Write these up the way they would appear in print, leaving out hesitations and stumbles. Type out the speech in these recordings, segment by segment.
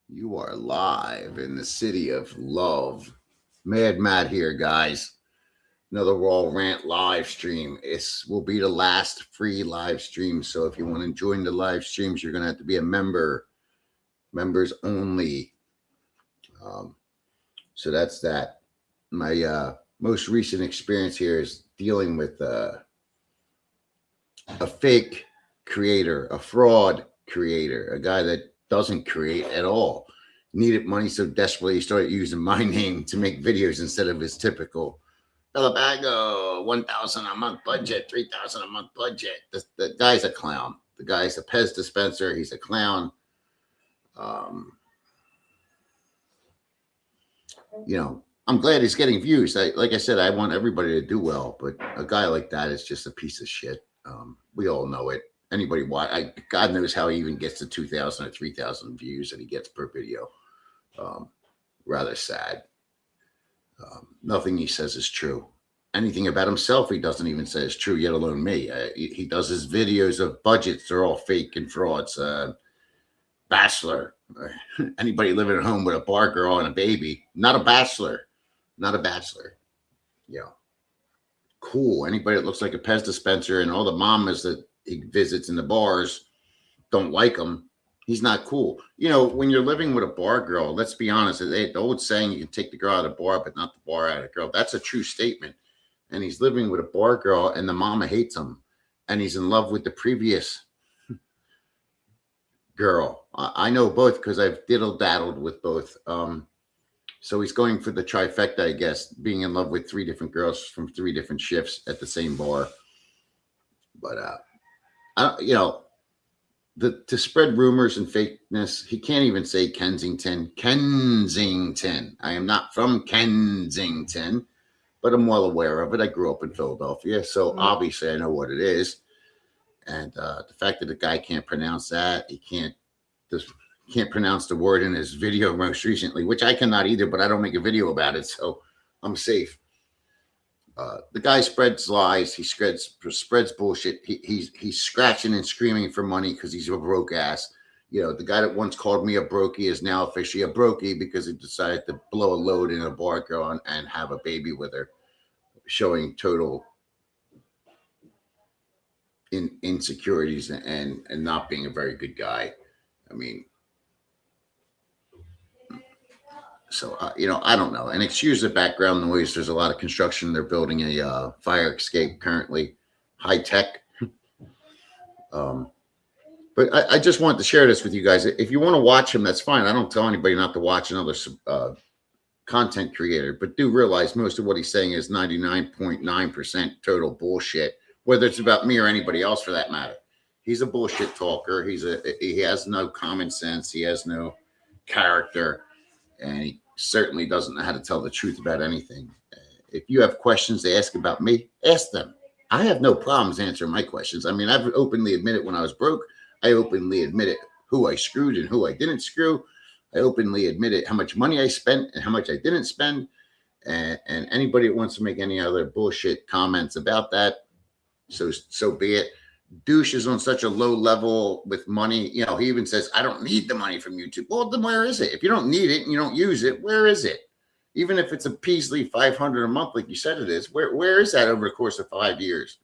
You are live in the city of love. Mad Matt here, guys. Another Raw Rant live stream. This will be the last free live stream. So if you want to join the live streams, you're going to have to be a member. Members only. Um, so that's that. My most recent experience here is dealing with a fake creator, a fraud creator, a guy that doesn't create at all. Needed money so desperately he started using my name to make videos instead of his typical Balabago, 1,000 a month budget, 3,000 a month budget. The guy's a clown. The guy's a Pez dispenser. He's a clown. Um, I'm glad he's getting views. Like I said, I want everybody to do well, but a guy like that is just a piece of shit. We all know it. Anybody watch? God knows how he even gets to 2,000 or 3,000 views that he gets per video. Rather sad. Nothing he says is true. Anything about himself he doesn't even say is true, yet alone me. He does his videos of budgets. They're all fake and frauds. Bachelor. Anybody living at home with a bar girl and a baby. Not a bachelor. Not a bachelor. Yeah. Cool. Anybody that looks like a Pez dispenser and all the mamas that he visits in the bars don't like him. He's not cool. When you're living with a bar girl, let's be honest, the old saying, you can take the girl out of the bar, but not the bar out of the girl. That's a true statement. And he's living with a bar girl and the mama hates him. And he's in love with the previous girl. I know both because I've diddle-daddled with both. So he's going for the trifecta, I guess, being in love with three different girls from three different shifts at the same bar. But, to spread rumors and fakeness, he can't even say Kensington. Kensington. I am not from Kensington, but I'm well aware of it. I grew up in Philadelphia, so obviously I know what it is. And the fact that the guy can't pronounce that, he can't pronounce the word in his video most recently, which I cannot either, but I don't make a video about it, so I'm safe. The guy spreads lies. He spreads bullshit. He's scratching and screaming for money because he's a broke ass. The guy that once called me a Broki is now officially a Broki because he decided to blow a load in a bar girl and have a baby with her, showing total insecurities and not being a very good guy. I mean, so, I don't know. And excuse the background noise. There's a lot of construction. They're building a fire escape currently, high tech. But I just wanted to share this with you guys. If you want to watch him, that's fine. I don't tell anybody not to watch another content creator. But do realize most of what he's saying is 99.9% total bullshit, whether it's about me or anybody else for that matter. He's a bullshit talker. He has no common sense. He has no character. And he certainly doesn't know how to tell the truth about anything. If you have questions to ask about me, ask them. I have no problems answering my questions. I mean, I've openly admitted when I was broke. I openly admitted who I screwed and who I didn't screw. I openly admitted how much money I spent and how much I didn't spend. And anybody that wants to make any other bullshit comments about that, so be it. Douche is on such a low level with money. He even says, I don't need the money from YouTube. Well, then where is it? If you don't need it and you don't use it, where is it? Even if it's a Peasley 500 a month, like you said it is, where is that over the course of 5 years?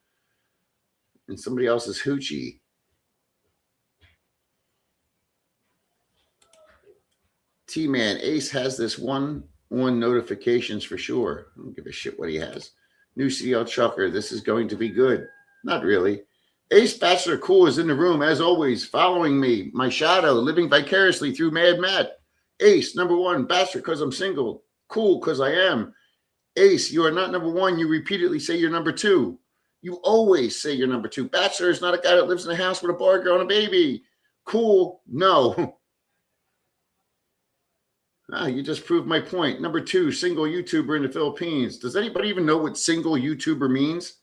And somebody else's hoochie. T-Man, Ace has this one notifications for sure. I don't give a shit what he has. New CL Chucker, this is going to be good. Not really. Ace Bachelor Fool is in the room, as always, following me, my shadow, living vicariously through Mad Matt. Ace, number one, Bachelor because I'm single. Cool because I am. Ace, you are not number one. You repeatedly say you're number two. You always say you're number two. Bachelor is not a guy that lives in a house with a bar girl and a baby. Cool, no. You just proved my point. Number two, single YouTuber in the Philippines. Does anybody even know what single YouTuber means?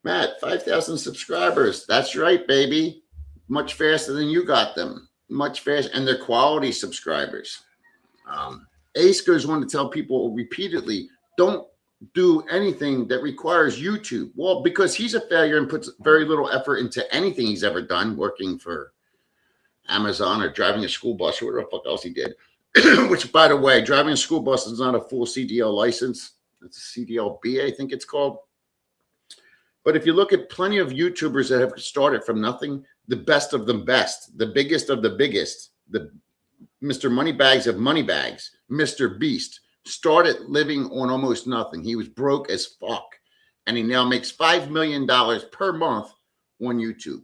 Matt, 5,000 subscribers. That's right, baby. Much faster than you got them. Much faster. And they're quality subscribers. Ace goes on to tell people repeatedly, don't do anything that requires YouTube. Well, because he's a failure and puts very little effort into anything he's ever done, working for Amazon or driving a school bus or whatever the fuck else he did. Which, by the way, driving a school bus is not a full CDL license. It's a CDL-B, I think it's called. But if you look at plenty of YouTubers that have started from nothing, the best of the best, the biggest of the biggest, the Mr. Moneybags of Moneybags, Mr. Beast, started living on almost nothing. He was broke as fuck. And he now makes $5 million per month on YouTube.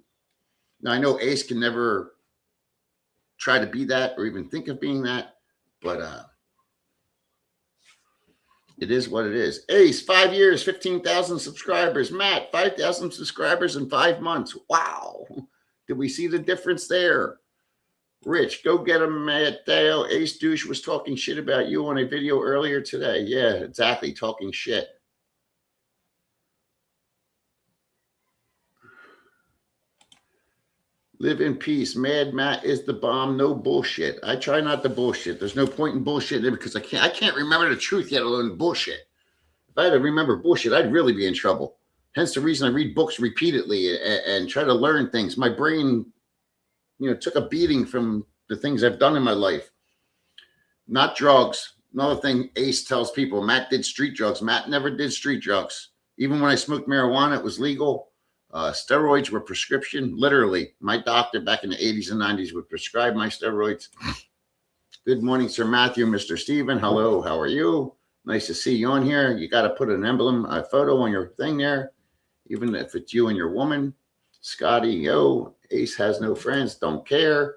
Now, I know Ace can never try to be that or even think of being that, but it is what it is. Ace, 5 years, 15,000 subscribers. Matt, 5,000 subscribers in 5 months. Wow. Did we see the difference there? Rich, go get him, Mateo. Ace Douche was talking shit about you on a video earlier today. Yeah, exactly. Talking shit. Live in peace. Mad Matt is the bomb. No bullshit. I try not to bullshit. There's no point in bullshit because I can't remember the truth yet alone bullshit. If I had to remember bullshit, I'd really be in trouble. Hence the reason I read books repeatedly and try to learn things. My brain, took a beating from the things I've done in my life. Not drugs. Another thing Ace tells people, Matt did street drugs. Matt never did street drugs. Even when I smoked marijuana, it was legal. Steroids were prescription. Literally, my doctor back in the 80s and 90s would prescribe my steroids. Good morning, Sir Matthew, Mr. Steven. Hello, how are you? Nice to see you on here. You got to put an emblem, a photo on your thing there, even if it's you and your woman. Scotty, yo, Ace has no friends. Don't care.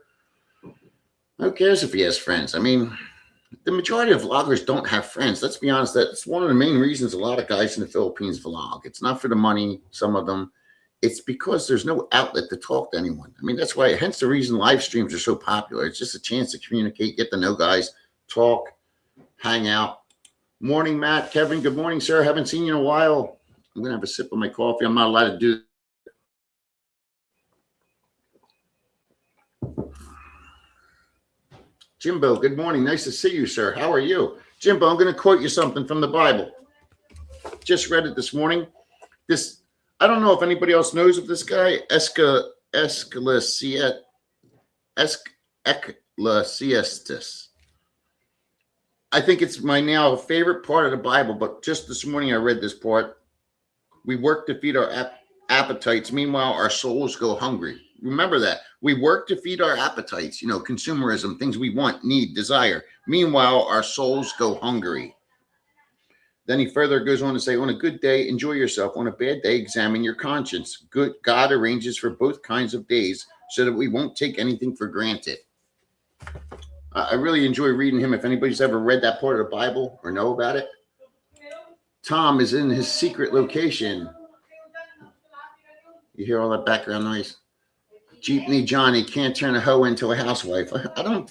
Who cares if he has friends? I mean, the majority of vloggers don't have friends. Let's be honest. That's one of the main reasons a lot of guys in the Philippines vlog. It's not for the money, some of them. It's because there's no outlet to talk to anyone. I mean, that's why, hence the reason live streams are so popular. It's just a chance to communicate, get to know guys, talk, hang out. Morning, Matt. Kevin, good morning, sir. Haven't seen you in a while. I'm going to have a sip of my coffee. I'm not allowed to do Jimbo, good morning. Nice to see you, sir. How are you? Jimbo, I'm going to quote you something from the Bible. Just read it this morning. I don't know if anybody else knows of this guy, Ecclesiastes. I think it's my now favorite part of the Bible, but just this morning I read this part. We work to feed our appetites. Meanwhile, our souls go hungry. Remember that. We work to feed our appetites, consumerism, things we want, need, desire. Meanwhile, our souls go hungry. Then he further goes on to say, on a good day, enjoy yourself. On a bad day, examine your conscience. God arranges for both kinds of days so that we won't take anything for granted. I really enjoy reading him. If anybody's ever read that part of the Bible or know about it. Tom is in his secret location. You hear all that background noise? Jeepney Johnny can't turn a hoe into a housewife. I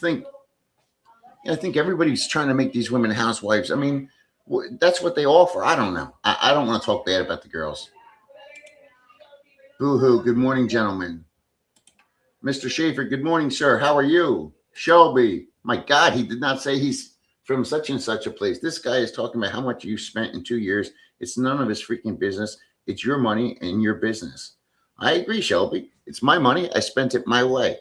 think everybody's trying to make these women housewives. I mean, that's what they offer. I don't know. I don't want to talk bad about the girls. Boo-hoo. Good morning, gentlemen. Mr. Schaefer, good morning, sir. How are you? Shelby. My God, he did not say he's from such and such a place. This guy is talking about how much you spent in 2 years. It's none of his freaking business. It's your money and your business. I agree, Shelby. It's my money. I spent it my way.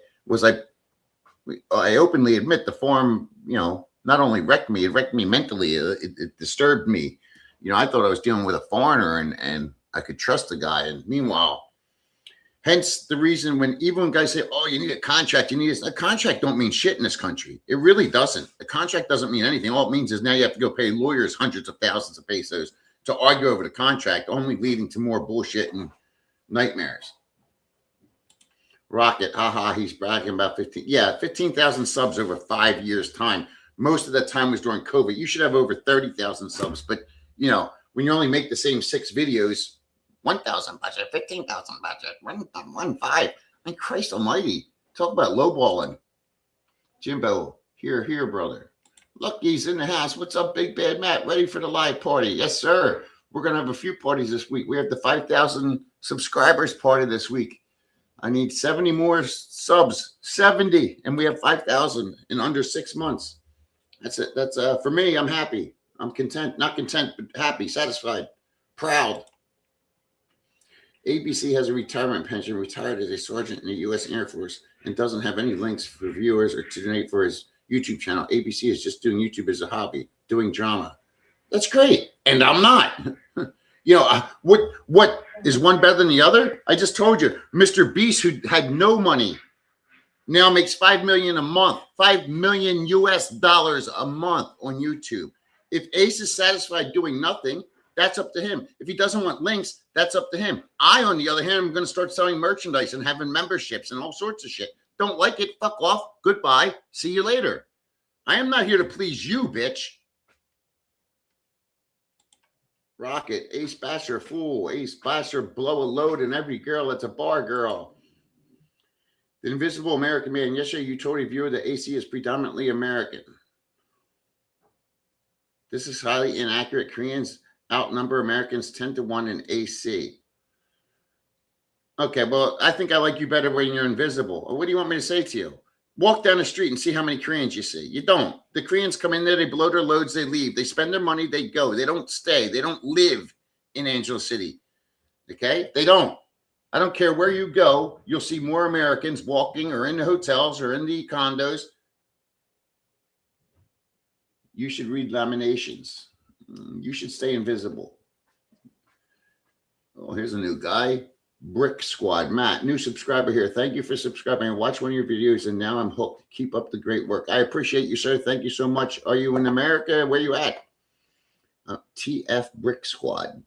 I openly admit the form, not only wrecked me, it wrecked me mentally. It disturbed me. I thought I was dealing with a foreigner and I could trust the guy. And meanwhile, hence the reason even guys say, oh, you need a contract, a contract don't mean shit in this country. It really doesn't. A contract doesn't mean anything. All it means is now you have to go pay lawyers hundreds of thousands of pesos to argue over the contract, only leading to more bullshit and nightmares. Rocket, haha, he's bragging about 15,000 subs over 5 years time. Most of that time was during COVID. You should have over 30,000 subs, but when you only make the same 6 videos, 1,000 budget, 15,000 budget, 1.5. I mean, Christ almighty, talk about lowballing. Jimbo, here, brother. Lucky's in the house. What's up, Big Bad Matt? Ready for the live party? Yes, sir. We're going to have a few parties this week. We have the 5,000 subscribers party this week. I need 70 more subs, 70, and we have 5,000 in under 6 months. That's it. That's for me. I'm happy. I'm content, not content, but happy, satisfied, proud. ABC has a retirement pension, retired as a sergeant in the U.S. Air Force, and doesn't have any links for viewers or to donate for his YouTube channel. ABC is just doing YouTube as a hobby, doing drama. That's great. And I'm not. What is one better than the other? I just told you, Mr. Beast, who had no money, now makes $5 million a month, $5 million US dollars a month on YouTube. If Ace is satisfied doing nothing, that's up to him. If he doesn't want links, that's up to him. I, on the other hand, am going to start selling merchandise and having memberships and all sorts of shit. Don't like it? Fuck off. Goodbye. See you later. I am not here to please you, bitch. Rocket, Ace Bachelor Fool, Ace Bachelor blow a load in every girl that's a bar girl. The Invisible American Man. Yesterday, you told a viewer that AC is predominantly American. This is highly inaccurate. Koreans outnumber Americans 10-1 in AC. Okay, well, I think I like you better when you're invisible. What do you want me to say to you? Walk down the street and see how many Koreans you see. You don't. The Koreans come in there, they blow their loads, they leave. They spend their money, they go. They don't stay. They don't live in Angel City. Okay? They don't. I don't care where you go. You'll see more Americans walking or in the hotels or in the condos. You should read Laminations. You should stay invisible. Oh, here's a new guy. Brick Squad. Matt, new subscriber here. Thank you for subscribing. I watched one of your videos and now I'm hooked. Keep up the great work. I appreciate you, sir. Thank you so much. Are you in America? Where you at? TF Brick Squad.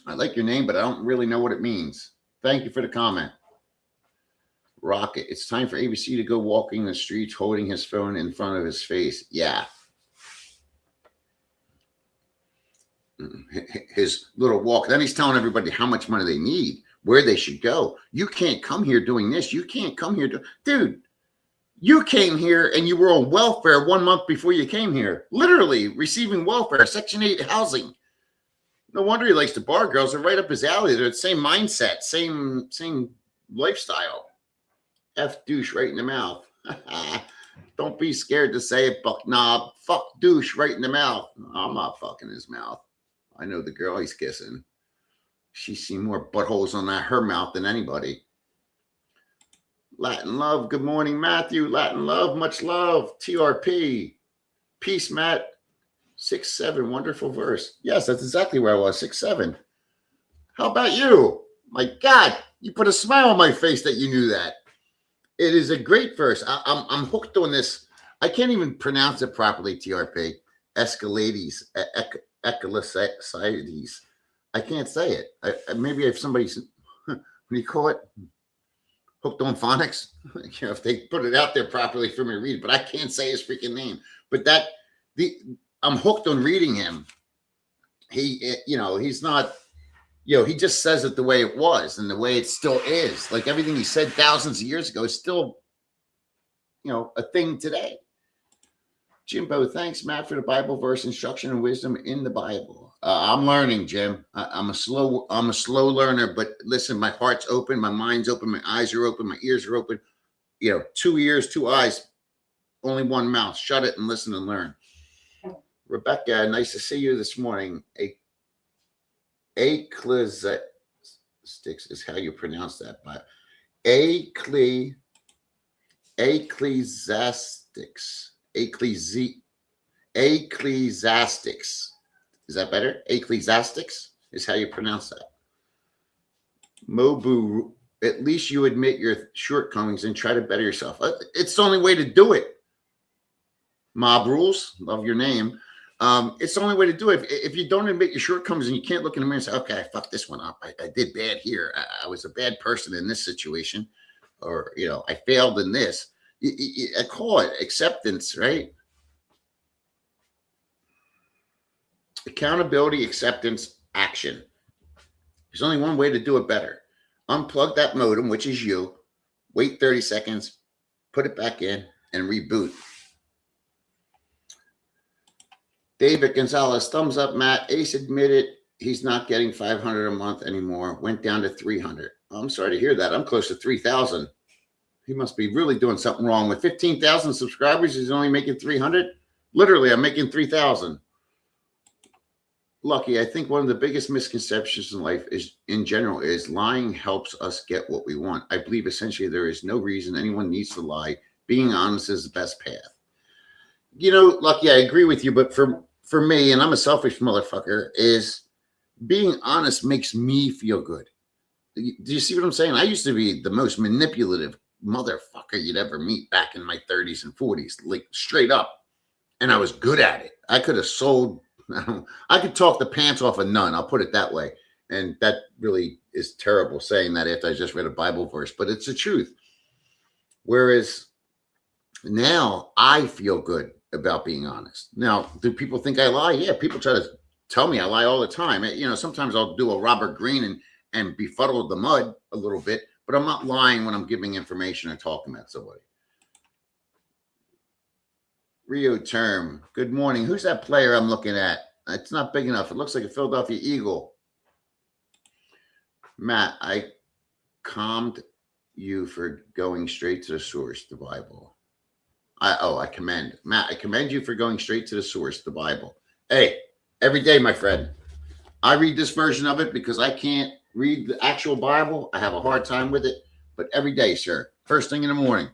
I like your name, but I don't really know what it means. Thank you for the comment. Rocket. It's time for ABC to go walking the streets holding his phone in front of his face. Yeah. His little walk. Then he's telling everybody how much money they need, where they should go. You can't come here doing this. You can't come here. Dude, you came here and you were on welfare 1 month before you came here. Literally receiving welfare, Section 8 housing. No wonder he likes the bar girls. They're right up his alley. They're the same mindset, same lifestyle. F douche right in the mouth. Don't be scared to say it, buck knob. Fuck douche right in the mouth. I'm not fucking his mouth. I know the girl he's kissing. She's seen more buttholes on her mouth than anybody. Latin love. Good morning, Matthew. Latin love. Much love. TRP. Peace, Matt. 6-7. Wonderful verse. Yes, that's exactly where I was. 6-7. How about you? My God, you put a smile on my face that you knew that. It is a great verse. I'm hooked on this. I can't even pronounce it properly, TRP. Escalades. Eclesiastes. I can't say it. Maybe if somebody's, what do you call it? Hooked on phonics. If they put it out there properly for me to read, but I can't say his freaking name. But I'm hooked on reading him. He's not, he just says it the way it was and the way it still is. Like everything he said thousands of years ago is still, a thing today. Jimbo, thanks, Matt, for the Bible verse, instruction and wisdom in the Bible. I'm learning, Jim. I'm a slow learner, but listen, my heart's open, my mind's open, my eyes are open, my ears are open. 2 ears, 2 eyes, only one mouth. Shut it and listen and learn. Rebecca, nice to see you this morning. Ecclesiastics is how you pronounce that, but ecclesiastics. Ecclesiastics. Is that better? Ecclesiastics is how you pronounce that. Mobu, at least you admit your shortcomings and try to better yourself. It's the only way to do it. Mob Rules, love your name. It's the only way to do it. If you don't admit your shortcomings and you can't look in the mirror and say, okay, I fucked this one up. I did bad here. I was a bad person in this situation. Or, I failed in this. I call it acceptance, right? Accountability, acceptance, action. There's only one way to do it better. Unplug that modem, which is you. Wait 30 seconds. Put it back in and reboot. David Gonzalez, thumbs up, Matt. Ace admitted he's not getting 500 a month anymore. Went down to 300. I'm sorry to hear that. I'm close to 3,000. He must be really doing something wrong. With 15,000 subscribers, he's only making 300. Literally, I'm making 3,000. Lucky, I think one of the biggest misconceptions in life is, in general, is lying helps us get what we want. I believe essentially there is no reason anyone needs to lie. Being honest is the best path. Lucky, I agree with you, but for me, and I'm a selfish motherfucker, is being honest makes me feel good. Do you see what I'm saying? I used to be the most manipulative motherfucker you'd ever meet back in my 30s and 40s, like straight up. And I was good at it. I could have sold, I could talk the pants off a nun. I'll put it that way. And that really is terrible saying that after I just read a Bible verse, but it's the truth. Whereas now I feel good about being honest. Now, do people think I lie? Yeah, people try to tell me I lie all the time. Sometimes I'll do a Robert Greene and befuddle the mud a little bit, but I'm not lying when I'm giving information or talking about somebody. Rio Term, good morning. Who's that player I'm looking at? It's not big enough. It looks like a Philadelphia Eagle. Matt, I commend you for going straight to the source, the Bible. I commend. Matt, I commend you for going straight to the source, the Bible. Hey, every day, my friend. I read this version of it because I can't read the actual Bible. I have a hard time with it. But every day, sir. First thing in the morning.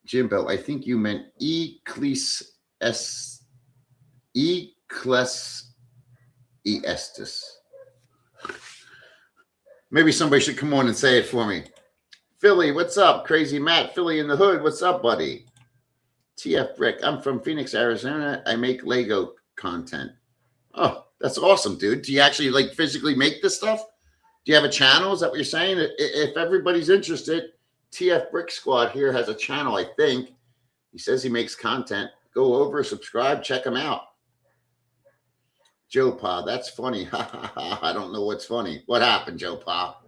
Jimbo, I think you meant Ecclesiastes. Maybe somebody should come on and say it for me. Philly, what's up? Crazy Matt, Philly in the hood. What's up, buddy? TF Brick, I'm from Phoenix, Arizona. I make Lego content. Oh, that's awesome, dude. Do you actually physically make this stuff? Do you have a channel? Is that what you're saying? If everybody's interested, TF Brick Squad here has a channel, I think. He says he makes content. Go over, subscribe, check him out. Joe Pa, that's funny. I don't know what's funny. What happened, Joe Pa?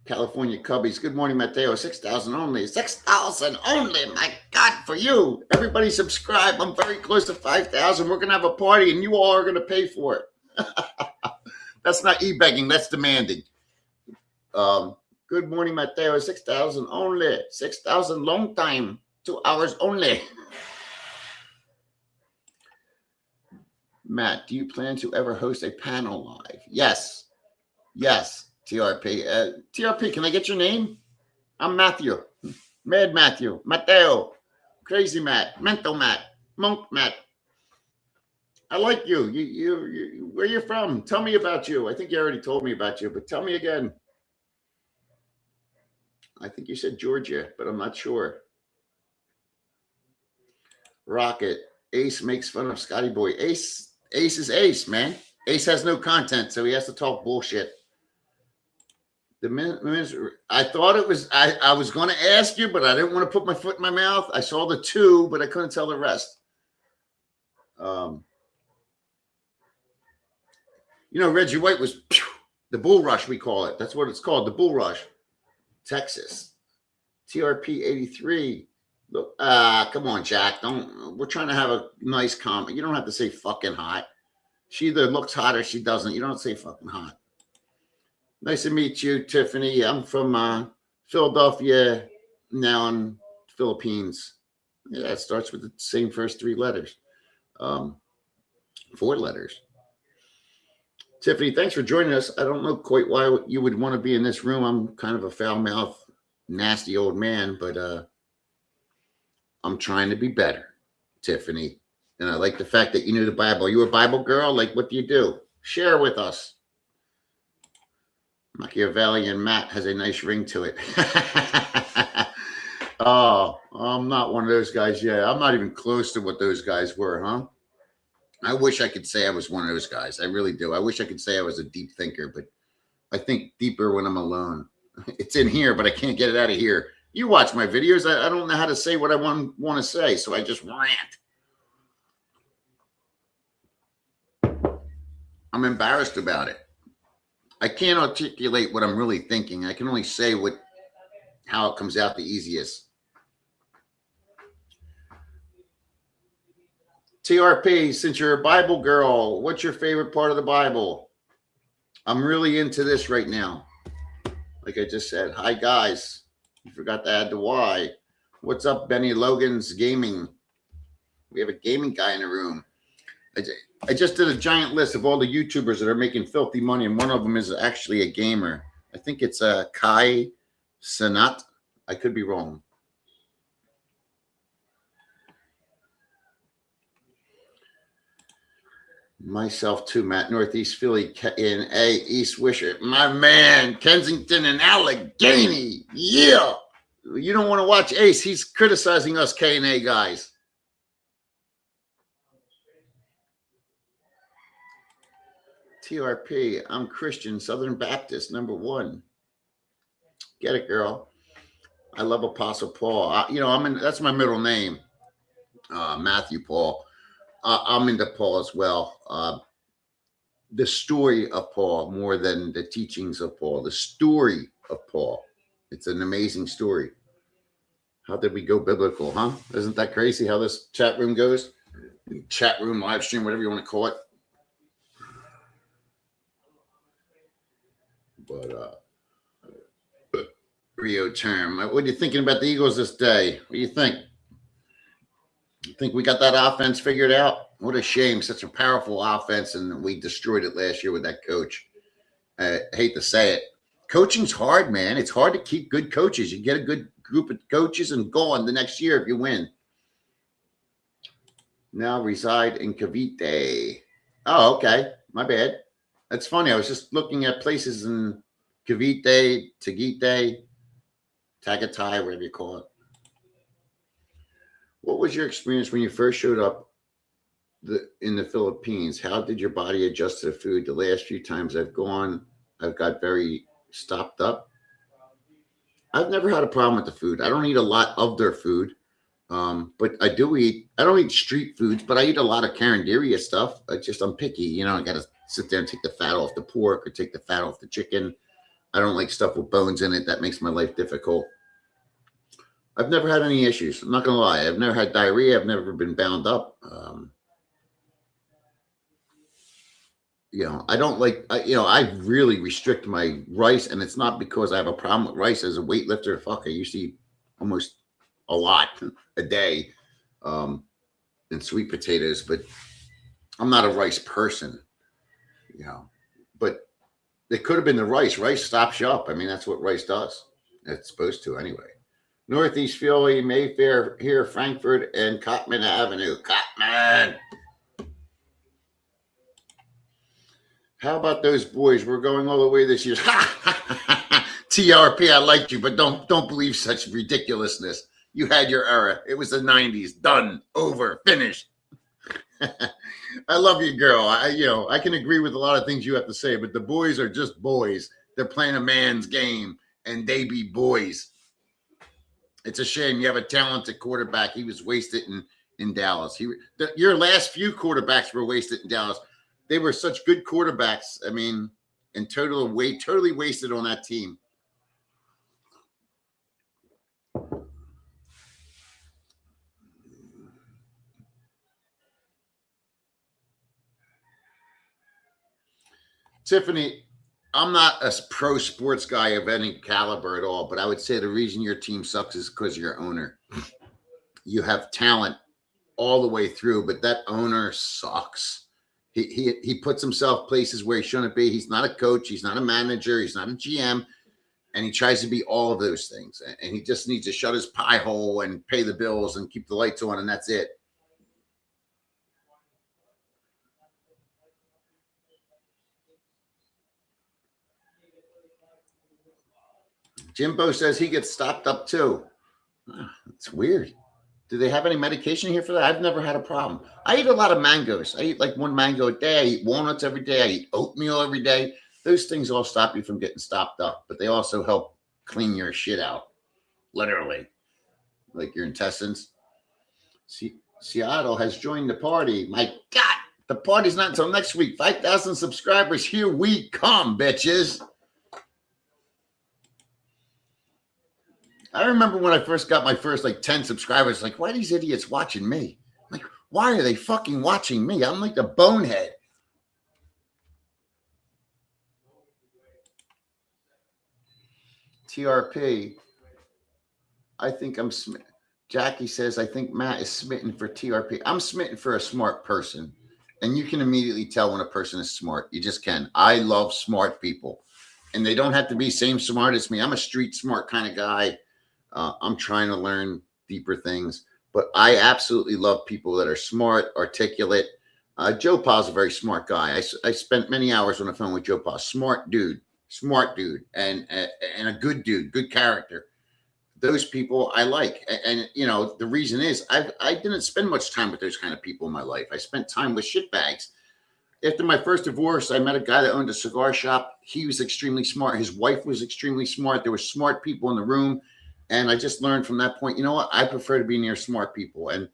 California Cubbies. Good morning, Mateo. 6,000 only. 6,000 only. My God, for you. Everybody subscribe. I'm very close to 5,000. We're going to have a party, and you all are going to pay for it. That's not e-begging. That's demanding. Good morning, Mateo. 6,000 only. 6,000 long time. 2 hours only. Matt, do you plan to ever host a panel live? Yes. Yes. TRP. TRP, can I get your name? I'm Matthew. Mad Matthew. Mateo. Crazy Matt. Mental Matt. Monk Matt. I like you. You where you from? Tell me about you. I think you already told me about you, but tell me again. I think you said Georgia, but I'm not sure. Rocket. Ace makes fun of Scotty Boy. Ace is Ace, man. Ace has no content, so he has to talk bullshit. I thought it was, I was going to ask you, but I didn't want to put my foot in my mouth. I saw the two, but I couldn't tell the rest. Reggie White was the bull rush, we call it. That's what it's called, the bull rush. Texas. TRP 83. Look, come on, Jack. We're trying to have a nice comment. You don't have to say fucking hot. She either looks hot or she doesn't. You don't say fucking hot. Nice to meet you, Tiffany. I'm from Philadelphia, now in Philippines. Yeah, it starts with the same first 3 letters. 4 letters. Tiffany, thanks for joining us. I don't know quite why you would want to be in this room. I'm kind of a foul-mouthed, nasty old man, but I'm trying to be better, Tiffany. And I like the fact that you knew the Bible. Are you a Bible girl? What do you do? Share with us. Machiavellian Matt has a nice ring to it. Oh, I'm not one of those guys yet. I'm not even close to what those guys were, huh? I wish I could say I was one of those guys. I really do. I wish I could say I was a deep thinker, but I think deeper when I'm alone. It's in here, but I can't get it out of here. You watch my videos. I don't know how to say what I want to say, so I just rant. I'm embarrassed about it. I can't articulate what I'm really thinking. I can only say how it comes out the easiest. TRP, since you're a Bible girl, what's your favorite part of the Bible? I'm really into this right now. Like I just said, hi guys. You forgot to add the Y. What's up, Benny Logan's Gaming? We have a gaming guy in the room. I just did a giant list of all the YouTubers that are making filthy money, and one of them is actually a gamer. I think it's Kai Sanat. I could be wrong. Myself too, Matt. Northeast Philly in East Wisher. My man, Kensington and Allegheny. Yeah. You don't want to watch Ace. He's criticizing us K&A guys. TRP. I'm Christian, Southern Baptist, #1. Get it, girl. I love Apostle Paul. That's my middle name, Matthew Paul. I'm into Paul as well. The story of Paul more than the teachings of Paul. The story of Paul. It's an amazing story. How did we go biblical, huh? Isn't that crazy how this chat room goes? Chat room, live stream, whatever you want to call it. But Rio term. What are you thinking about the Eagles this day? What do you think? You think we got that offense figured out? What a shame. Such a powerful offense, and we destroyed it last year with that coach. I hate to say it. Coaching's hard, man. It's hard to keep good coaches. You get a good group of coaches and go on the next year if you win. Now reside in Cavite. Oh, okay. My bad. That's funny. I was just looking at places in Cavite, Tagaytay, Tagaytay, whatever you call it. What was your experience when you first showed up in the Philippines? How did your body adjust to the food? The last few times I've gone, I've got very stopped up. I've never had a problem with the food. I don't eat a lot of their food, but I don't eat street foods, but I eat a lot of Carinderia stuff. I'm picky. I got to sit there and take the fat off the pork or take the fat off the chicken. I don't like stuff with bones in it. That makes my life difficult. I've never had any issues. I'm not going to lie. I've never had diarrhea. I've never been bound up. I don't like, I really restrict my rice, and it's not because I have a problem with rice as a weightlifter. Fuck, I used to eat almost a lot a day, and sweet potatoes, but I'm not a rice person, but it could have been the rice. Rice stops you up. I mean, that's what rice does. It's supposed to anyway. Northeast Philly, Mayfair, here, Frankfurt, and Cottman Avenue. Cottman. How about those boys? We're going all the way this year. TRP, I liked you, but don't believe such ridiculousness. You had your era. It was the 90s. Done. Over. Finished. I love you, girl. I can agree with a lot of things you have to say, but the boys are just boys. They're playing a man's game, and they be boys. It's a shame you have a talented quarterback. He was wasted in Dallas. Your last few quarterbacks were wasted in Dallas. They were such good quarterbacks. I mean, and totally wasted on that team. Tiffany, I'm not a pro sports guy of any caliber at all, but I would say the reason your team sucks is because of your owner. You have talent all the way through, but that owner sucks. He puts himself places where he shouldn't be. He's not a coach. He's not a manager. He's not a GM. And he tries to be all of those things. And he just needs to shut his pie hole and pay the bills and keep the lights on, and that's it. Jimbo says he gets stopped up too. It's weird. Do they have any medication here for that? I've never had a problem. I eat a lot of mangoes. I eat like one mango a day. I eat walnuts every day. I eat oatmeal every day. Those things all stop you from getting stopped up, but they also help clean your shit out, literally, like your intestines. Seattle has joined the party. My God, the party's not until next week. 5,000 subscribers. Here we come, bitches. I remember when I first got my first 10 subscribers, why are these idiots watching me? Why are they fucking watching me? I'm like a bonehead. TRP. I think I'm Jackie says, I think Matt is smitten for TRP. I'm smitten for a smart person. And you can immediately tell when a person is smart. You just can. I love smart people. And they don't have to be same smart as me. I'm a street smart kind of guy. I'm trying to learn deeper things. But I absolutely love people that are smart, articulate. Joe Pa's a very smart guy. I spent many hours on the phone with Joe Pa. Smart dude, and a good dude, good character. Those people I like, and you know the reason is I didn't spend much time with those kind of people in my life. I spent time with shitbags. After my first divorce, I met a guy that owned a cigar shop. He was extremely smart. His wife was extremely smart. There were smart people in the room, and I just learned from that point. You know what? I prefer to be near smart people. And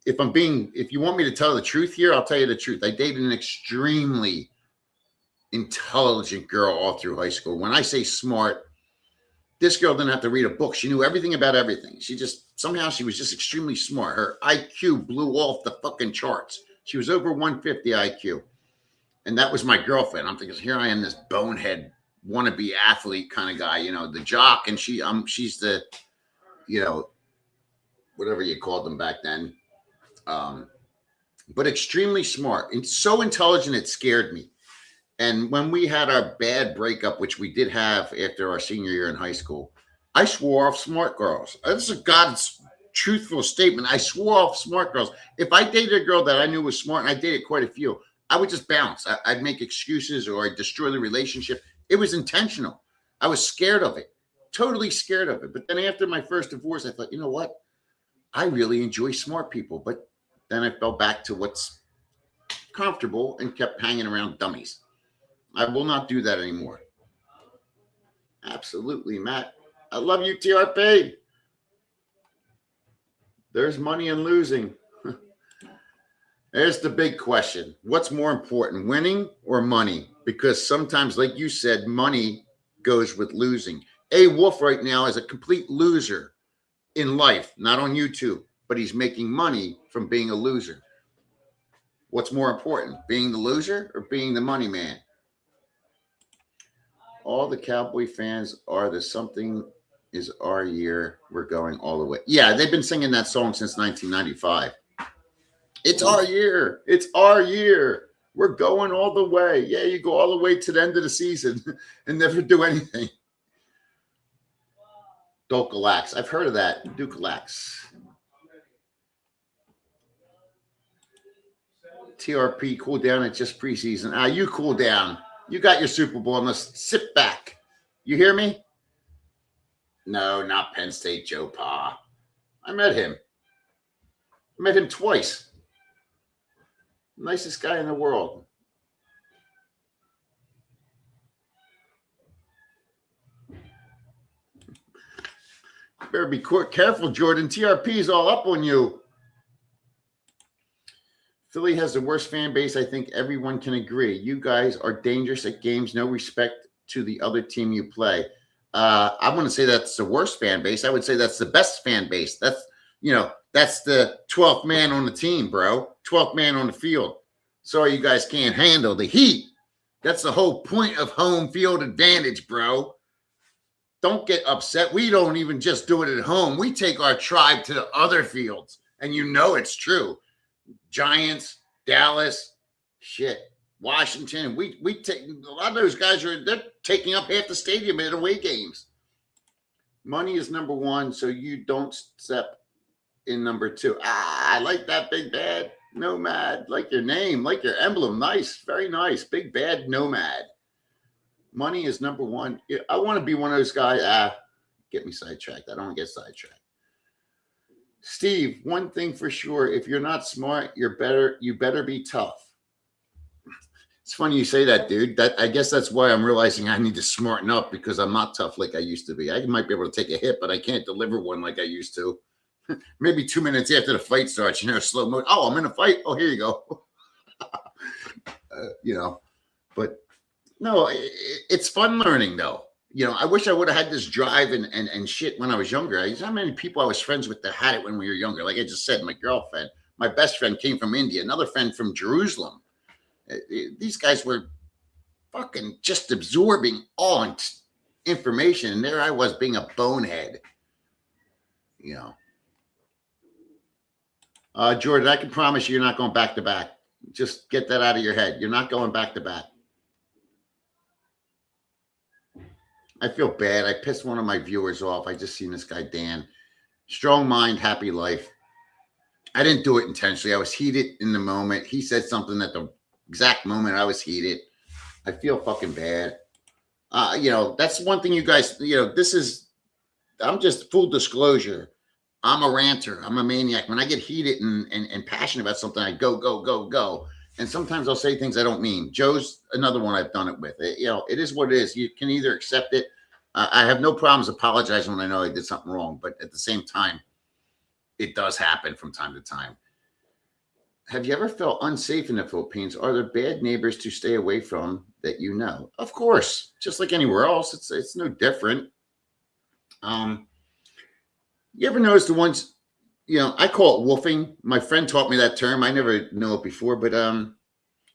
if you want me to tell the truth here, I'll tell you the truth. I dated an extremely intelligent girl all through high school. When I say smart, this girl didn't have to read a book. She knew everything about everything. She was just extremely smart. Her IQ blew off the fucking charts. She was over 150 IQ. And that was my girlfriend. I'm thinking, here I am, this bonehead wannabe athlete kind of guy, you know, the jock. And she's the, you know, whatever you called them back then. But extremely smart and so intelligent, it scared me. And when we had our bad breakup, which we did have after our senior year in high school, I swore off smart girls. This is God's truthful statement. I swore off smart girls. If I dated a girl that I knew was smart, and I dated quite a few, I would just bounce. I'd make excuses or I'd destroy the relationship. It was intentional. I was scared of it, totally scared of it. But then after my first divorce, I thought, you know what? I really enjoy smart people. But then I fell back to what's comfortable and kept hanging around dummies. I will not do that anymore. Absolutely, Matt. I love you, TRP. There's money in losing. There's the big question. What's more important, winning or money? Because sometimes, like you said, money goes with losing. A Wolf right now is a complete loser in life, not on YouTube, but he's making money from being a loser. What's more important, being the loser or being the money man? All the Cowboy fans are the something is our year. We're going all the way. Yeah, they've been singing that song since 1995. It's our year. It's our year. We're going all the way. Yeah, you go all the way to the end of the season and never do anything. Dokalax. I've heard of that. Dukalax. TRP, cool down. It's just preseason. You cool down. You got your Super Bowl. Let's sit back. You hear me? No, not Penn State Joe Pa. I met him. I met him twice. Nicest guy in the world. Better be careful, Jordan. TRP is all up on you. Philly has the worst fan base. I think everyone can agree. You guys are dangerous at games. No respect to the other team you play. I wouldn't say that's the worst fan base. I would say that's the best fan base. That's the 12th man on the team, bro. 12th man on the field. Sorry you guys can't handle the heat. That's the whole point of home field advantage, bro. Don't get upset. We don't even just do it at home. We take our tribe to the other fields. And you know it's true. Giants, Dallas, Washington. We take a lot of those guys they're taking up half the stadium at away games. Money is number one, so you don't step in number two. I like that, Big Bad Nomad. Like your name, like your emblem. Nice, very nice. Big Bad Nomad. Money is number one. I want to be one of those guys. Get me sidetracked. I don't want to get sidetracked. Steve, one thing for sure, if you're not smart, you better be tough. It's funny you say that, dude. I guess that's why I'm realizing I need to smarten up, because I'm not tough like I used to be. I might be able to take a hit, but I can't deliver one like I used to. Maybe 2 minutes after the fight starts, slow mo. Oh, I'm in a fight. Oh, here you go. But no, it's fun learning though. I wish I would have had this drive and shit when I was younger. How many people I was friends with that had it when we were younger? Like I just said, my girlfriend, my best friend came from India, another friend from Jerusalem. These guys were fucking just absorbing all information. And there I was being a bonehead, Jordan, I can promise you're not going back to back. Just get that out of your head. You're not going back to back. I feel bad. I pissed one of my viewers off. I just seen this guy, Dan. Strong mind, happy life. I didn't do it intentionally. I was heated in the moment. He said something at the exact moment I was heated. I feel fucking bad. That's one thing you guys, I'm just full disclosure. I'm a ranter. I'm a maniac. When I get heated and passionate about something, I go, go, go, go. And sometimes I'll say things I don't mean. Joe's another one I've done it with. It is what it is. You can either accept it. I have no problems apologizing when I know I did something wrong. But at the same time, it does happen from time to time. Have you ever felt unsafe in the Philippines? Are there bad neighbors to stay away from that you know? Of course. Just like anywhere else. It's no different. You ever notice the ones, I call it woofing. My friend taught me that term. I never knew it before, but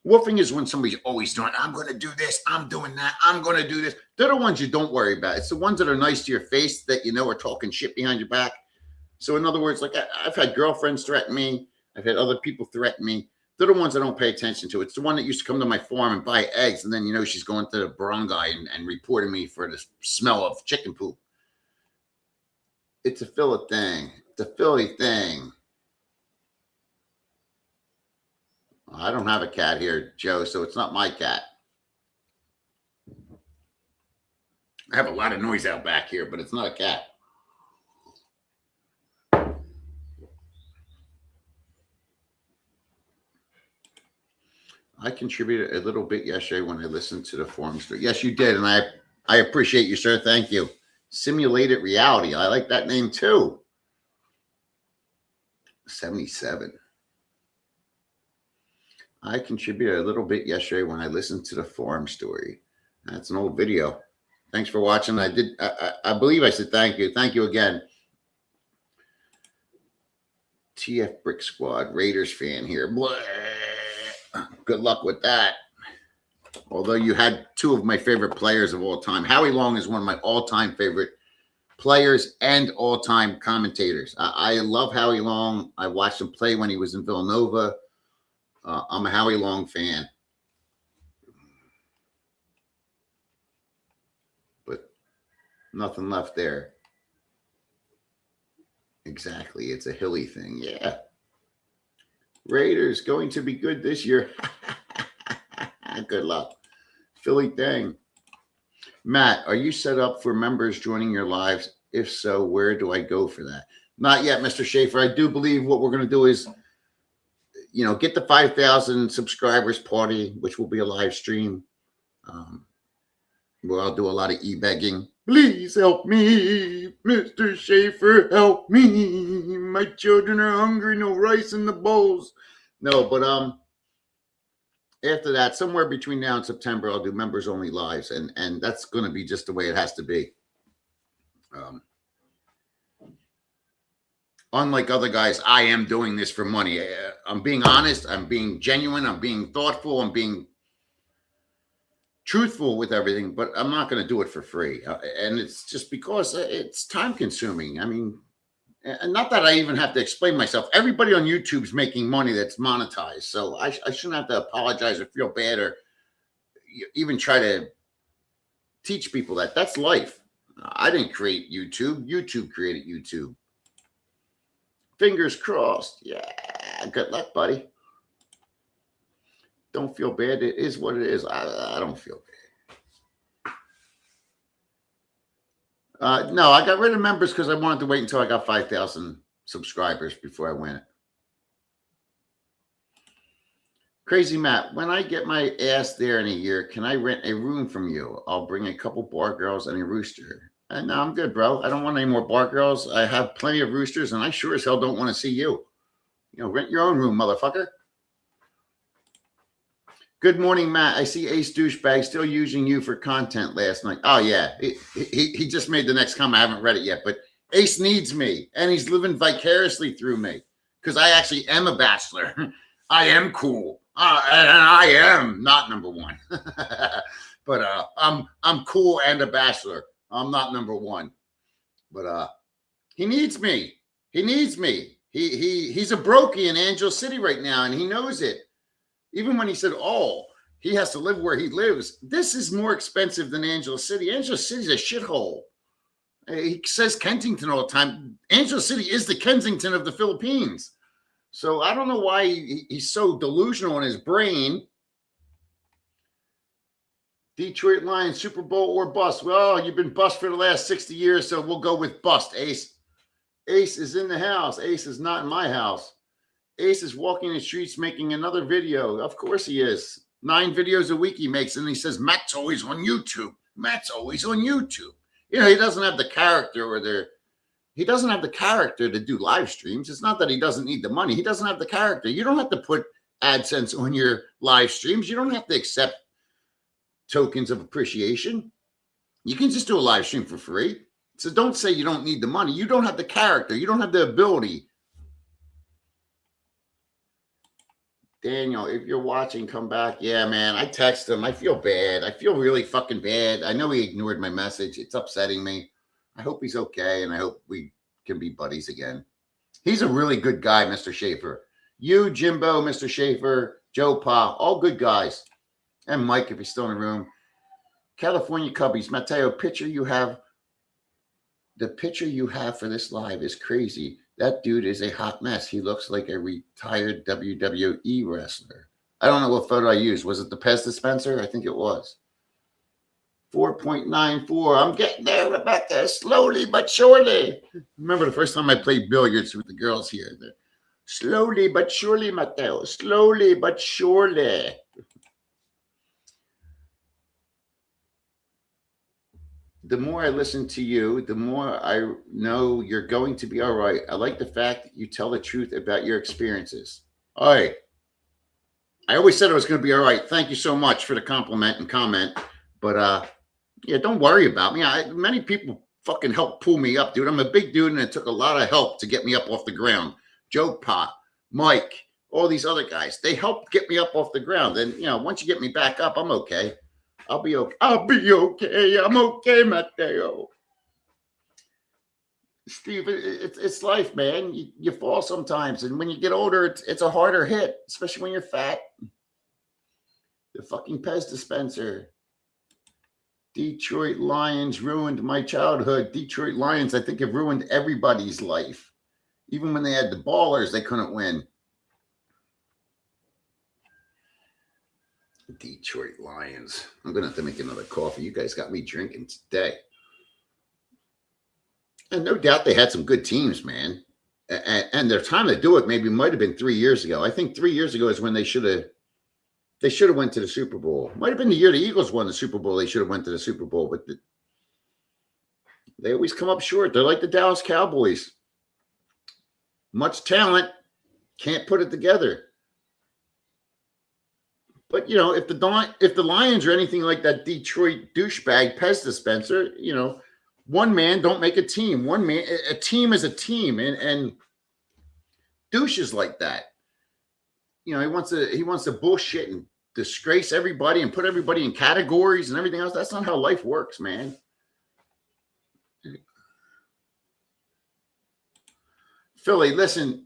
woofing is when somebody's always doing, I'm going to do this, I'm doing that, I'm going to do this. They're the ones you don't worry about. It's the ones that are nice to your face that are talking shit behind your back. So in other words, like I've had girlfriends threaten me. I've had other people threaten me. They're the ones I don't pay attention to. It's the one that used to come to my farm and buy eggs. And then, she's going to the barangay and reporting me for the smell of chicken poop. It's a Philly thing. It's a Philly thing. I don't have a cat here, Joe, so it's not my cat. I have a lot of noise out back here, but it's not a cat. I contributed a little bit yesterday when I listened to the forum story. Yes, you did, and I appreciate you, sir. Thank you. Simulated reality. I like that name too. 77. I contributed a little bit yesterday when I listened to the forum story. That's an old video. Thanks for watching. I believe I said thank you. Thank you again. TF Brick Squad, Raiders fan here. Blah. Good luck with that. Although you had two of my favorite players of all time. Howie Long is one of my all-time favorite players and all-time commentators. I love Howie Long. I watched him play when he was in Villanova. I'm a Howie Long fan. But nothing left there. Exactly. It's a hilly thing. Yeah. Raiders going to be good this year. Good luck. Philly thing. Matt, are you set up for members joining your lives? If so, where do I go for that? Not yet, Mr. Schaefer. I do believe what we're going to do is, get the 5,000 subscribers party, which will be a live stream. Where I'll do a lot of e-begging. Please help me, Mr. Schaefer, help me. My children are hungry, no rice in the bowls. No, but after that, somewhere between now and September, I'll do members only lives, and that's going to be just the way it has to be. Unlike other guys, I am doing this for money. I'm being honest. I'm being genuine. I'm being thoughtful. I'm being truthful with everything, but I'm not going to do it for free. And it's just because it's time consuming. I mean, and not that I even have to explain myself. Everybody on YouTube's making money that's monetized. So I shouldn't have to apologize or feel bad or even try to teach people that. That's life. I didn't create YouTube. YouTube created YouTube. Fingers crossed. Yeah. Good luck, buddy. Don't feel bad. It is what it is. I don't feel bad. No, I got rid of members because I wanted to wait until I got 5,000 subscribers before I went. Crazy Matt, when I get my ass there in a year, can I rent a room from you? I'll bring a couple bar girls and a rooster. No, I'm good, bro. I don't want any more bar girls. I have plenty of roosters, and I sure as hell don't want to see you. Rent your own room, motherfucker. Good morning, Matt. I see Ace Douchebag still using you for content last night. Oh, yeah. He just made the next comment. I haven't read it yet, but Ace needs me, and he's living vicariously through me because I actually am a bachelor. I am cool, and I am not number one. But I'm cool and a bachelor. I'm not number one. But he needs me. He needs me. He's a Broki in Angel City right now, and he knows it. Even when he said, "Oh, he has to live where he lives," this is more expensive than Angel City. Angel City's a shithole. He says Kensington all the time. Angel City is the Kensington of the Philippines. So I don't know why he's so delusional in his brain. Detroit Lions, Super Bowl or bust. Well, you've been bust for the last 60 years, so we'll go with bust, Ace. Ace is in the house. Ace is not in my house. Ace is walking the streets making another video. Of course he is. 9 videos a week he makes, and he says, Matt's always on YouTube. Matt's always on YouTube. You know, he doesn't have the character he doesn't have the character to do live streams. It's not that he doesn't need the money. He doesn't have the character. You don't have to put AdSense on your live streams. You don't have to accept tokens of appreciation. You can just do a live stream for free. So don't say you don't need the money. You don't have the character. You don't have the ability. Daniel, if you're watching, come back. Yeah, man, I text him. I feel bad. I feel really fucking bad. I know he ignored my message. It's upsetting me. I hope he's okay, and I hope we can be buddies again. He's a really good guy, Mr. Schaefer. You, Jimbo, Mr. Schaefer, Joe Pa, all good guys. And Mike, if he's still in the room. California Cubbies, Mateo, the picture you have for this live is crazy. That dude is a hot mess. He looks like a retired WWE wrestler. I don't know what photo I used. Was it the Pez dispenser? I think it was. 4.94. I'm getting there, Rebecca. Slowly but surely. Remember the first time I played billiards with the girls here. Slowly but surely, Mateo. Slowly but surely. The more I listen to you, the more I know you're going to be all right. I like the fact that you tell the truth about your experiences. All right. I always said I was going to be all right. Thank you so much for the compliment and comment. But, yeah, don't worry about me. Many people fucking help pull me up, dude. I'm a big dude, and it took a lot of help to get me up off the ground. Joe Pot, Mike, all these other guys, they helped get me up off the ground. And, you know, once you get me back up, I'm okay. I'll be okay. I'll be okay. I'm okay, Mateo. Steve, it's life, man. You fall sometimes. And when you get older, it's a harder hit, especially when you're fat. The fucking Pez dispenser. Detroit Lions ruined my childhood. Detroit Lions, I think, have ruined everybody's life. Even when they had the ballers, they couldn't win. Detroit Lions. I'm going to have to make another coffee. You guys got me drinking today. And no doubt they had some good teams, man. And their time to do it maybe might have been 3 years ago. I think 3 years ago is when they should have went to the Super Bowl. Might have been the year the Eagles won the Super Bowl. They should have went to the Super Bowl. But they always come up short. They're like the Dallas Cowboys. Much talent. Can't put it together. But, you know, if the Lions are anything like that Detroit douchebag Pez dispenser, you know, one man don't make a team. A team is a team. And douche is like that. You know, he wants to bullshit and disgrace everybody and put everybody in categories and everything else. That's not how life works, man. Philly, listen.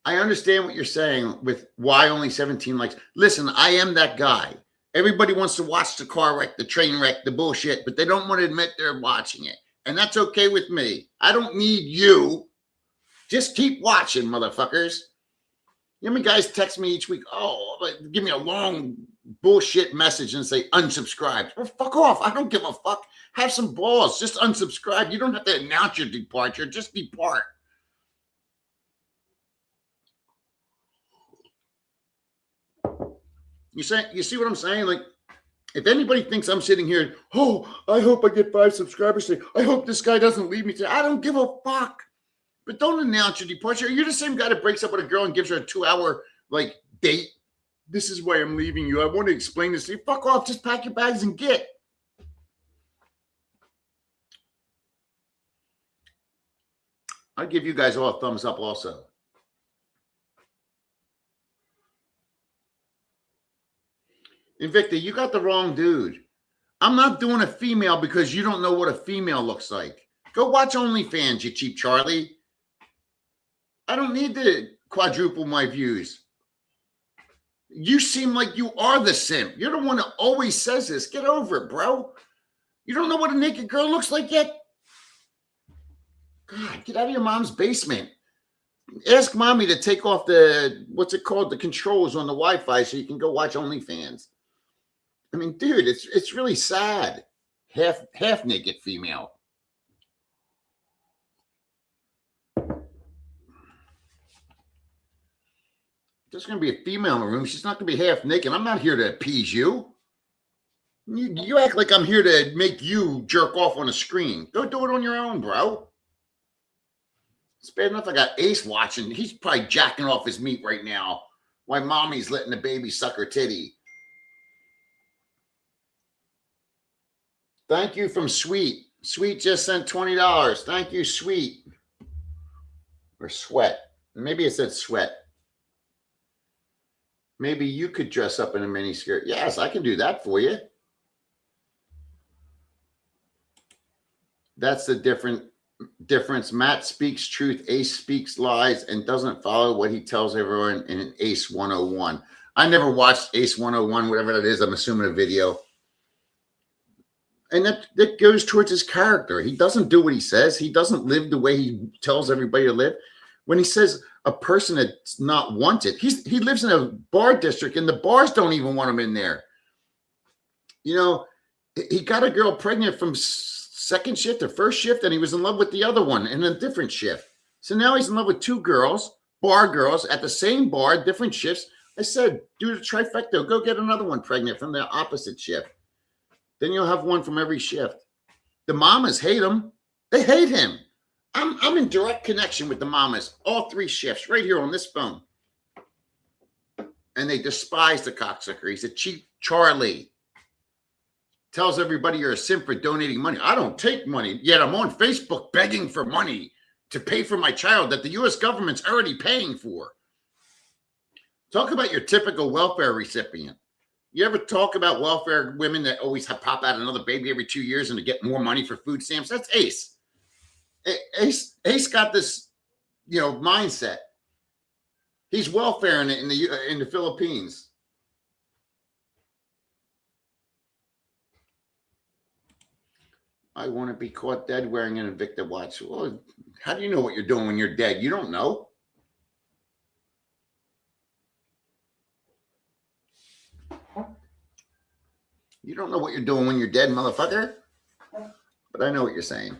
I understand what you're saying with why only 17 likes. Listen, I am that guy. Everybody wants to watch the car wreck, the train wreck, the bullshit, but they don't want to admit they're watching it. And that's okay with me. I don't need you. Just keep watching, motherfuckers. You know how many guys text me each week, give me a long bullshit message and say unsubscribe. Well, fuck off. I don't give a fuck. Have some balls. Just unsubscribe. You don't have to announce your departure. Just depart. You see what I'm saying? Like, if anybody thinks I'm sitting here, I hope I get 5 subscribers today. I hope this guy doesn't leave me today. I don't give a fuck. But don't announce your departure. You're the same guy that breaks up with a girl and gives her a 2-hour date. This is why I'm leaving you. I want to explain this to you. Fuck off. Just pack your bags and get. I'll give you guys all a thumbs up also. Invicta, you got the wrong dude. I'm not doing a female because you don't know what a female looks like. Go watch OnlyFans, you cheap Charlie. I don't need to quadruple my views. You seem like you are the simp. You're the one that always says this. Get over it, bro. You don't know what a naked girl looks like yet? God, get out of your mom's basement. Ask mommy to take off the, what's it called, the controls on the Wi-Fi so you can go watch OnlyFans. I mean, dude, it's really sad. Half naked female. There's going to be a female in the room. She's not going to be half naked. I'm not here to appease you. You act like I'm here to make you jerk off on a screen. Go do it on your own, bro. It's bad enough I got Ace watching. He's probably jacking off his meat right now while mommy's letting the baby suck her titty. Thank you from Sweet. Sweet just sent $20. Thank you, Sweet. Or Sweat. Maybe it said Sweat. Maybe you could dress up in a miniskirt. Yes, I can do that for you. That's the difference. Matt speaks truth. Ace speaks lies and doesn't follow what he tells everyone in Ace 101. I never watched Ace 101, whatever that is. I'm assuming a video. And that goes towards his character. He doesn't do what he says. He doesn't live the way he tells everybody to live. When he says a person that's not wanted, he lives in a bar district and the bars don't even want him in there. You know, he got a girl pregnant from second shift or first shift, and he was in love with the other one in a different shift. So now he's in love with two girls, bar girls, at the same bar, different shifts. I said, do the trifecta. Go get another one pregnant from the opposite shift. Then you'll have one from every shift. The mamas hate him. They hate him. I'm in direct connection with the mamas, all three shifts, right here on this phone. And they despise the cocksucker. He's a cheap Charlie. Tells everybody you're a simp for donating money. I don't take money, yet I'm on Facebook begging for money to pay for my child that the U.S. government's already paying for. Talk about your typical welfare recipient. You ever talk about welfare women that always pop out another baby every 2 years and to get more money for food stamps? That's Ace. Ace got this, mindset. He's welfare in the Philippines. I want to be caught dead wearing an Invicta watch. Well, how do you know what you're doing when you're dead? You don't know. You don't know what you're doing when you're dead, motherfucker. But I know what you're saying.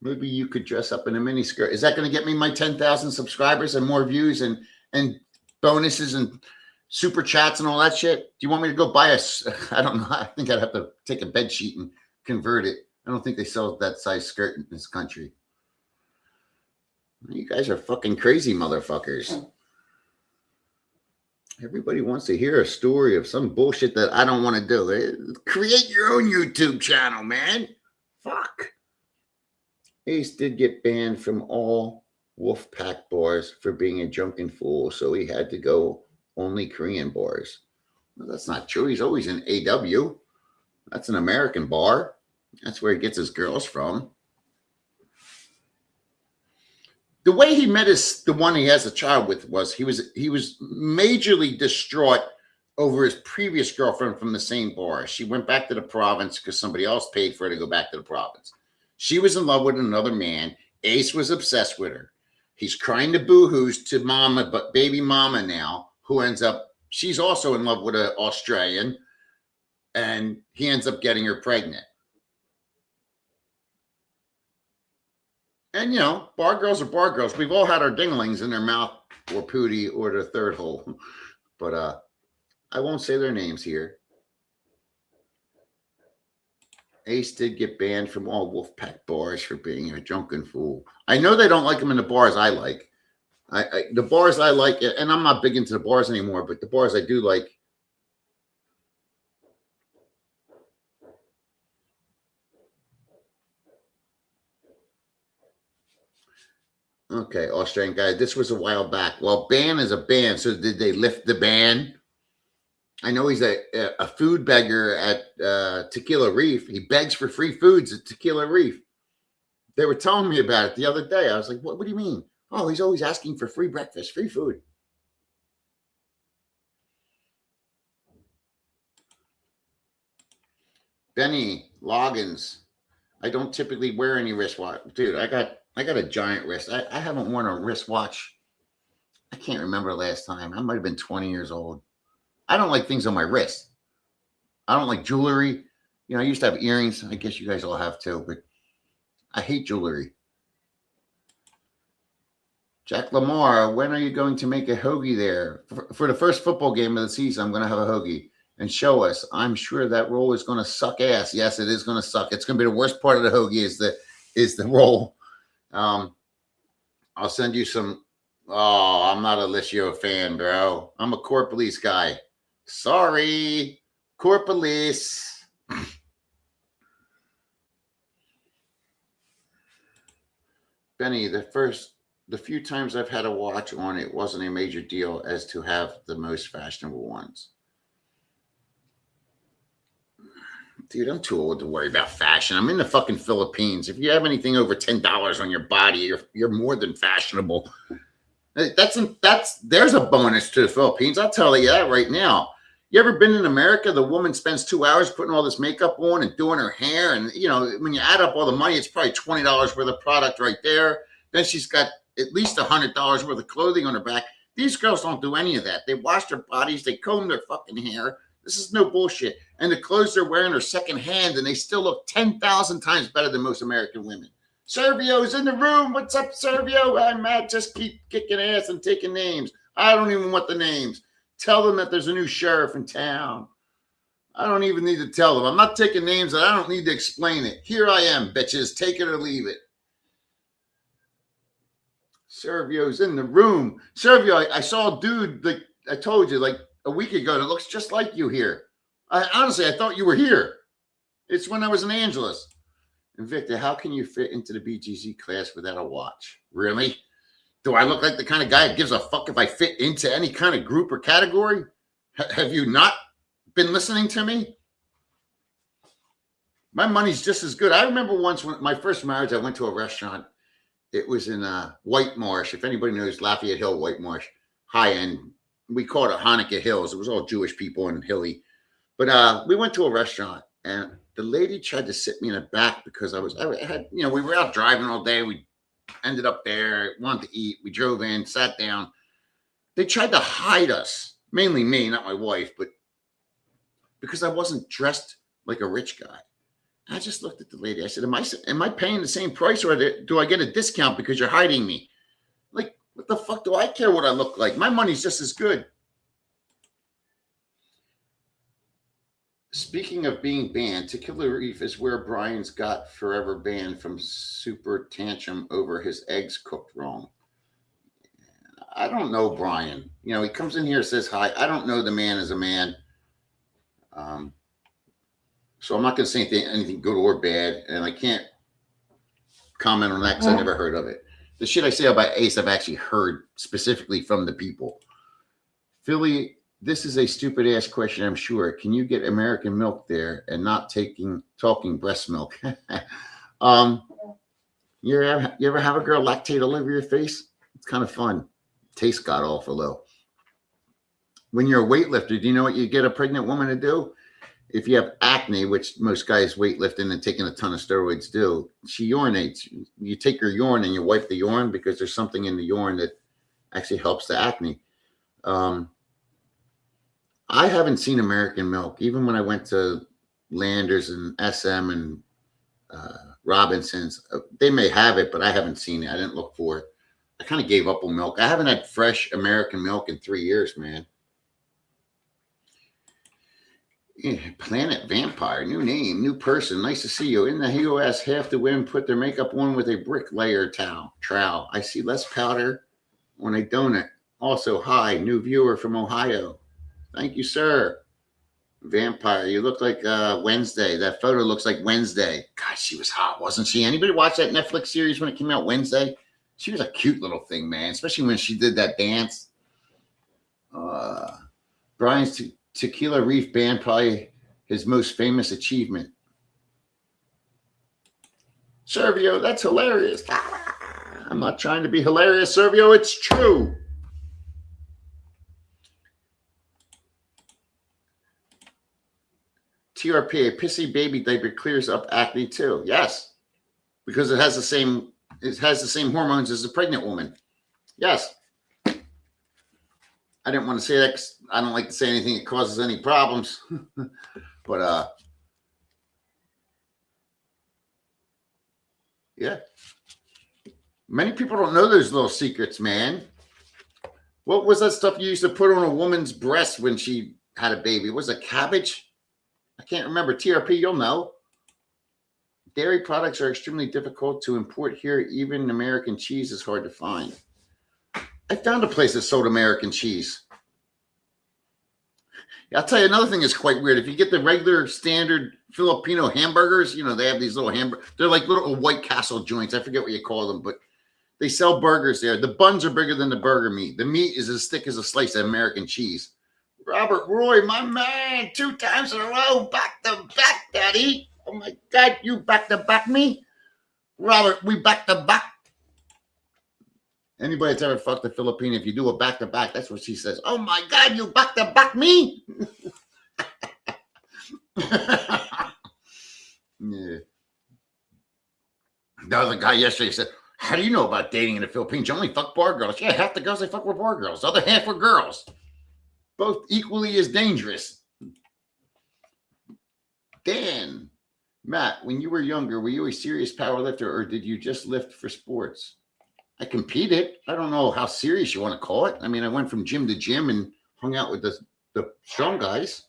Maybe you could dress up in a miniskirt. Is that going to get me my 10,000 subscribers and more views and bonuses and super chats and all that shit? Do you want me to go buy I don't know. I think I'd have to take a bed sheet and convert it. I don't think they sell that size skirt in this country. You guys are fucking crazy motherfuckers. Everybody wants to hear a story of some bullshit that I don't want to do. Create your own YouTube channel, man. Fuck. Ace did get banned from all Wolfpack bars for being a drunken fool, so he had to go only Korean bars. Well, that's not true. He's always in AW. That's an American bar. That's where he gets his girls from. The way he met the one he has a child with was he was majorly distraught over his previous girlfriend from the same bar. She went back to the province because somebody else paid for her to go back to the province. She was in love with another man. Ace was obsessed with her. He's crying to boo-hoos to mama, but baby mama now, who ends up, she's also in love with an Australian, and he ends up getting her pregnant. And, bar girls are bar girls. We've all had our dinglings in their mouth or pootie or their third hole. But I won't say their names here. Ace did get banned from all Wolfpack bars for being a drunken fool. I know they don't like him in the bars I like. The bars I like, and I'm not big into the bars anymore, but the bars I do like. Okay, Australian guy. This was a while back. Well, ban is a ban. So did they lift the ban? I know he's a food beggar at Tequila Reef. He begs for free foods at Tequila Reef. They were telling me about it the other day. I was like, what do you mean? Oh, he's always asking for free breakfast, free food. Benny Loggins. I don't typically wear any wristwatch. Dude, I got a giant wrist. I haven't worn a wristwatch. I can't remember the last time. I might have been 20 years old. I don't like things on my wrist. I don't like jewelry. You know, I used to have earrings. I guess you guys all have too, but I hate jewelry. Jack Lamar, when are you going to make a hoagie there? For the first football game of the season, I'm going to have a hoagie and show us. I'm sure that roll is going to suck ass. Yes, it is going to suck. It's going to be the worst part of the hoagie is the roll. I'll send you some. Oh, I'm not a Licio fan, bro. I'm a Court Police guy. Sorry, Court Police. Benny, the few times I've had a watch on, it wasn't a major deal as to have the most fashionable ones. Dude, I'm too old to worry about fashion. I'm in the fucking Philippines. If you have anything over $10 on your body, you're more than fashionable. There's a bonus to the Philippines. I'll tell you that right now. You ever been in America? The woman spends 2 hours putting all this makeup on and doing her hair. And, you know, when you add up all the money, it's probably $20 worth of product right there. Then she's got at least $100 worth of clothing on her back. These girls don't do any of that. They wash their bodies. They comb their fucking hair. This is no bullshit. And the clothes they're wearing are secondhand, and they still look 10,000 times better than most American women. Servio's in the room. What's up, Servio? I'm Matt. Just keep kicking ass and taking names. I don't even want the names. Tell them that there's a new sheriff in town. I don't even need to tell them. I'm not taking names, and I don't need to explain it. Here I am, bitches. Take it or leave it. Servio's in the room. Servio, I saw a dude, like I told you, like a week ago that looks just like you here. Honestly, I thought you were here. It's when I was in Angeles. And Victor, how can you fit into the BGZ class without a watch? Really? Do I look like the kind of guy that gives a fuck if I fit into any kind of group or category? Have you not been listening to me? My money's just as good. I remember once when my first marriage, I went to a restaurant. It was in White Marsh. If anybody knows Lafayette Hill, White Marsh, high end. We called it Hanukkah Hills. It was all Jewish people and hilly. But we went to a restaurant, and the lady tried to sit me in the back because I had, you know, we were out driving all day. We ended up there, wanted to eat. We drove in, sat down. They tried to hide us, mainly me, not my wife, but because I wasn't dressed like a rich guy. I just looked at the lady. I said, am I paying the same price, or do I get a discount because you're hiding me? Like, what the fuck do I care what I look like? My money's just as good. Speaking of being banned, Tequila Reef is where Brian's got forever banned from super tantrum over his eggs cooked wrong. I don't know Brian. You know, he comes in here, says hi. I don't know the man as a man. So I'm not going to say anything good or bad, and I can't comment on that because I never heard of it. The shit I say about Ace, I've actually heard specifically from the people. Philly, this is a stupid ass question, I'm sure. Can you get American milk there and not talking breast milk? You ever have a girl lactate all over your face? It's kind of fun. Tastes god awful though. When you're a weightlifter, do you know what you get a pregnant woman to do? If you have acne, which most guys weightlifting and taking a ton of steroids do, she urinates. You take her urine and you wipe the urine because there's something in the urine that actually helps the acne. I haven't seen American milk. Even when I went to Landers and SM and Robinson's, they may have it, but I haven't seen it. I didn't look for it. I kind of gave up on milk. I haven't had fresh American milk in 3 years, man. Yeah, Planet Vampire, new name, new person. Nice to see you. In the US, half the women put their makeup on with a bricklayer trowel. I see less powder on a donut. Also, hi, new viewer from Ohio. Thank you, sir. Vampire, you look like Wednesday. That photo looks like Wednesday. God, she was hot, wasn't she? Anybody watch that Netflix series when it came out Wednesday? She was a cute little thing, man, especially when she did that dance. Brian's Tequila Reef band, probably his most famous achievement. Servio, that's hilarious. I'm not trying to be hilarious, Servio. It's true. TRP, a pissy baby diaper clears up acne too. Yes, because it has the same hormones as a pregnant woman. Yes. I didn't want to say that 'cause I don't like to say anything that causes any problems. But yeah. Many people don't know those little secrets, man. What was that stuff you used to put on a woman's breast when she had a baby? Was it cabbage? I can't remember. TRP, you'll know. Dairy products are extremely difficult to import here. Even American cheese is hard to find. I found a place that sold American cheese. I'll tell you another thing is quite weird. If you get the regular standard Filipino hamburgers, you know, they have these little hamburgers. They're like little White Castle joints. I forget what you call them, but they sell burgers there. The buns are bigger than the burger meat. The meat is as thick as a slice of American cheese. Robert Roy, my man, 2 times in a row, back to back, Daddy. Oh my God, you back to back me? Robert, we back to back. Anybody that's ever fucked a Filipino, if you do a back to back, that's what she says. Oh my God, you back to back me? Yeah. The other guy yesterday said, how do you know about dating in the Philippines? You only fuck bar girls. Yeah, half the girls they fuck were bar girls. The other half were girls. Both equally as dangerous. Dan, Matt, when you were younger, were you a serious power lifter or did you just lift for sports? I competed. I don't know how serious you want to call it. I mean, I went from gym to gym and hung out with the strong guys.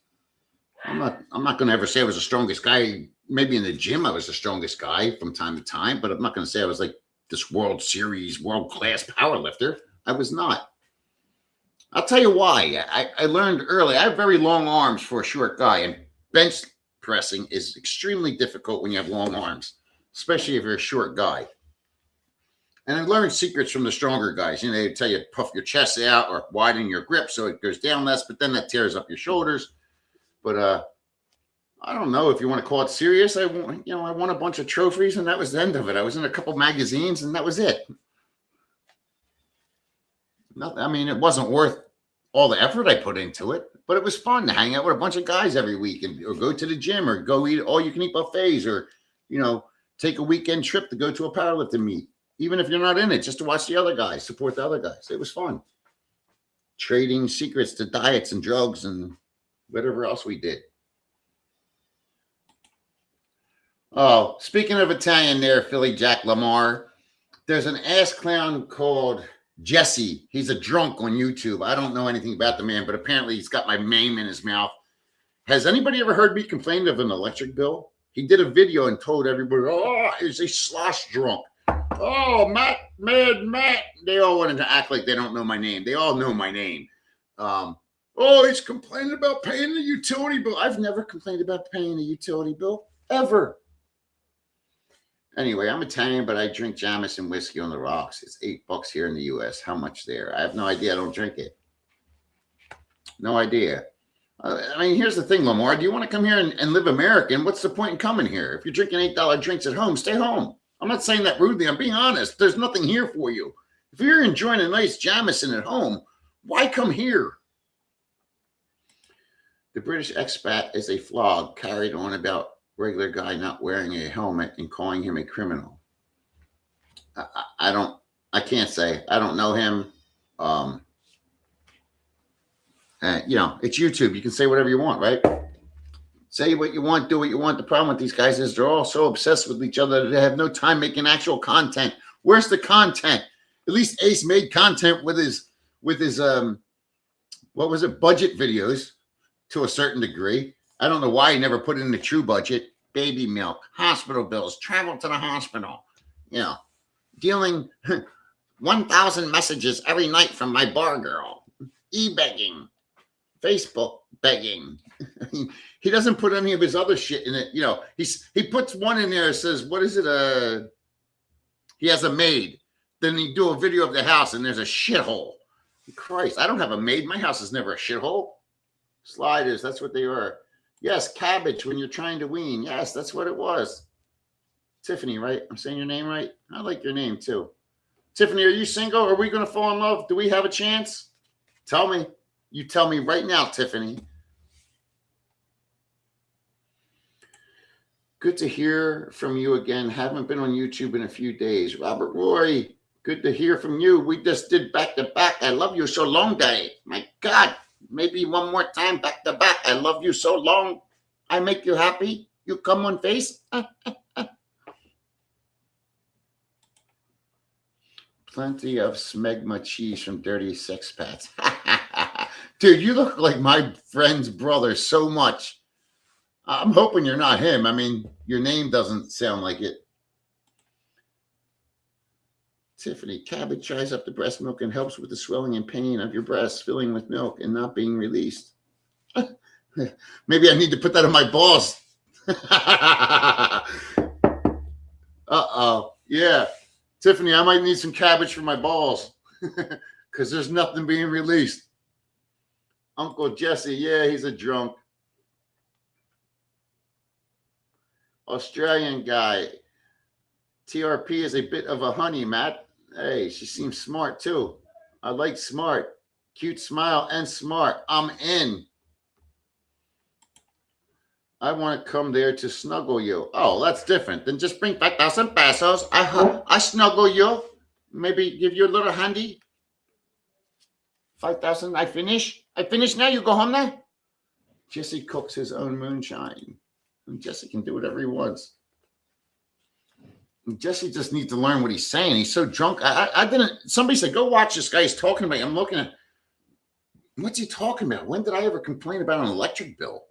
I'm not going to ever say I was the strongest guy. Maybe in the gym I was the strongest guy from time to time, but I'm not going to say I was like this World Series, world-class power lifter. I was not. I'll tell you why. I learned early. I have very long arms for a short guy, and bench pressing is extremely difficult when you have long arms, especially if you're a short guy. And I learned secrets from the stronger guys. You know, they tell you to puff your chest out or widen your grip so it goes down less, but then that tears up your shoulders. But I don't know if you want to call it serious. I won a bunch of trophies, and that was the end of it. I was in a couple magazines, and that was it. I mean, it wasn't worth all the effort I put into it, but it was fun to hang out with a bunch of guys every week or go to the gym or go eat all-you-can-eat buffets or, you know, take a weekend trip to go to a powerlifting meet. Even if you're not in it, just to watch the other guys, support the other guys. It was fun. Trading secrets to diets and drugs and whatever else we did. Oh, speaking of Italian there, Philly Jack Lamar, there's an ass clown called Jesse. He's a drunk on YouTube. I don't know anything about the man, but apparently he's got my name in his mouth. Has anybody ever heard me complain of an electric bill? He did a video and told everybody, oh, he's a slosh drunk. Oh, Matt. They all wanted to act like they don't know my name. They all know my name. Oh, he's complaining about paying the utility bill. I've never complained about paying a utility bill, ever. Anyway, I'm Italian, but I drink Jameson whiskey on the rocks. It's $8 here in the U.S. How much there? I have no idea. I don't drink it. No idea. I mean, here's the thing, Lamar. Do you want to come here and live American? What's the point in coming here? If you're drinking $8 drinks at home, stay home. I'm not saying that rudely. I'm being honest. There's nothing here for you. If you're enjoying a nice Jameson at home, why come here? The British expat is a flog carried on about regular guy not wearing a helmet and calling him a criminal. I can't say. I don't know him. You know, it's YouTube. You can say whatever you want, right? Say what you want, do what you want. The problem with these guys is they're all so obsessed with each other that they have no time making actual content. Where's the content? At least Ace made content with his what was it, budget videos to a certain degree. I don't know why he never put it in the true budget. Baby milk, hospital bills, travel to the hospital, you know, dealing 1,000 messages every night from my bar girl, e-begging, Facebook begging. He doesn't put any of his other shit in it. You know, he puts one in there that says, what is it? He has a maid. Then he do a video of the house and there's a shithole. Christ, I don't have a maid. My house is never a shithole. Sliders, that's what they are. Yes, cabbage when you're trying to wean. Yes, that's what it was. Tiffany, right? I'm saying your name right? I like your name too. Tiffany, are you single? Are we going to fall in love? Do we have a chance? Tell me. You tell me right now, Tiffany. Good to hear from you again. Haven't been on YouTube in a few days. Robert Roy, good to hear from you. We just did back to back. I love you so long, Daddy. My God, maybe one more time back to back. I love you so long. I make you happy. You come on face. Plenty of smegma cheese from Dirty Sex Pats. Dude, you look like my friend's brother so much. I'm hoping you're not him. I mean, your name doesn't sound like it. Tiffany, cabbage dries up the breast milk and helps with the swelling and pain of your breast filling with milk and not being released. Maybe I need to put that on my balls. Uh-oh. Yeah. Tiffany, I might need some cabbage for my balls because there's nothing being released. Uncle Jesse, yeah, he's a drunk. Australian guy. TRP is a bit of a honey, Matt. Hey, she seems smart too. I like smart. Cute smile and smart. I'm in. I want to come there to snuggle you. Oh, that's different. Then just bring 5,000 pesos. I snuggle you. Maybe give you a little handy. 5,000. I finish. I finish now. You go home now. Jesse cooks his own moonshine. And Jesse can do whatever he wants. And Jesse just needs to learn what he's saying. He's so drunk. I didn't. Somebody said, go watch this guy. He's talking about. I'm looking at. What's he talking about? When did I ever complain about an electric bill?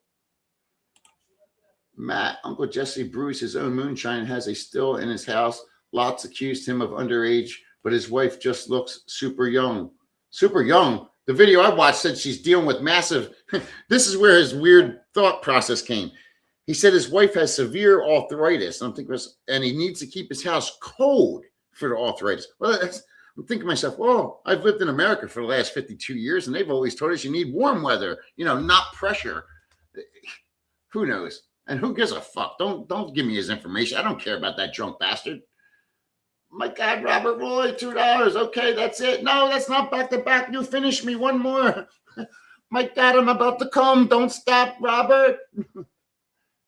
Matt, Uncle Jesse brews his own moonshine and has a still in his house. Lots accused him of underage, but his wife just looks super young. Super young? The video I watched said she's dealing with massive... This is where his weird thought process came. He said his wife has severe arthritis. I'm thinking, and he needs to keep his house cold for the arthritis. Well, I'm thinking to myself, well, I've lived in America for the last 52 years, and they've always told us you need warm weather, not pressure. Who knows? And who gives a fuck? Don't give me his information. I don't care about that drunk bastard. My God, Robert Roy, $2. Okay, that's it. No, that's not back to back. You finish me one more. My God, I'm about to come. Don't stop, Robert.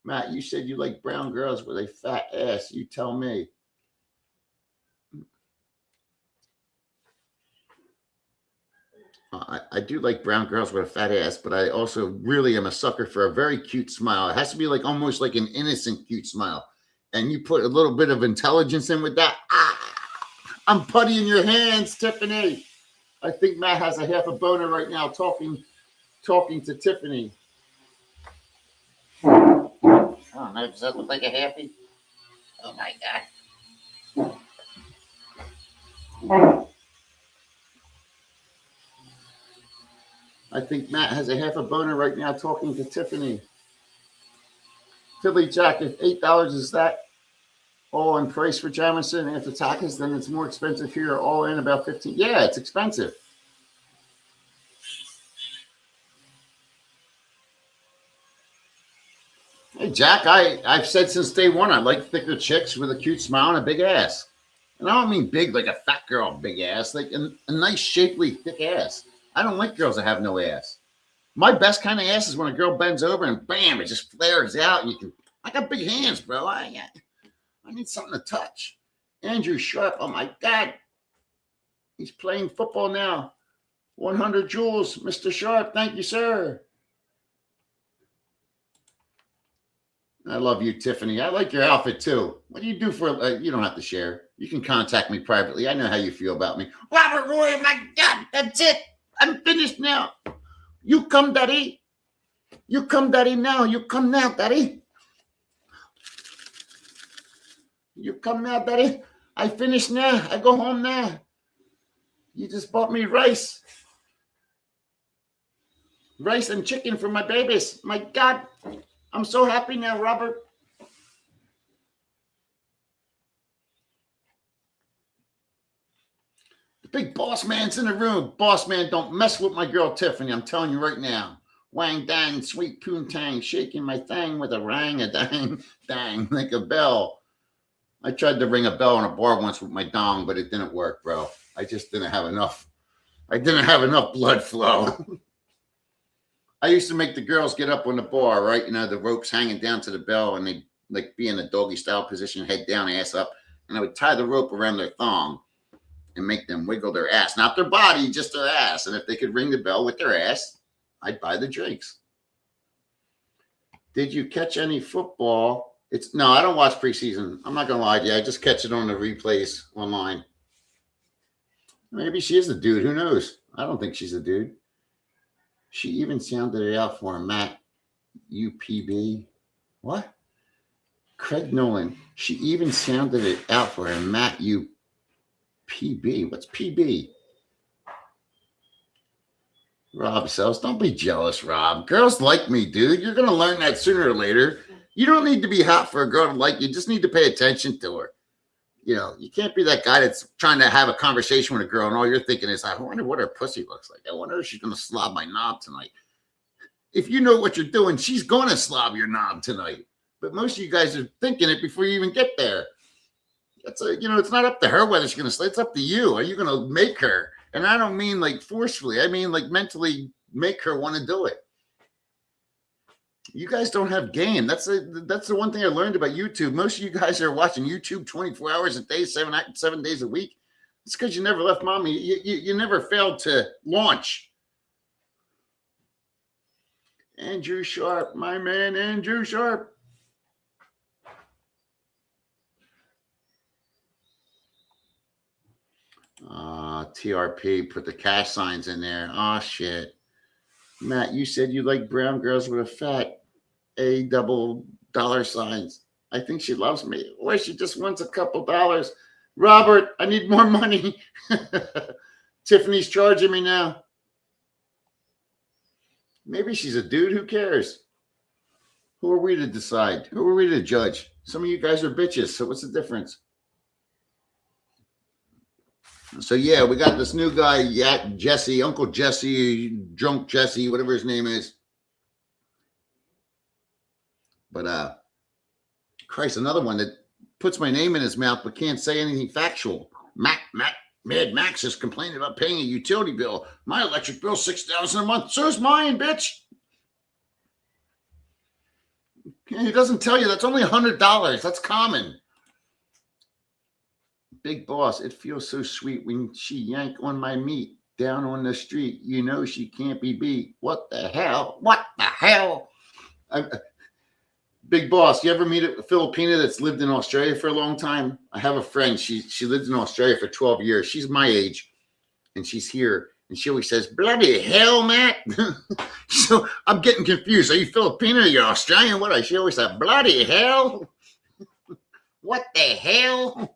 Matt, you said you like brown girls with a fat ass. You tell me. I do like brown girls with a fat ass, but I also really am a sucker for a very cute smile. It has to be like almost like an innocent, cute smile. And you put a little bit of intelligence in with that. I'm putty in your hands, Tiffany. I think Matt has a half a boner right now talking to Tiffany. I don't know. Does that look like a happy? Oh, my God. I think Matt has a half a boner right now talking to Tiffany. Philly Jack, if $8 is that all in price for Jamison after taxes, then it's more expensive here, all in about 15. Yeah, it's expensive. Hey, Jack, I've said since day one, I like thicker chicks with a cute smile and a big ass. And I don't mean big like a fat girl, big ass, like a nice, shapely, thick ass. I don't like girls that have no ass. My best kind of ass is when a girl bends over and bam, it just flares out. And I got big hands, bro. I need something to touch. Andrew Sharp, oh my God. He's playing football now. 100 joules, Mr. Sharp. Thank you, sir. I love you, Tiffany. I like your outfit too. What do you do for, you don't have to share. You can contact me privately. I know how you feel about me. Robert Roy, my God, that's it. I'm finished now. You come, Daddy. You come, Daddy, now. You come now, Daddy. You come now, Daddy. I finished now. I go home now. You just bought me rice. Rice and chicken for my babies. My God. I'm so happy now, Robert. The big boss man's in the room. Boss man, don't mess with my girl Tiffany. I'm telling you right now. Wang dang, sweet poontang, shaking my thang with a rang a dang, dang, like a bell. I tried to ring a bell on a bar once with my dong, but it didn't work, bro. I just didn't have enough. I didn't have enough blood flow. I used to make the girls get up on the bar, right? You know, the rope's hanging down to the bell, and they like be in a doggy style position, head down, ass up. And I would tie the rope around their thong and make them wiggle their ass. Not their body, just their ass. And if they could ring the bell with their ass, I'd buy the drinks. Did you catch any football? No, I don't watch preseason. I'm not going to lie to you. I just catch it on the replays online. Maybe she is a dude. Who knows? I don't think she's a dude. She even sounded it out for him, Matt UPB. What? Craig Nolan. She even sounded it out for him, Matt UPB. What's PB? Rob says, don't be jealous, Rob. Girls like me, dude. You're going to learn that sooner or later. You don't need to be hot for a girl to like you. You just need to pay attention to her. You know, you can't be that guy that's trying to have a conversation with a girl and all you're thinking is, I wonder what her pussy looks like. I wonder if she's going to slob my knob tonight. If you know what you're doing, she's going to slob your knob tonight. But most of you guys are thinking it before you even get there. It's not up to her whether she's going to slob. It's up to you. Are you going to make her? And I don't mean like forcefully. I mean like mentally make her want to do it. You guys don't have game. That's the one thing I learned about YouTube. Most of you guys are watching YouTube 24 hours a day, 7 days a week. It's because you never left mommy. You never failed to launch. Andrew Sharp, my man, Andrew Sharp. TRP, put the cash signs in there. Oh, shit. Matt, you said you like brown girls with a fat A double dollar signs. I think she loves me. Or she just wants a couple dollars. Robert, I need more money. Tiffany's charging me now. Maybe she's a dude. Who cares? Who are we to decide? Who are we to judge? Some of you guys are bitches. So what's the difference? So, yeah, we got this new guy, Jesse, Uncle Jesse, Drunk Jesse, whatever his name is. But, Christ, another one that puts my name in his mouth but can't say anything factual. Mad Max is complaining about paying a utility bill. My electric bill $6,000 a month. So's mine, bitch. He doesn't tell you that's only $100. That's common. Big boss, it feels so sweet when she yank on my meat down on the street. You know she can't be beat. What the hell? What the hell? Big boss, you ever meet a Filipina that's lived in Australia for a long time? I have a friend. She lived in Australia for 12 years. She's my age, and she's here. And she always says, bloody hell, Matt. So I'm getting confused. Are you Filipino or you're Australian? What? She always said, bloody hell. What the hell?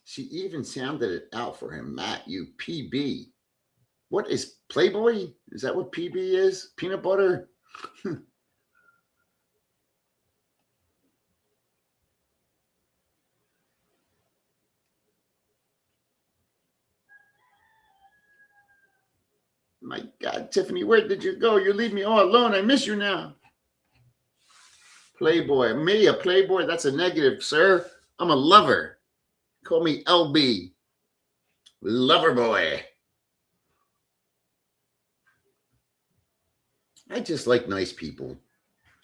She even sounded it out for him, Matt, you PB. What is Playboy? Is that what PB is? Peanut butter? My God, Tiffany, where did you go? You leave me all alone. I miss you now. Playboy. Me, a Playboy? That's a negative, sir. I'm a lover. Call me LB. Lover boy. I just like nice people,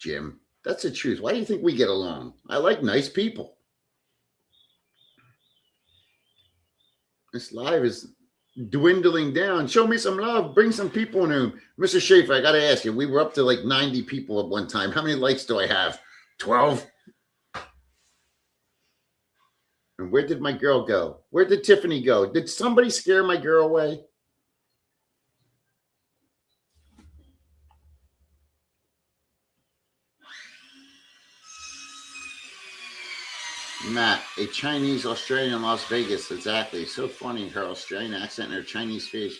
Jim. That's the truth. Why do you think we get along? I like nice people. This live is dwindling down. Show me some love. Bring some people in the room. Mr. Schaefer, I got to ask you, we were up to like 90 people at one time. How many likes do I have? 12? And where did my girl go? Where did Tiffany go? Did somebody scare my girl away? Matt, a Chinese Australian in Las Vegas. Exactly. So funny, her Australian accent and her Chinese face.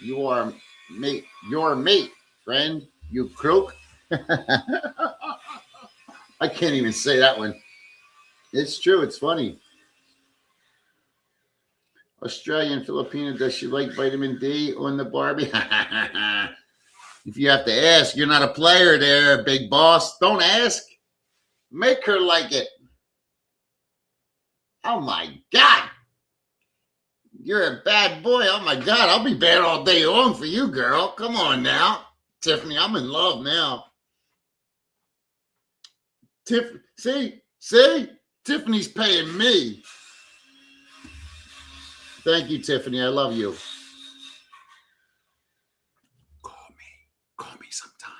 You are mate. Your mate, friend. You croak. I can't even say that one. It's true. It's funny. Australian Filipino, does she like vitamin D on the Barbie? If you have to ask, you're not a player there, big boss. Don't ask. Make her like it. Oh my God. You're a bad boy. Oh my God. I'll be bad all day long for you, girl. Come on now. Tiffany, I'm in love now. See? Tiffany's paying me. Thank you, Tiffany. I love you. Call me sometime.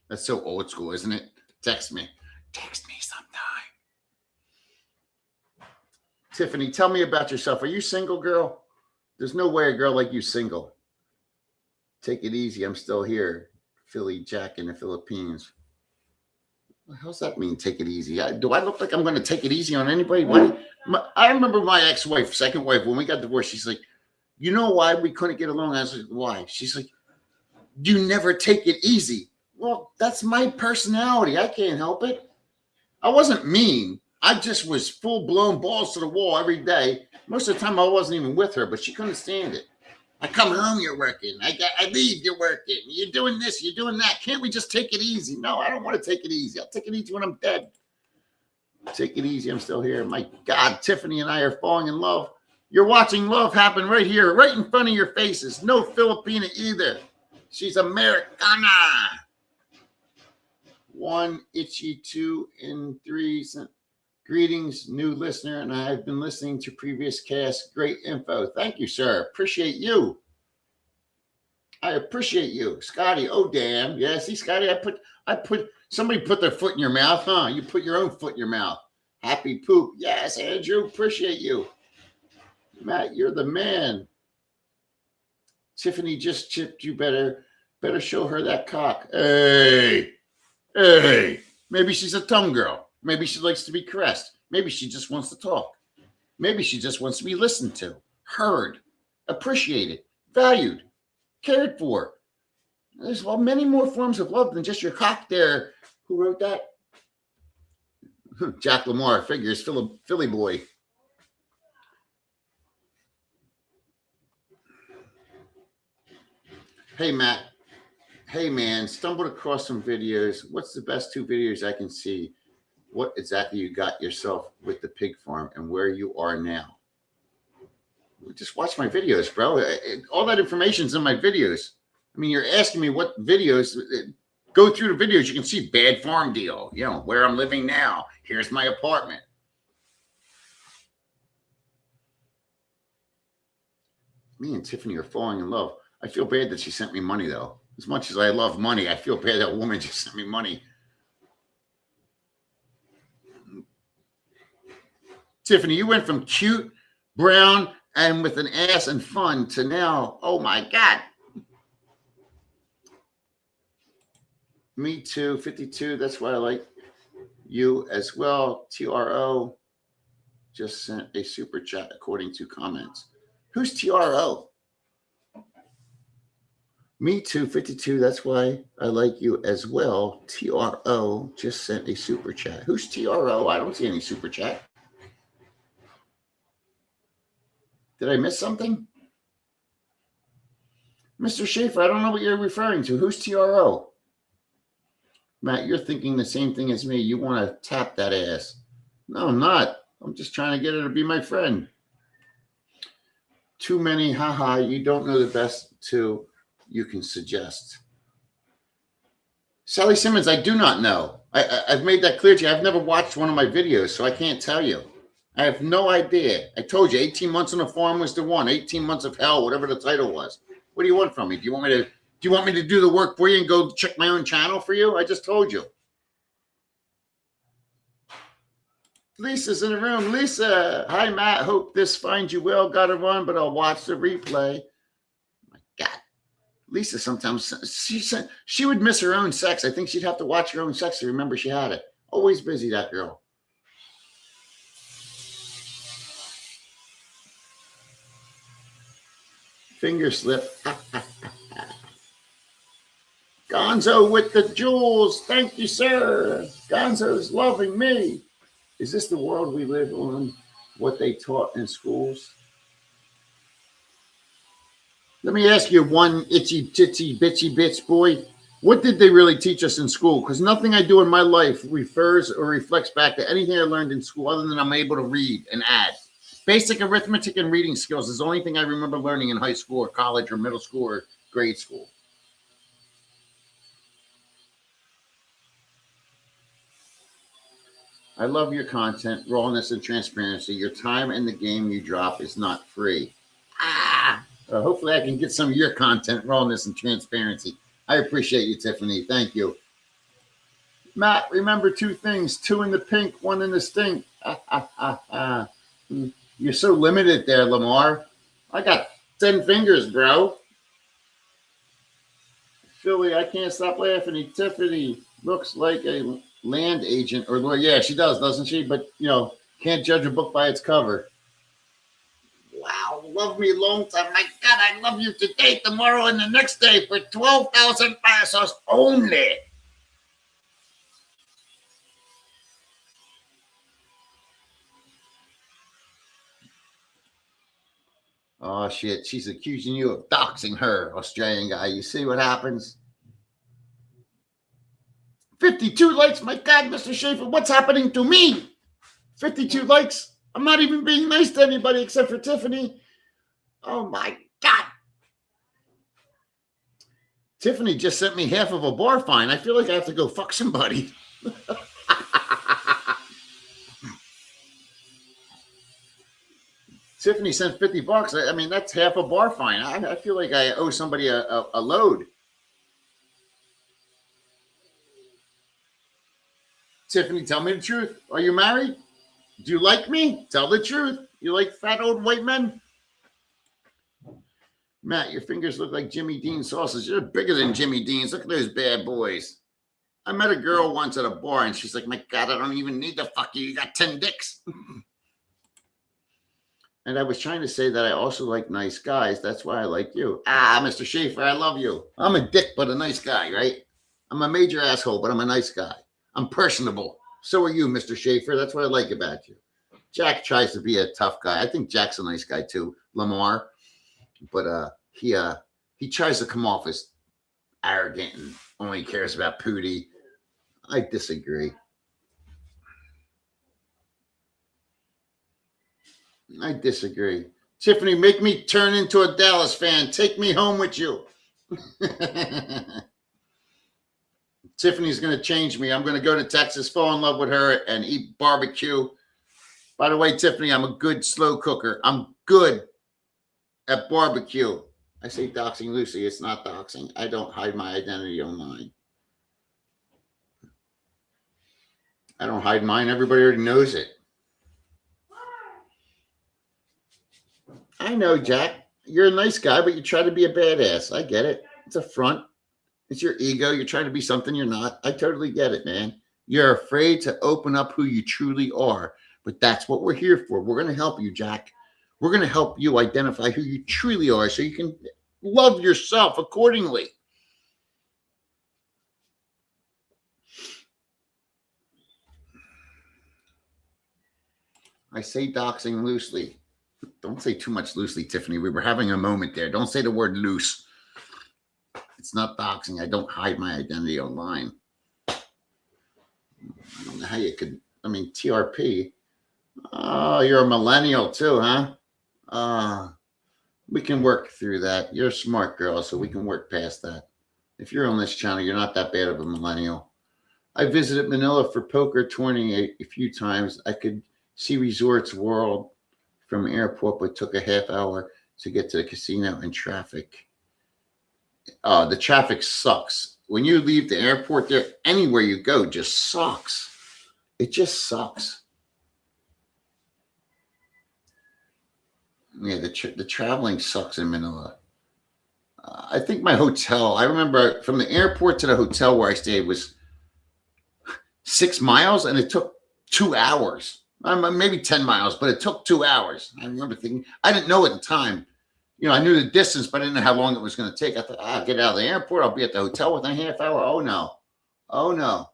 That's so old school, isn't it? Text me sometime. Tiffany, tell me about yourself. Are you single, girl? There's no way a girl like you single. Take it easy. I'm still here. Philly Jack in the Philippines. What the hell's that mean, take it easy? Do I look like I'm going to take it easy on anybody? I remember my ex-wife, second wife, when we got divorced, she's like, you know why we couldn't get along? I was like, why? She's like, you never take it easy. Well, that's my personality. I can't help it. I wasn't mean. I just was full-blown balls to the wall every day. Most of the time, I wasn't even with her, but she couldn't stand it. I come home, you're working. I leave, you're working. You're doing this, you're doing that. Can't we just take it easy? No, I don't want to take it easy. I'll take it easy when I'm dead. Take it easy. I'm still here. My God, Tiffany and I are falling in love. You're watching love happen right here, right in front of your faces. No Filipina either. She's Americana. 1, itchy, 2, and 3. Greetings, new listener, and I've been listening to previous casts. Great info. Thank you, sir. Appreciate you. I appreciate you. Scotty, oh, damn. Yeah, see, Scotty, somebody put their foot in your mouth, huh? You put your own foot in your mouth. Happy poop. Yes, Andrew, appreciate you. Matt, you're the man. Tiffany just chipped you better show her that cock. Hey. Maybe she's a tongue girl. Maybe she likes to be caressed. Maybe she just wants to talk. Maybe she just wants to be listened to, heard, appreciated, valued, cared for. There's many more forms of love than just your cock there. Who wrote that? Jack Lamar figures, Philly boy. Hey, Matt. Hey, man, stumbled across some videos. What's the best 2 videos I can see? What exactly you got yourself with the pig farm and where you are now? Just watch my videos, bro. All that information's in my videos. I mean, you're asking me what videos. Go through the videos. You can see bad farm deal. You know, where I'm living now. Here's my apartment. Me and Tiffany are falling in love. I feel bad that she sent me money, though. As much as I love money, I feel bad that woman just sent me money. Tiffany, you went from cute, brown, and with an ass and fun to now, oh my God. Me too, 52. That's why I like you as well. TRO just sent a super chat according to comments. Who's TRO? Me too, 52. That's why I like you as well. TRO just sent a super chat. Who's TRO? I don't see any super chat. Did I miss something? Mr. Schaefer, I don't know what you're referring to. Who's TRO? Matt, you're thinking the same thing as me. You want to tap that ass. No, I'm not. I'm just trying to get her to be my friend. Too many, haha, you don't know the best 2 you can suggest. Sally Simmons, I do not know. I've made that clear to you. I've never watched one of my videos, so I can't tell you. I have no idea. I told you 18 months on the farm was the one. 18 months of hell, whatever the title was. What do you want from me? Do you want me to do the work for you and go check my own channel for you? I just told you. Lisa's in the room. Lisa, hi, Matt. Hope this finds you well. Got to run, but I'll watch the replay. My God. Lisa sometimes, she would miss her own sex. I think she'd have to watch her own sex to remember she had it. Always busy, that girl. Finger slip. Gonzo with the jewels. Thank you, sir. Gonzo's loving me. Is this the world we live on? What they taught in schools? Let me ask you one itchy, titsy, bitchy, bitch boy. What did they really teach us in school? Because nothing I do in my life refers or reflects back to anything I learned in school other than I'm able to read and add. Basic arithmetic and reading skills is the only thing I remember learning in high school or college or middle school or grade school. I love your content, rawness, and transparency. Your time in the game you drop is not free. Hopefully I can get some of your content, rawness, and transparency. I appreciate you, Tiffany. Thank you. Matt, remember two things, two in the pink, one in the stink. You're so limited there, Lamar. I got 10 fingers, bro. Philly, I can't stop laughing. Tiffany looks like a land agent or lawyer. Yeah, she does, doesn't she? But, can't judge a book by its cover. Wow, love me long time. My God, I love you today, tomorrow, and the next day for 12,000 pesos only. Oh, shit. She's accusing you of doxing her, Australian guy. You see what happens? 52 likes. My God, Mr. Schaefer, what's happening to me? 52 likes. I'm not even being nice to anybody except for Tiffany. Oh, my God. Tiffany just sent me half of a bar fine. I feel like I have to go fuck somebody. Tiffany sent $50. I mean, that's half a bar fine. I feel like I owe somebody a load. Tiffany, tell me the truth. Are you married? Do you like me? Tell the truth. You like fat old white men? Matt, your fingers look like Jimmy Dean sausage. You're bigger than Jimmy Dean's. Look at those bad boys. I met a girl once at a bar, and she's like, my God, I don't even need to fuck you. You got 10 dicks. And I was trying to say that I also like nice guys. That's why I like you. Mr. Schaefer, I love you. I'm a dick, but a nice guy, right? I'm a major asshole, but I'm a nice guy. I'm personable. So are you, Mr. Schaefer. That's what I like about you. Jack tries to be a tough guy. I think Jack's a nice guy too, Lamar. But he tries to come off as arrogant and only cares about Pootie. I disagree. Tiffany, make me turn into a Dallas fan. Take me home with you. Tiffany's going to change me. I'm going to go to Texas, fall in love with her, and eat barbecue. By the way, Tiffany, I'm a good slow cooker. I'm good at barbecue. I say doxing loosely. It's not doxing. I don't hide my identity online. I don't hide mine. Everybody already knows it. I know, Jack. You're a nice guy, but you try to be a badass. I get it. It's a front. It's your ego. You're trying to be something you're not. I totally get it, man. You're afraid to open up who you truly are. But that's what we're here for. We're going to help you, Jack. We're going to help you identify who you truly are so you can love yourself accordingly. I say doxing loosely. Don't say too much loosely, Tiffany. We were having a moment there. Don't say the word loose. It's not doxing. I don't hide my identity online. I don't know how you could. I mean, TRP. Oh, you're a millennial too, huh? We can work through that. You're a smart girl, so we can work past that. If you're on this channel, you're not that bad of a millennial. I visited Manila for poker tourney a few times. I could see Resorts World from airport, but took a half hour to get to the casino in traffic. The traffic sucks. When you leave the airport there, anywhere you go just sucks. It just sucks. Yeah, the traveling sucks in Manila. I think my hotel, I remember from the airport to the hotel where I stayed was 6 miles, and it took 2 hours. Maybe 10 miles, but it took 2 hours. I remember thinking, I didn't know at the time. I knew the distance, but I didn't know how long it was going to take. I thought, I'll get out of the airport. I'll be at the hotel within a half hour. Oh, no. Oh, no.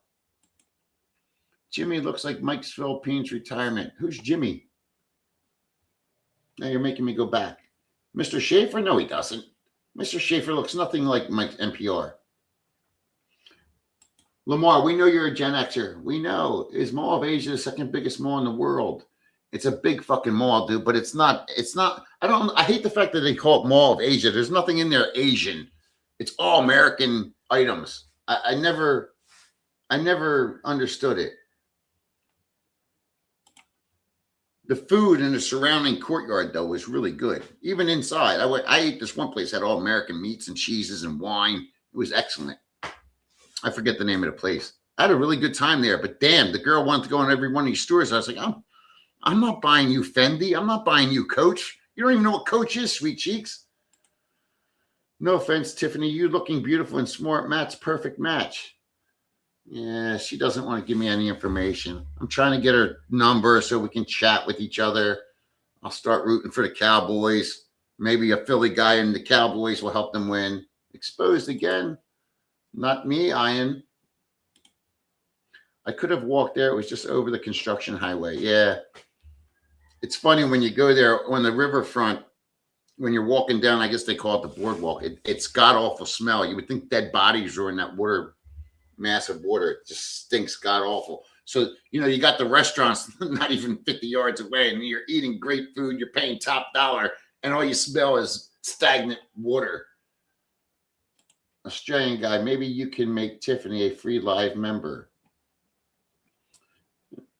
Jimmy looks like Mike's Philippines retirement. Who's Jimmy? Now you're making me go back. Mr. Schaefer? No, he doesn't. Mr. Schaefer looks nothing like Mike NPR. Lamar, we know you're a Gen Xer. We know. Is Mall of Asia the second biggest mall in the world? It's a big fucking mall, dude, but it's not. It's not. I hate the fact that they call it Mall of Asia. There's nothing in there Asian. It's all American items. I never understood it. The food in the surrounding courtyard, though, was really good. Even inside, I ate this one place, had all American meats and cheeses and wine. It was excellent. I forget the name of the place. I had a really good time there, but damn, the girl wanted to go in every one of these stores. I was like, I'm not buying you Fendi. I'm not buying you Coach. You don't even know what Coach is, sweet cheeks. No offense, Tiffany. You looking beautiful and smart. Matt's perfect match. Yeah, she doesn't want to give me any information. I'm trying to get her number so we can chat with each other. I'll start rooting for the Cowboys. Maybe a Philly guy in the Cowboys will help them win. Exposed again. Not me, Ian. I could have walked there. It was just over the construction highway. Yeah. It's funny when you go there on the riverfront, when you're walking down, I guess they call it the boardwalk. It's god-awful smell. You would think dead bodies are in that water, massive water. It just stinks god-awful. So, you got the restaurants not even 50 yards away, and you're eating great food. You're paying top dollar, and all you smell is stagnant water. Australian guy, maybe you can make Tiffany a free live member.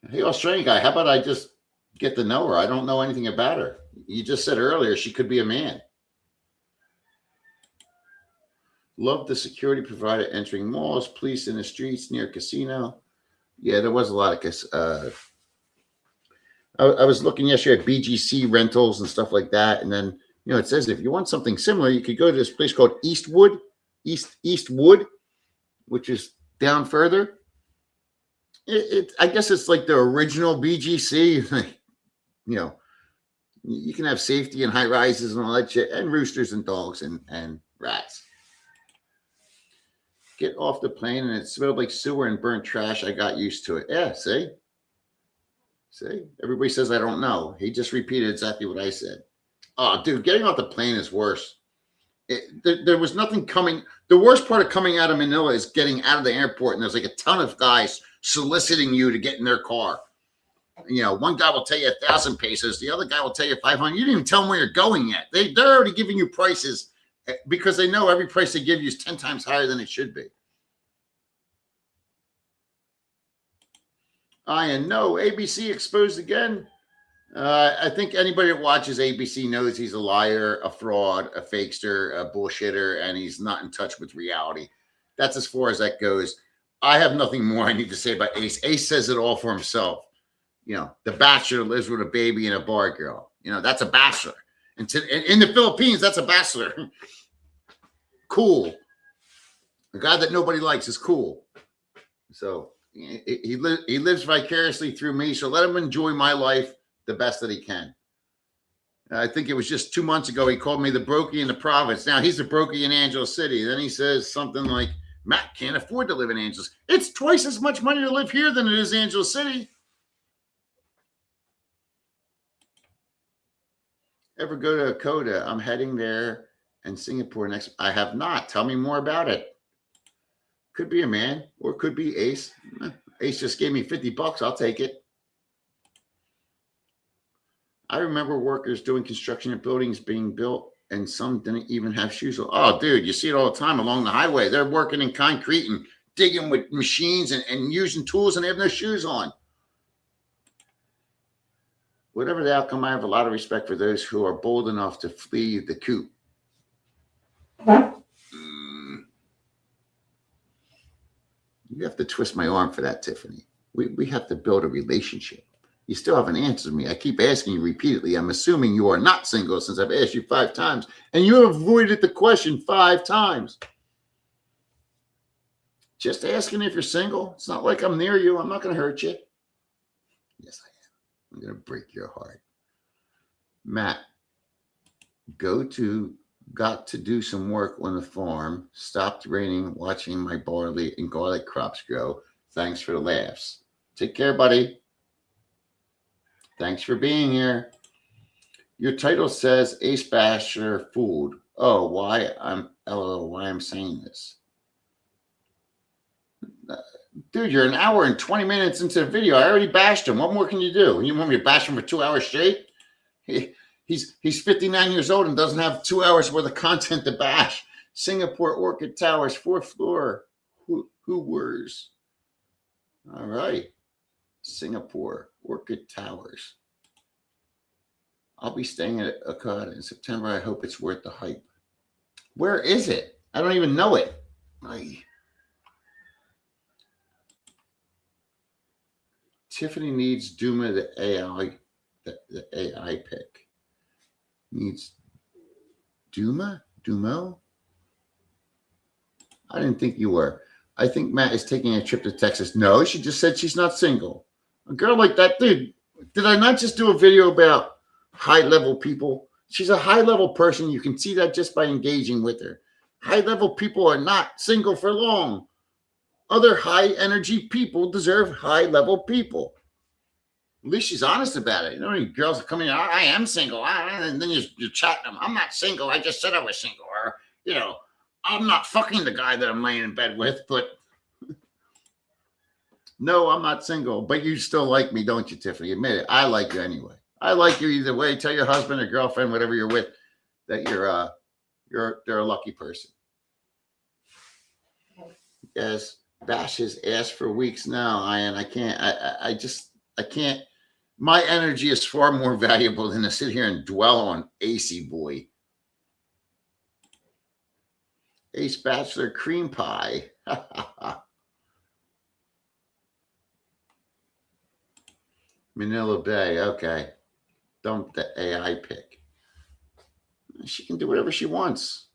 Hey, Australian guy, how about I just get to know her? I don't know anything about her. You just said earlier she could be a man. Love the security provider entering malls, police in the streets near casino. Yeah, there was a lot of I was looking yesterday at BGC rentals and stuff like that. And then, it says if you want something similar, you could go to this place called Eastwood, which is down further. I guess it's like the original BGC. You can have safety and high rises and all that shit, and roosters and dogs and rats. Get off the plane and it smelled like sewer and burnt trash. I got used to it. Yeah, see? Everybody says I don't know. He just repeated exactly what I said. Oh, dude, getting off the plane is worse. There was nothing coming. The worst part of coming out of Manila is getting out of the airport, and there's like a ton of guys soliciting you to get in their car. One guy will tell you 1,000 pesos. The other guy will tell you 500. You didn't even tell them where you're going yet. They're already giving you prices because they know every price they give you is 10 times higher than it should be. No, ABC exposed again. I think anybody that watches ABC knows he's a liar, a fraud, a fakester, a bullshitter, and he's not in touch with reality. That's as far as that goes. I have nothing more I need to say about Ace. Ace says it all for himself. The bachelor lives with a baby and a bar girl. That's a bachelor. And in the Philippines, that's a bachelor. Cool. A guy that nobody likes is cool. So he lives vicariously through me. So let him enjoy my life the best that he can. I think it was just 2 months ago he called me the Broki in the province. Now he's the Broki in Angeles City. Then he says something like, Matt can't afford to live in Angeles. It's twice as much money to live here than it is Angeles City. Ever go to Koda? I'm heading there and Singapore next. I have not. Tell me more about it. Could be a man or could be Ace. Ace just gave me $50. I'll take it. I remember workers doing construction and buildings being built, and some didn't even have shoes on. Oh, dude, you see it all the time along the highway. They're working in concrete and digging with machines and using tools, and they have no shoes on. Whatever the outcome, I have a lot of respect for those who are bold enough to flee the coop. You have to twist my arm for that, Tiffany. We have to build a relationship. You still haven't answered me. I keep asking you repeatedly. I'm assuming you are not single since I've asked you 5 times, and you have avoided the question 5 times. Just asking if you're single. It's not like I'm near you. I'm not going to hurt you. Yes, I am. I'm going to break your heart. Matt, got to do some work on the farm. Stopped raining, watching my barley and garlic crops grow. Thanks for the laughs. Take care, buddy. Thanks for being here. Your title says Ace Bachelor Fool. Oh, why I'm saying this. Dude, you're an hour and 20 minutes into the video. I already bashed him. What more can you do? You want me to bash him for 2 hours straight? He's 59 years old and doesn't have 2 hours worth of content to bash. Singapore Orchid Towers, 4th floor. Hoovers. All right. Singapore Orchid Towers. I'll be staying at Okada in September. I hope it's worth the hype. Where is it? I don't even know it. Tiffany needs Duma, the AI pick. Needs Dumo? I didn't think you were. I think Matt is taking a trip to Texas. No, she just said she's not single. A girl like that, dude, did I not just do a video about high-level people? She's a high-level person. You can see that just by engaging with her. High-level people are not single for long. Other high-energy people deserve high-level people. At least she's honest about it. You know, any girls are coming out, I am single. And then you're chatting them. I'm not single. I just said I was single. Or, you know, I'm not fucking the guy that I'm laying in bed with, but no, I'm not single. But you still like me, don't you, Tiffany? Admit it. I like you anyway. I like you either way. Tell your husband or girlfriend, whatever you're with, that they're a lucky person. Yes, bash his ass for weeks now, Ian. I can't. I can't. My energy is far more valuable than to sit here and dwell on Acey boy. Ace Bachelor cream pie. Manila Bay. Okay. Dump the AI pick. She can do whatever she wants.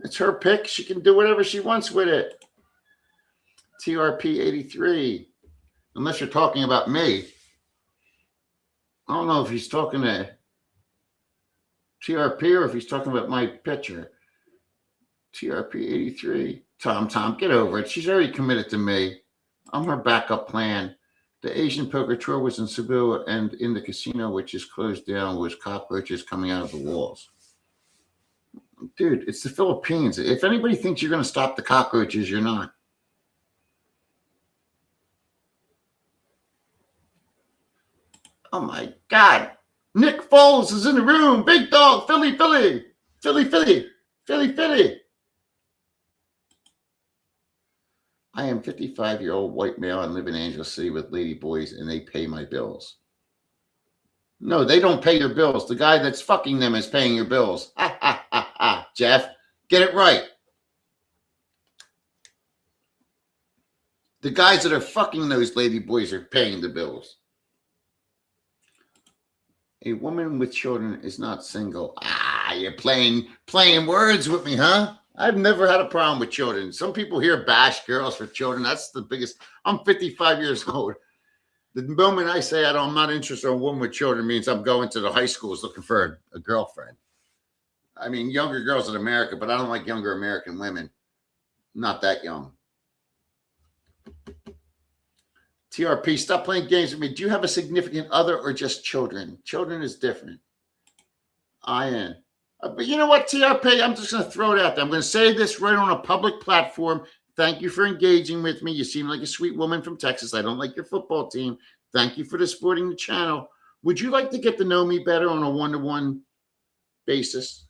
It's her pick. She can do whatever she wants with it. TRP 83. Unless you're talking about me. I don't know if he's talking to TRP or if he's talking about my picture. TRP 83. Tom, get over it. She's already committed to me. I'm her backup plan. The Asian poker tour was in Cebu, and in the casino, which is closed down, was cockroaches coming out of the walls. Dude, it's the Philippines. If anybody thinks you're going to stop the cockroaches, you're not. Oh, my God. Nick Foles is in the room. Big dog. Philly. I am 55-year-old white male and live in Angel City with lady boys, and they pay my bills. No, they don't pay your bills. The guy that's fucking them is paying your bills. Ha, ha, ha, ha. Jeff, get it right. The guys that are fucking those lady boys are paying the bills. A woman with children is not single. You're playing words with me, huh? I've never had a problem with children. Some people here bash girls for children. That's the biggest. I'm 55 years old. The moment I say I'm not interested in a woman with children means I'm going to the high schools looking for a girlfriend. I mean, younger girls in America, but I don't like younger American women. Not that young. TRP, stop playing games with me. Do you have a significant other or just children? Children is different. Ian. But you know what, TRP? I'm just going to throw it out there. I'm going to say this right on a public platform. Thank you for engaging with me. You seem like a sweet woman from Texas. I don't like your football team. Thank you for supporting the channel. Would you like to get to know me better on a one-to-one basis?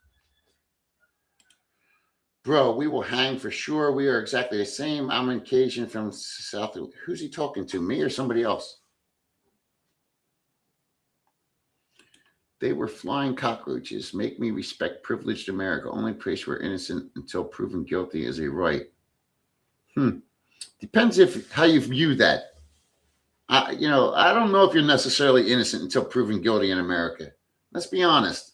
Bro, we will hang for sure. We are exactly the same. I'm an Cajun from South. Who's he talking to, me or somebody else? They were flying cockroaches. Make me respect privileged America. Only place we're innocent until proven guilty is a right. Depends how you view that. I don't know if you're necessarily innocent until proven guilty in America. Let's be honest.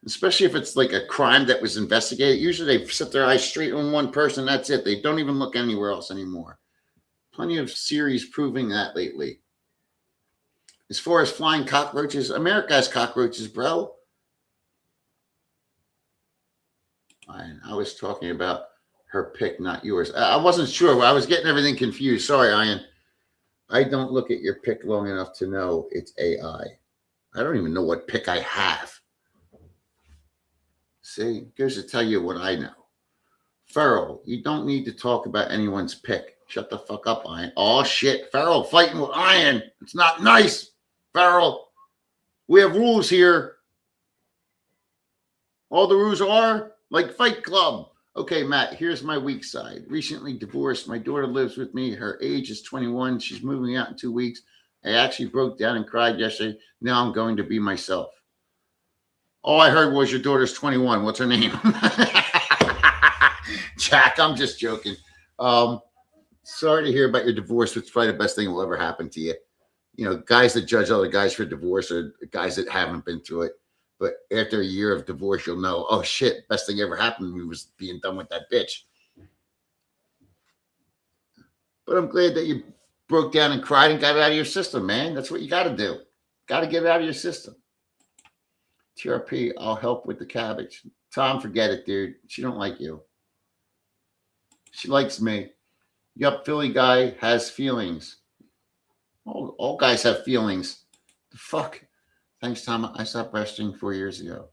Especially if it's like a crime that was investigated. Usually they set their eyes straight on one person. That's it. They don't even look anywhere else anymore. Plenty of series proving that lately. As far as flying cockroaches, America has cockroaches, bro. I was talking about her pick, not yours. I wasn't sure. I was getting everything confused. Sorry, Ian. I don't look at your pick long enough to know it's AI. I don't even know what pick I have. See, goes to tell you what I know. Farrell, you don't need to talk about anyone's pick. Shut the fuck up, Iron. Oh, shit. Farrell fighting with Iron. It's not nice, Farrell. We have rules here. All the rules are like Fight Club. Okay, Matt, here's my weak side. Recently divorced. My daughter lives with me. Her age is 21. She's moving out in 2 weeks. I actually broke down and cried yesterday. Now I'm going to be myself. All I heard was your daughter's 21. What's her name? Jack, I'm just joking. Sorry to hear about your divorce. It's probably the best thing that will ever happen to you. You know, guys that judge other guys for divorce are guys that haven't been through it. But after a year of divorce, you'll know, oh, shit, best thing ever happened to me was being done with that bitch. But I'm glad that you broke down and cried and got it out of your system, man. That's what you got to do. Got to get it out of your system. TRP, I'll help with the cabbage. Tom, forget it, dude. She don't like you. She likes me. Yup, Philly guy has feelings. All guys have feelings. The fuck? Thanks, Tom. I stopped breastfeeding 4 years ago.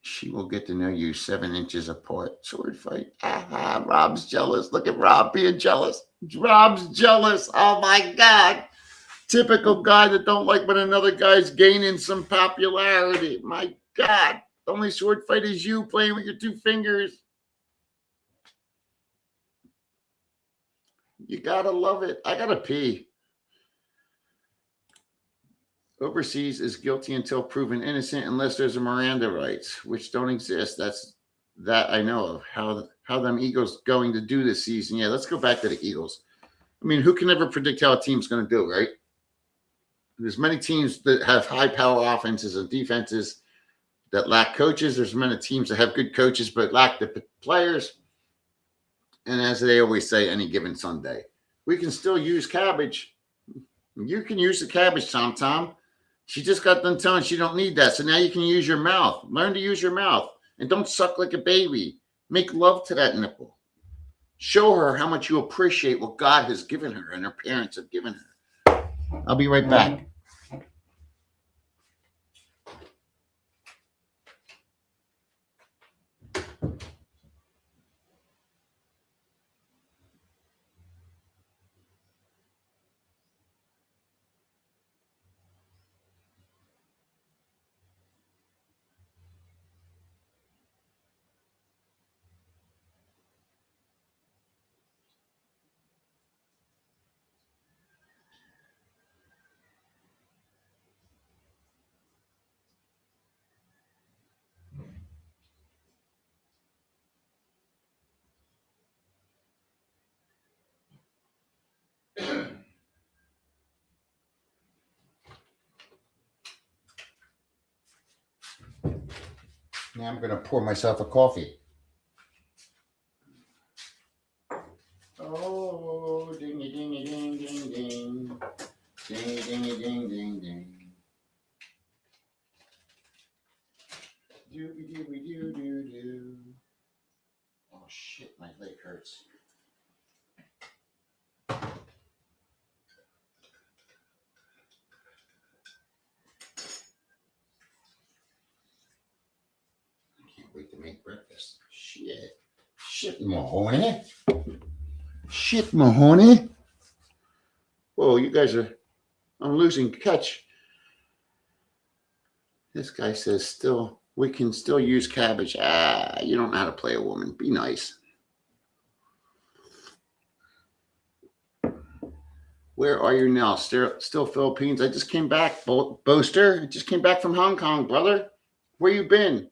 She will get to know you 7 inches apart. Sword fight. Rob's jealous. Look at Rob being jealous. Rob's jealous. Oh, my God. Typical guy that don't like when another guy's gaining some popularity. My God. The only sword fight is you playing with your 2 fingers. You gotta love it. I gotta pee. Overseas is guilty until proven innocent unless there's a Miranda rights, which don't exist. That I know of. How them Eagles going to do this season. Yeah, let's go back to the Eagles. I mean, who can ever predict how a team's going to do, right? There's many teams that have high power offenses and defenses that lack coaches. There's many teams that have good coaches but lack the players. And as they always say, any given Sunday, we can still use cabbage. You can use the cabbage, Tom. She just got done telling she don't need that. So now you can use your mouth. Learn to use your mouth. And don't suck like a baby. Make love to that nipple. Show her how much you appreciate what God has given her and her parents have given her. I'll be right back. Now I'm going to pour myself a coffee. Oh, dingy, dingy, ding, ding, ding. Dingy, dingy, ding, ding, ding. Dooby, dooby, doo, doo, doo. Oh, shit, my leg hurts. I can't wait to make breakfast. Shit, Mahoney. Shit, Mahoney. Whoa, you guys are, I'm losing catch. This guy says we can still use cabbage. You don't know how to play a woman. Be nice. Where are you now? Still Philippines? I just came back, Boaster. I just came back from Hong Kong, brother. Where you been?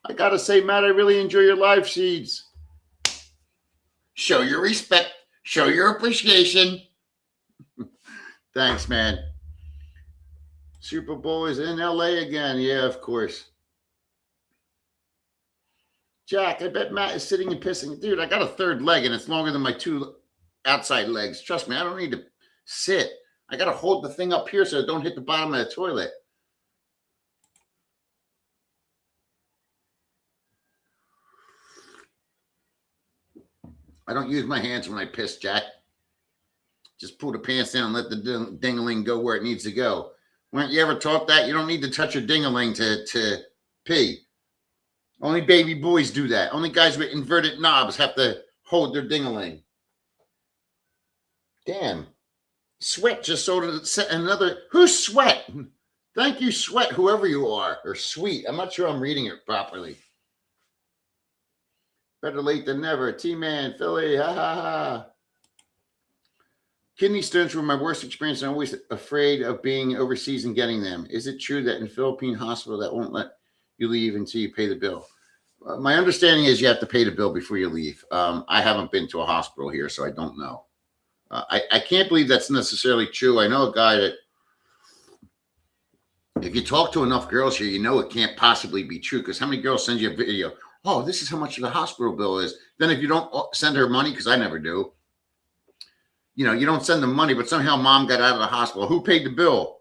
I got to say, Matt, I really enjoy your live feeds. Show your respect. Show your appreciation. Thanks, man. Super Bowl is in LA again. Yeah, of course. Jack, I bet Matt is sitting and pissing. Dude, I got a third leg, and it's longer than my 2 outside legs. Trust me, I don't need to sit. I got to hold the thing up here so it don't hit the bottom of the toilet. I don't use my hands when I piss, Jack. Just pull the pants down and let the ding-a-ling go where it needs to go. Weren't you ever taught that? You don't need to touch your ding-a-ling to pee. Only baby boys do that. Only guys with inverted knobs have to hold their ding-a-ling. Damn. Sweat just sold another. Who's Sweat? Thank you, Sweat, whoever you are. Or Sweet. I'm not sure I'm reading it properly. Better late than never. T-Man, Philly, ha ha ha. Kidney stones were my worst experience. I'm always afraid of being overseas and getting them. Is it true that in Philippine hospital that won't let you leave until you pay the bill? My understanding is you have to pay the bill before you leave. I haven't been to a hospital here, so I don't know. I can't believe that's necessarily true. I know a guy that, if you talk to enough girls here, you know it can't possibly be true, because how many girls send you a video? Oh, this is how much the hospital bill is. Then if you don't send her money, because I never do, you know, you don't send them money, but somehow mom got out of the hospital. Who paid the bill?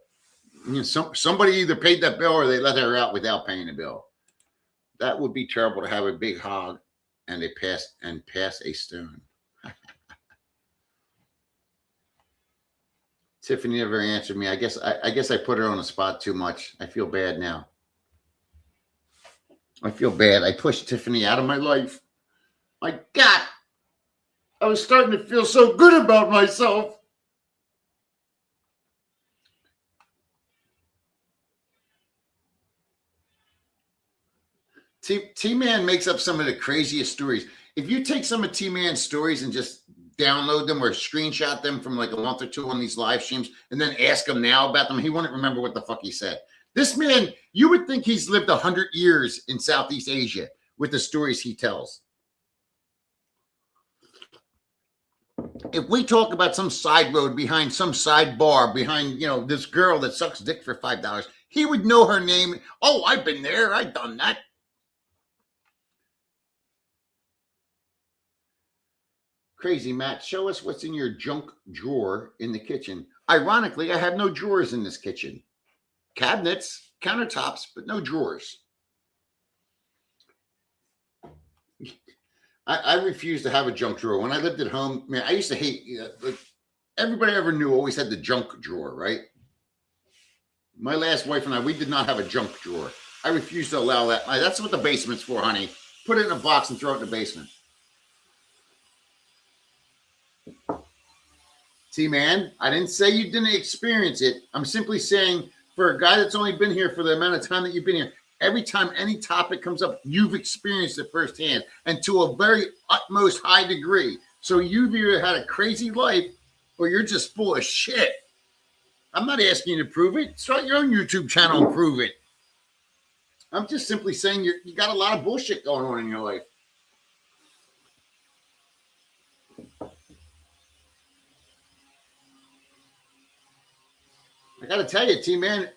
You know, somebody either paid that bill or they let her out without paying the bill. That would be terrible, to have a big hog and pass a stone. Tiffany never answered me. I guess I put her on the spot too much. I feel bad now. I feel bad. I pushed Tiffany out of my life. My God. I was starting to feel so good about myself. T-Man makes up some of the craziest stories. If you take some of T-Man's stories and just download them or screenshot them from like a month or two on these live streams and then ask him now about them, he wouldn't remember what the fuck he said. This man, you would think he's lived 100 years in Southeast Asia with the stories he tells. If we talk about some side road behind some side bar behind, you know, this girl that sucks dick for $5, he would know her name. Oh, I've been there. I've done that. Crazy Matt, show us what's in your junk drawer in the kitchen. Ironically, I have no drawers in this kitchen. Cabinets, countertops, but no drawers. I refuse to have a junk drawer. When I lived at home, man, I used to hate, everybody I ever knew always had the junk drawer, right? My last wife and I, we did not have a junk drawer. I refuse to allow that. That's what the basement's for, honey. Put it in a box and throw it in the basement. T-Man, I didn't say you didn't experience it. I'm simply saying, for a guy that's only been here for the amount of time that you've been here, every time any topic comes up, you've experienced it firsthand, and to a very utmost high degree. So you've either had a crazy life or you're just full of shit. I'm not asking you to prove it. Start your own YouTube channel and prove it. I'm just simply saying you got a lot of bullshit going on in your life. I got to tell you, T-Man,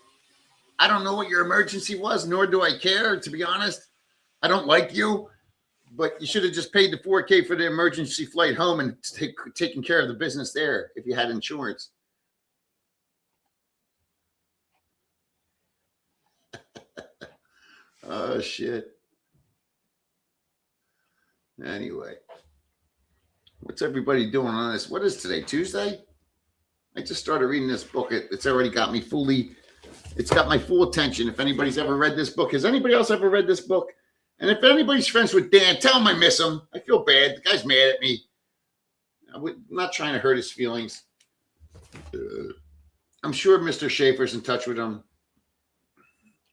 I don't know what your emergency was, nor do I care, to be honest. I don't like you, but you should have just paid the $4K for the emergency flight home and taken care of the business there if you had insurance. Oh, shit. Anyway, what's everybody doing on this? What is today, Tuesday? I just started reading this book. It's already got me it's got my full attention. If anybody's ever read this book, has anybody else ever read this book? And if anybody's friends with Dan, tell him I miss him. I feel bad. The guy's mad at me. I'm not trying to hurt his feelings. I'm sure Mr. Schaefer's in touch with him.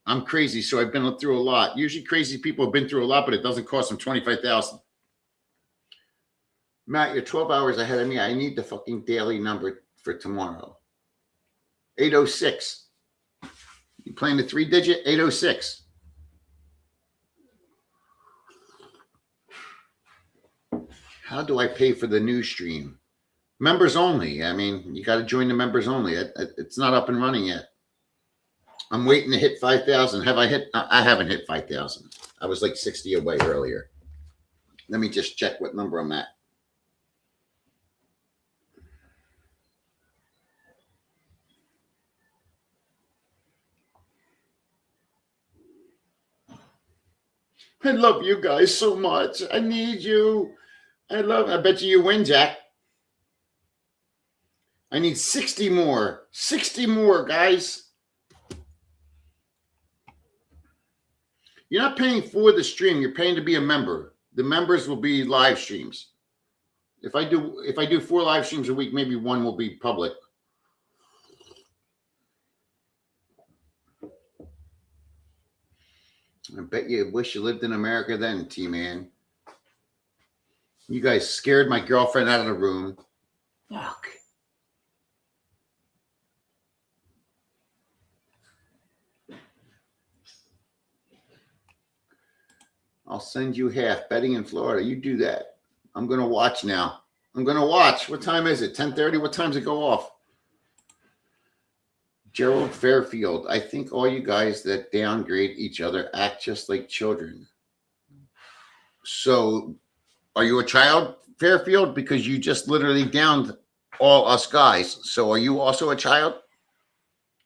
I'm crazy, so I've been through a lot. Usually crazy people have been through a lot, but it doesn't cost them $25,000. Matt, you're 12 hours ahead of me. I need the fucking daily number for tomorrow. 806. You playing the 3-digit? 806. How do I pay for the new stream? Members only. I mean, you got to join the members only. It's not up and running yet. I'm waiting to hit 5,000. Have I hit? I haven't hit 5,000. I was like 60 away earlier. Let me just check what number I'm at. I love you guys so much. I need you. I bet you win, Jack. I need 60 more. 60 more, guys. You're not paying for the stream. You're paying to be a member. The members will be live streams. If I do 4 live streams a week, maybe 1 will be public. I bet you wish you lived in America then, T-Man. You guys scared my girlfriend out of the room. Fuck. I'll send you half. Betting in Florida. You do that. I'm going to watch now. I'm going to watch. What time is it? 10:30? What time does it go off? Gerald Fairfield. I think all you guys that downgrade each other act just like children. So, are you a child, Fairfield? Because you just literally downed all us guys. So, are you also a child?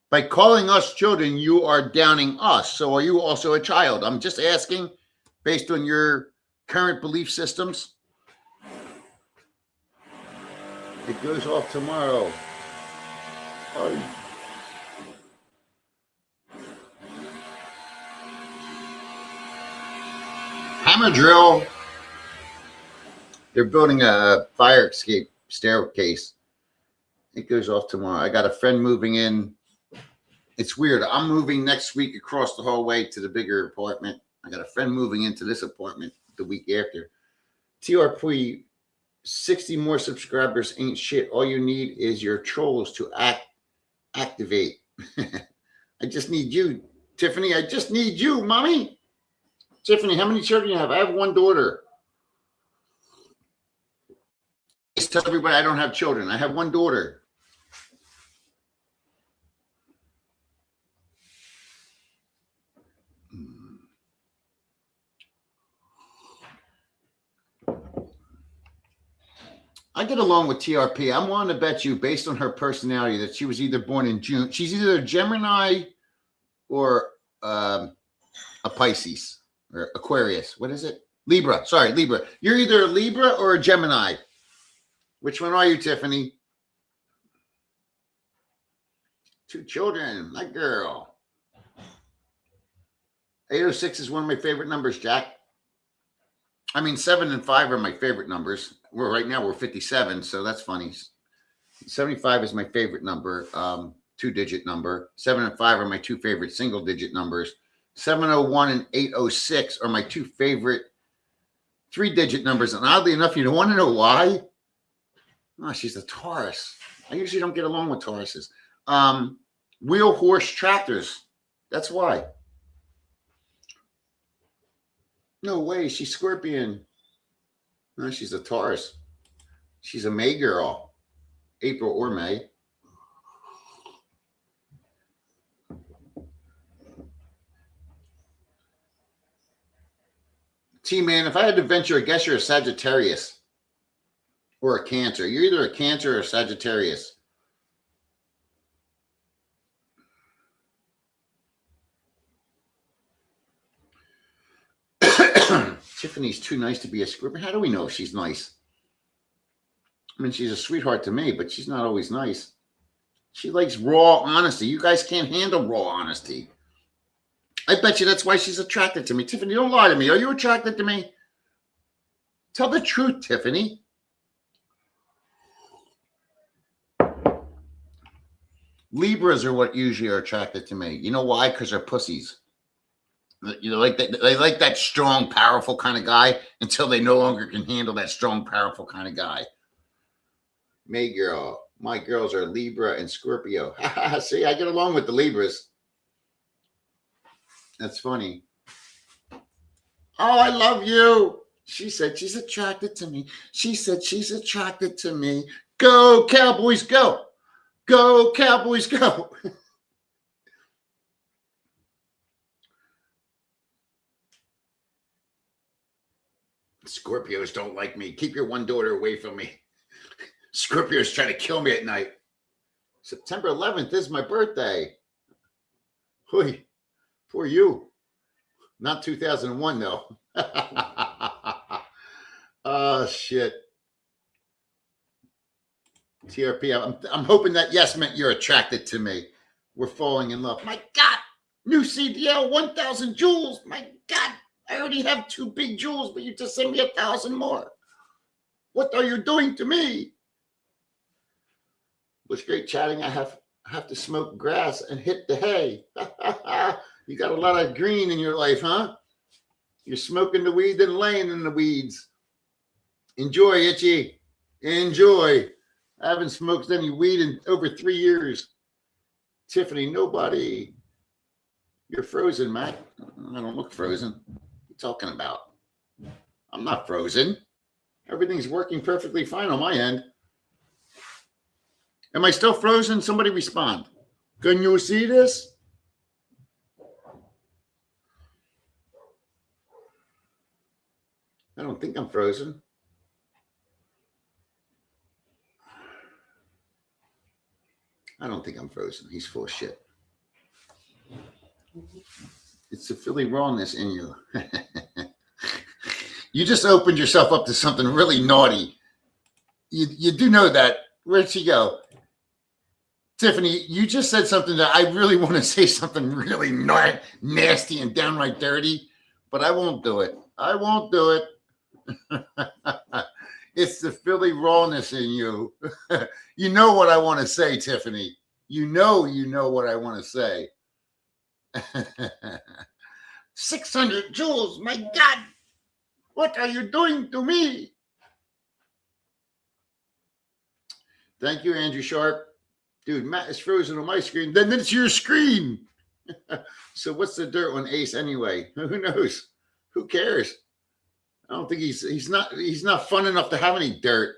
By calling us children, you are downing us. So, are you also a child? I'm just asking, based on your current belief systems. It goes off tomorrow. Hammer drill. They're building a fire escape staircase. It goes off tomorrow. I got a friend moving in. It's weird. I'm moving next week across the hallway to the bigger apartment. I got a friend moving into this apartment the week after. TRP, 60 more subscribers ain't shit. All you need is your trolls to activate. I just need you, Tiffany. I just need you, mommy. Tiffany, how many children do you have? I have 1 daughter. Just tell everybody I don't have children. I have 1 daughter. I get along with TRP. I'm willing to bet you, based on her personality, that she was either born in June. She's either a Gemini or a Pisces or Aquarius. What is it? Libra. Sorry, Libra. You're either a Libra or a Gemini. Which one are you, Tiffany? 2 children. My girl. 806 is one of my favorite numbers, Jack. I mean, 7 and 5 are my favorite numbers. Right now we're 57, so that's funny. 75 is my favorite number, 2-digit number. 7 and 5 are my 2 favorite single-digit numbers. 701 and 806 are my 2 favorite 3-digit numbers. And oddly enough, you don't want to know why? Oh, she's a Taurus. I usually don't get along with Tauruses. Wheel horse tractors. That's why. No way. She's Scorpion. No, she's a Taurus. She's a May girl. April or May. T-Man, if I had to venture a guess, you're a Sagittarius or a Cancer. You're either a Cancer or a Sagittarius. Tiffany's too nice to be a Scorpion. How do we know if she's nice? I mean, she's a sweetheart to me, but she's not always nice. She likes raw honesty. You guys can't handle raw honesty. I bet you that's why she's attracted to me. Tiffany, don't lie to me. Are you attracted to me? Tell the truth, Tiffany. Libras are what usually are attracted to me. You know why? Because they're pussies. You know, like that, they like that strong, powerful kind of guy until they no longer can handle that strong, powerful kind of guy. May girl. My girls are Libra and Scorpio. See, I get along with the Libras. That's funny. Oh, I love you. She said she's attracted to me. She said she's attracted to me. Go, Cowboys, go. Go, Cowboys, go. Scorpios don't like me. Keep your 1 daughter away from me. Scorpios trying to kill me at night. September 11th is my birthday. Hui, poor you. Not 2001, though. Oh, shit. TRP, I'm hoping that yes meant you're attracted to me. We're falling in love. My God. New CDL, 1,000 jewels. My God, I already have 2 big jewels, but you just sent me 1,000 more. What are you doing to me? Was great chatting. I have to smoke grass and hit the hay. You got a lot of green in your life, huh? You're smoking the weed and laying in the weeds. Enjoy, Itchy. Enjoy. I haven't smoked any weed in over 3 years. Tiffany, nobody. You're frozen, Matt. I don't look frozen. What are you talking about? I'm not frozen. Everything's working perfectly fine on my end. Am I still frozen? Somebody respond. Can you see this? I don't think I'm frozen. I don't think I'm frozen. He's full of shit. It's the Philly rawness in you. You just opened yourself up to something really naughty. You do know that. Where'd she go? Tiffany, you just said something that I really want to say something really nasty and downright dirty, but I won't do it. I won't do it. It's the Philly rawness in you. You know what I want to say, Tiffany. You know what I want to say. 600 jewels, my God. What are you doing to me? Thank you, Andrew Sharp. Dude, Matt is frozen on my screen. Then it's your screen. So what's the dirt on Ace anyway? Who knows? Who cares? I don't think he's not fun enough to have any dirt.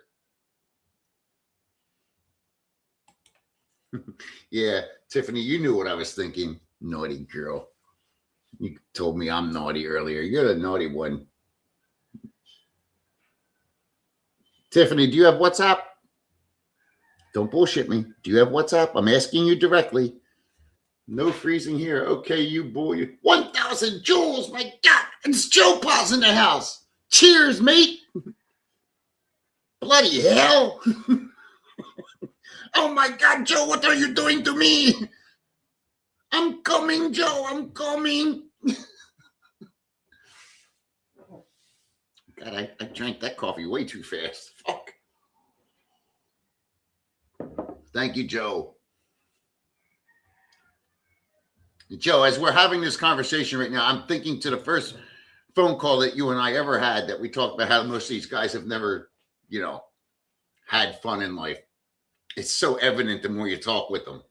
Yeah, Tiffany, you knew what I was thinking. Naughty girl. You told me I'm naughty earlier. You're the naughty one. Tiffany, do you have WhatsApp? Don't bullshit me. Do you have WhatsApp? I'm asking you directly. No freezing here. Okay, you boy. 1,000 jewels. My God. It's Joe Paws in the house. Cheers, mate. Bloody hell. Oh, my God, Joe, what are you doing to me? I'm coming, Joe. I'm coming. God, I drank that coffee way too fast. Fuck. Thank you, Joe. Joe, as we're having this conversation right now, I'm thinking to the first phone call that you and I ever had that we talked about how most of these guys have never, had fun in life. It's so evident the more you talk with them.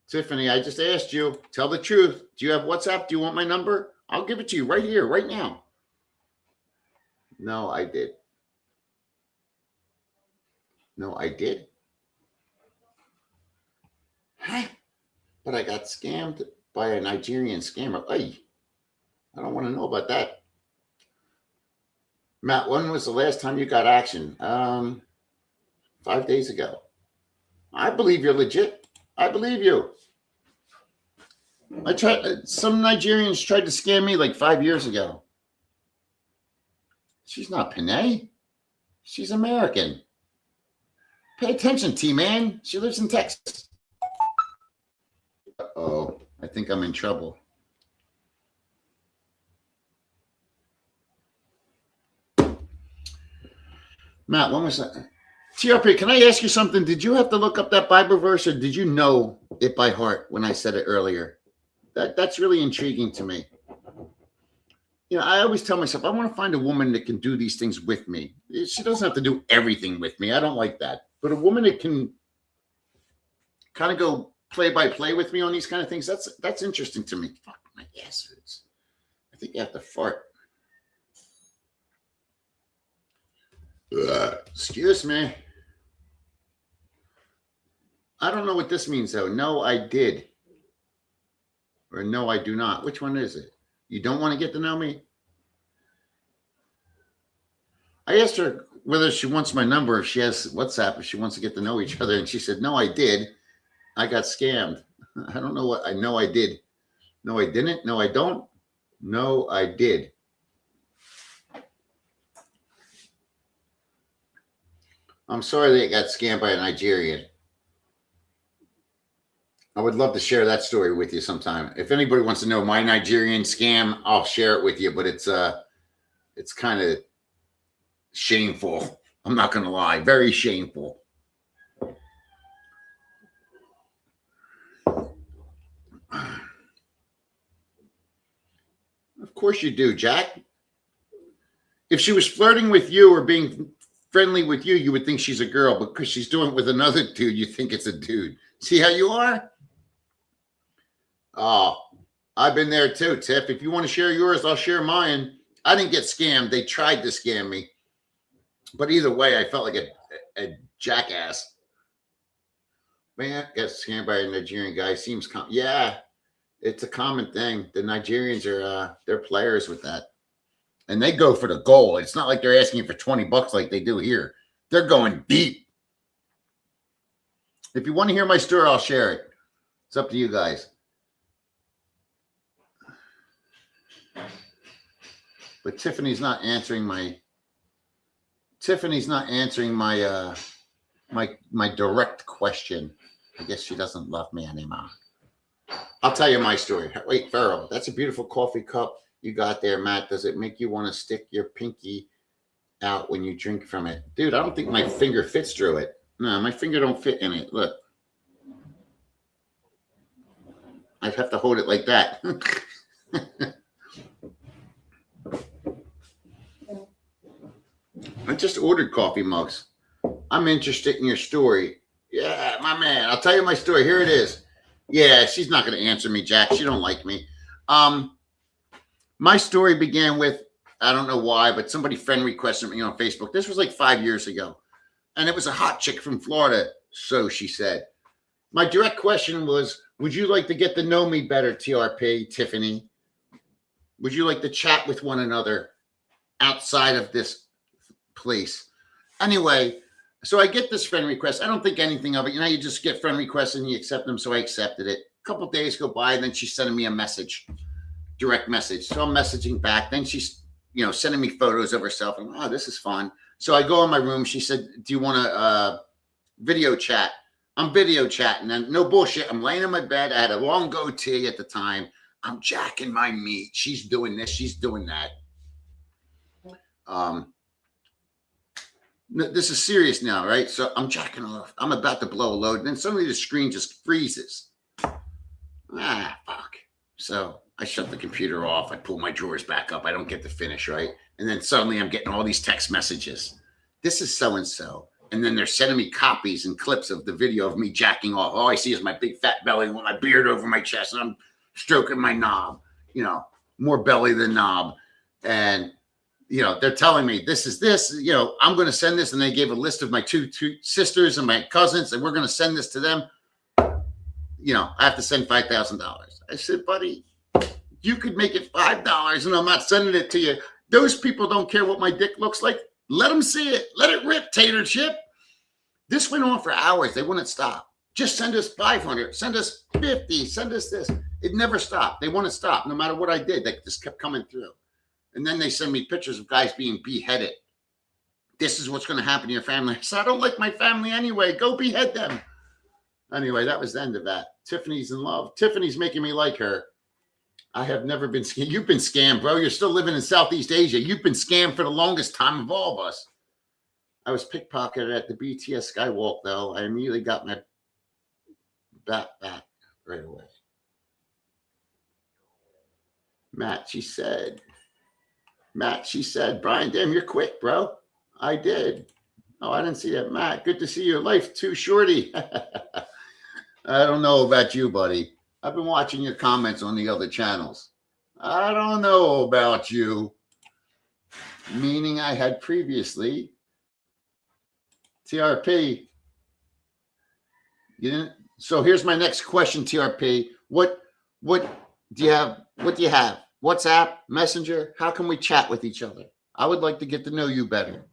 Tiffany, I just asked you, tell the truth. Do you have WhatsApp? Do you want my number? I'll give it to you right here, right now. No, I did. No, I did. Huh? But I got scammed by a Nigerian scammer. Ay, I don't want to know about that. Matt, when was the last time you got action? 5 days ago. I believe you're legit. I believe you. Some Nigerians tried to scam me like 5 years ago. She's not Panay. She's American. Pay attention, T-Man. She lives in Texas. Uh-oh. I think I'm in trouble. Matt, when was that? TRP, can I ask you something? Did you have to look up that Bible verse, or did you know it by heart when I said it earlier? That's really intriguing to me. I always tell myself, I want to find a woman that can do these things with me. She doesn't have to do everything with me. I don't like that. But a woman that can kind of go play by play with me on these kind of things, that's interesting to me. Fuck, my ass hurts. I think you have to fart. Excuse me. I don't know what this means, though. No, I did. Or no, I do not. Which one is it? You don't want to get to know me? I asked her whether she wants my number, if she has WhatsApp, if she wants to get to know each other. And she said, no, I did. I got scammed. I don't know what. I know I did. No, I didn't. No, I don't. No, I did. I'm sorry that you got scammed by a Nigerian. I would love to share that story with you sometime. If anybody wants to know my Nigerian scam, I'll share it with you, but it's kind of shameful. I'm not going to lie. Very shameful. Of course you do, Jack. If she was flirting with you or being friendly with you, you would think she's a girl, but because she's doing it with another dude, you think it's a dude. See how you are? Oh, I've been there too, Tiff. If you want to share yours, I'll share mine. I didn't get scammed. They tried to scam me. But either way, I felt like a jackass. Man, got scammed by a Nigerian guy. Seems yeah, it's a common thing. The Nigerians are they're players with that. And they go for the goal. It's not like they're asking for $20 like they do here. They're going deep. If you want to hear my story, I'll share it. It's up to you guys. But Tiffany's not answering my my direct question. I guess she doesn't love me anymore. I'll tell you my story. Wait, Farrell, that's a beautiful coffee cup you got there, Matt. Does it make you want to stick your pinky out when you drink from it? Dude, I don't think my finger fits through it. No, my finger don't fit in it. Look. I'd have to hold it like that. I just ordered coffee mugs. I'm interested in your story. Yeah, my man. I'll tell you my story. Here it is. Yeah, she's not going to answer me, Jack. She don't like me. My story began with, I don't know why, but somebody friend requested me on Facebook. This was like 5 years ago. And it was a hot chick from Florida, so she said. My direct question was, would you like to get to know me better, TRP, Tiffany? Would you like to chat with one another outside of this place? Anyway, so I get this friend request. I don't think anything of it. You know, you just get friend requests and you accept them. So I accepted it. A couple of days go by, and then she's sending me a message, direct message. So I'm messaging back. Then she's, sending me photos of herself. And, oh, this is fun. So I go in my room. She said, do you want to video chat? I'm video chatting, and no bullshit. I'm laying in my bed. I had a long goatee at the time. I'm jacking my meat. She's doing this. She's doing that. This is serious now, right? So I'm jacking off. I'm about to blow a load. And then suddenly the screen just freezes. Fuck. So I shut the computer off. I pull my drawers back up. I don't get to finish, right? And then suddenly I'm getting all these text messages. This is so-and-so. And then they're sending me copies and clips of the video of me jacking off. All I see is my big fat belly with my beard over my chest. And I'm stroking my knob, more belly than knob. And, they're telling me this is this, I'm going to send this. And they gave a list of my two sisters and my cousins, and we're going to send this to them. I have to send $5,000. I said, buddy, you could make it $5 and I'm not sending it to you. Those people don't care what my dick looks like. Let them see it. Let it rip, tater chip. This went on for hours. They wouldn't stop. Just send us 500, send us 50, send us this. It never stopped. They wouldn't stop. No matter what I did, they just kept coming through. And then they send me pictures of guys being beheaded. This is what's going to happen to your family. I said, I don't like my family anyway. Go behead them. Anyway, that was the end of that. Tiffany's in love. Tiffany's making me like her. I have never been scammed. You've been scammed, bro. You're still living in Southeast Asia. You've been scammed for the longest time of all of us. I was pickpocketed at the BTS Skywalk, though. I immediately got my back right away. Matt, she said, Brian, damn, you're quick, bro. I did. Oh, I didn't see that. Matt, good to see your life too, shorty. I don't know about you, buddy. I've been watching your comments on the other channels. I don't know about you. Meaning I had previously. TRP. You didn't. So here's my next question, TRP. What do you have? What do you have? WhatsApp, Messenger? How can we chat with each other? I would like to get to know you better.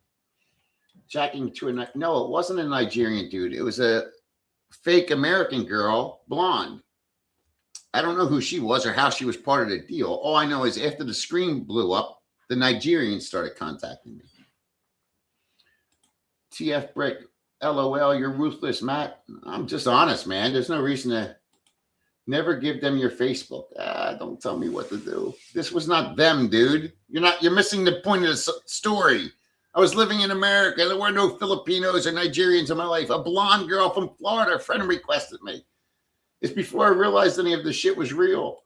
Jacking to no, it wasn't a Nigerian dude. It was a fake American girl, blonde. I don't know who she was or how she was part of the deal. All I know is after the screen blew up, the Nigerians started contacting me. TF Brick, LOL, you're ruthless, Matt. I'm just honest, man. There's no reason to Never give them your Facebook. Don't tell me what to do. This was not them, dude. You're missing the point of the story. I was living in America. There were no Filipinos or Nigerians in my life. A blonde girl from Florida, a friend requested me. It's before I realized any of this shit was real.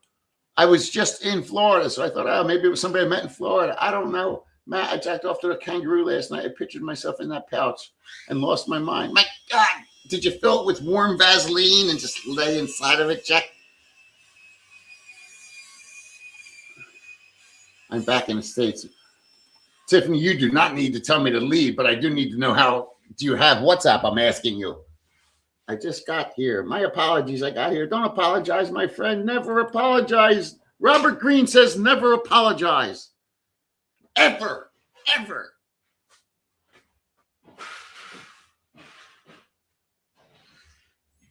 I was just in Florida, so I thought, oh, maybe it was somebody I met in Florida. I don't know. Matt, I jacked off to a kangaroo last night. I pictured myself in that pouch and lost my mind. My God. Did you fill it with warm Vaseline and just lay inside of it, Jack? I'm back in the States. Tiffany, you do not need to tell me to leave, but I do need to know how. Do you have WhatsApp? I'm asking you. I just got here. My apologies. I got here. Don't apologize, my friend. Never apologize. Robert Greene says never apologize. Ever. Ever.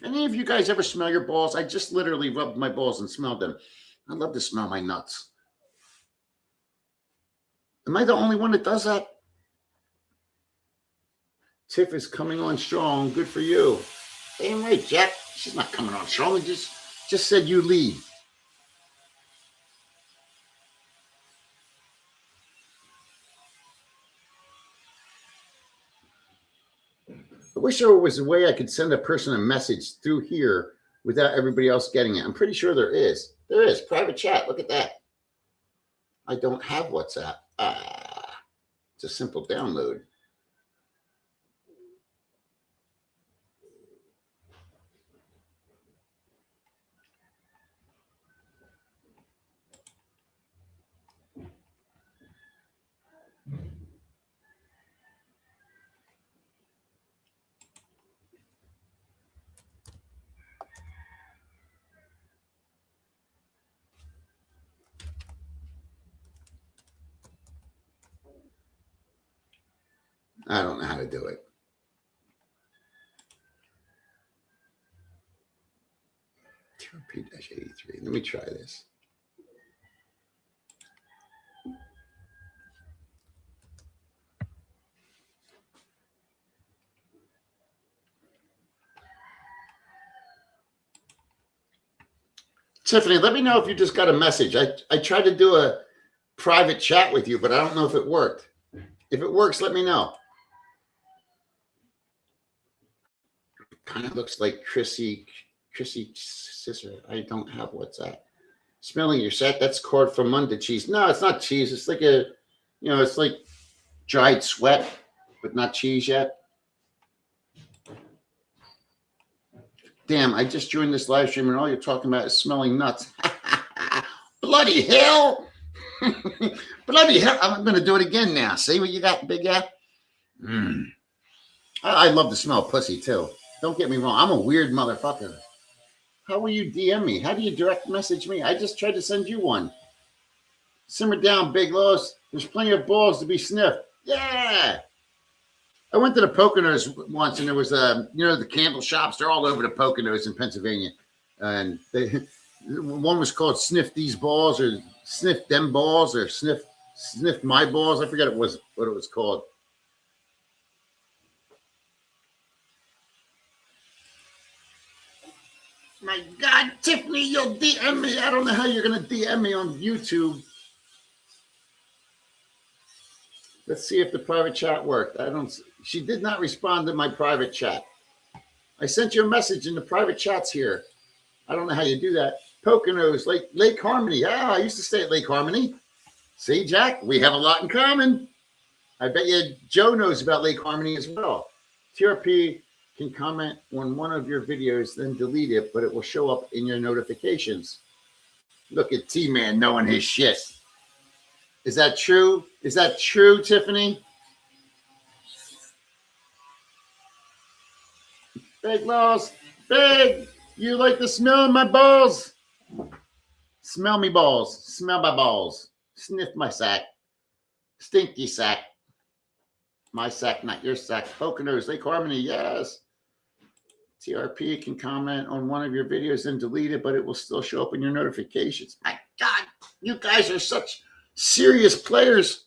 Any of you guys ever smell your balls? I just literally rubbed my balls and smelled them. I love to smell my nuts. Am I the only one that does that? Tiff is coming on strong. Good for you. Damn right, Jack. She's not coming on strong. I just said you leave. I wish there was a way I could send a person a message through here without everybody else getting it. I'm pretty sure there is. There is. Private chat. Look at that. I don't have WhatsApp. It's a simple download. I don't know how to do it. TRP-83. Let me try this. Tiffany, let me know if you just got a message. I tried to do a private chat with you, but I don't know if it worked. If it works, let me know. Kind of looks like Chrissy sister. I don't have WhatsApp. Smelling your set. That's cord from Monday cheese. No, it's not cheese. It's like it's like dried sweat, but not cheese yet. Damn, I just joined this live stream and all you're talking about is smelling nuts. Bloody hell. Bloody hell. I'm going to do it again now. See what you got, big guy? I love to smell pussy too. Don't get me wrong. I'm a weird motherfucker. How will you DM me? How do you direct message me? I just tried to send you one. Simmer down, Big Loss. There's plenty of balls to be sniffed. Yeah. I went to the Poconos once, and there was the candle shops. They're all over the Poconos in Pennsylvania, and one was called "Sniff These Balls" or "Sniff Them Balls" or "Sniff My Balls." I forget what it was called. My God, Tiffany, you'll DM me. I don't know how you're going to DM me on YouTube. Let's see if the private chat worked. She did not respond to my private chat. I sent you a message in the private chats here. I don't know how you do that. Poconos, Lake Harmony. I used to stay at Lake Harmony. See, Jack, we have a lot in common. I bet you Joe knows about Lake Harmony as well. TRP can comment on one of your videos, then delete it, but it will show up in your notifications. Look at T-Man knowing his shit. Is that true? Is that true, Tiffany? Big Loss. Big. You like the smell of my balls? Smell me balls. Smell my balls. Sniff my sack. Stinky sack. My sack, not your sack. Poconos, Lake Harmony, yes. TRP can comment on one of your videos and delete it, but it will still show up in your notifications. My God, you guys are such serious players.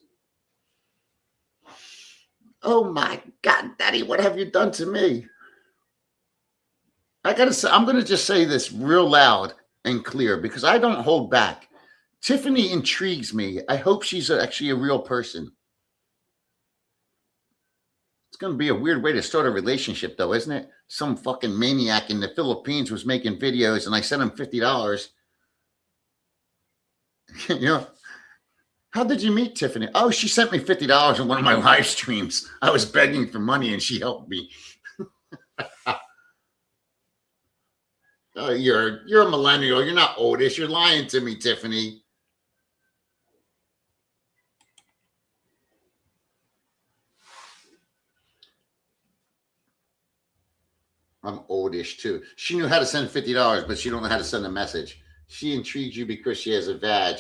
Oh my God, Daddy, what have you done to me? I'm going to just say this real loud. and clear because I don't hold back. Tiffany intrigues me. I hope she's actually a real person. It's going to be a weird way to start a relationship, though, isn't it? Some fucking maniac in the Philippines was making videos, and I sent him $50. You know, how did you meet Tiffany? Oh, she sent me $50 in one of my live streams. I was begging for money, and she helped me. Oh, you're a millennial. You're not oldish. You're lying to me, Tiffany. I'm oldish too. She knew how to send $50, but she don't know how to send a message. She intrigues you because she has a vag.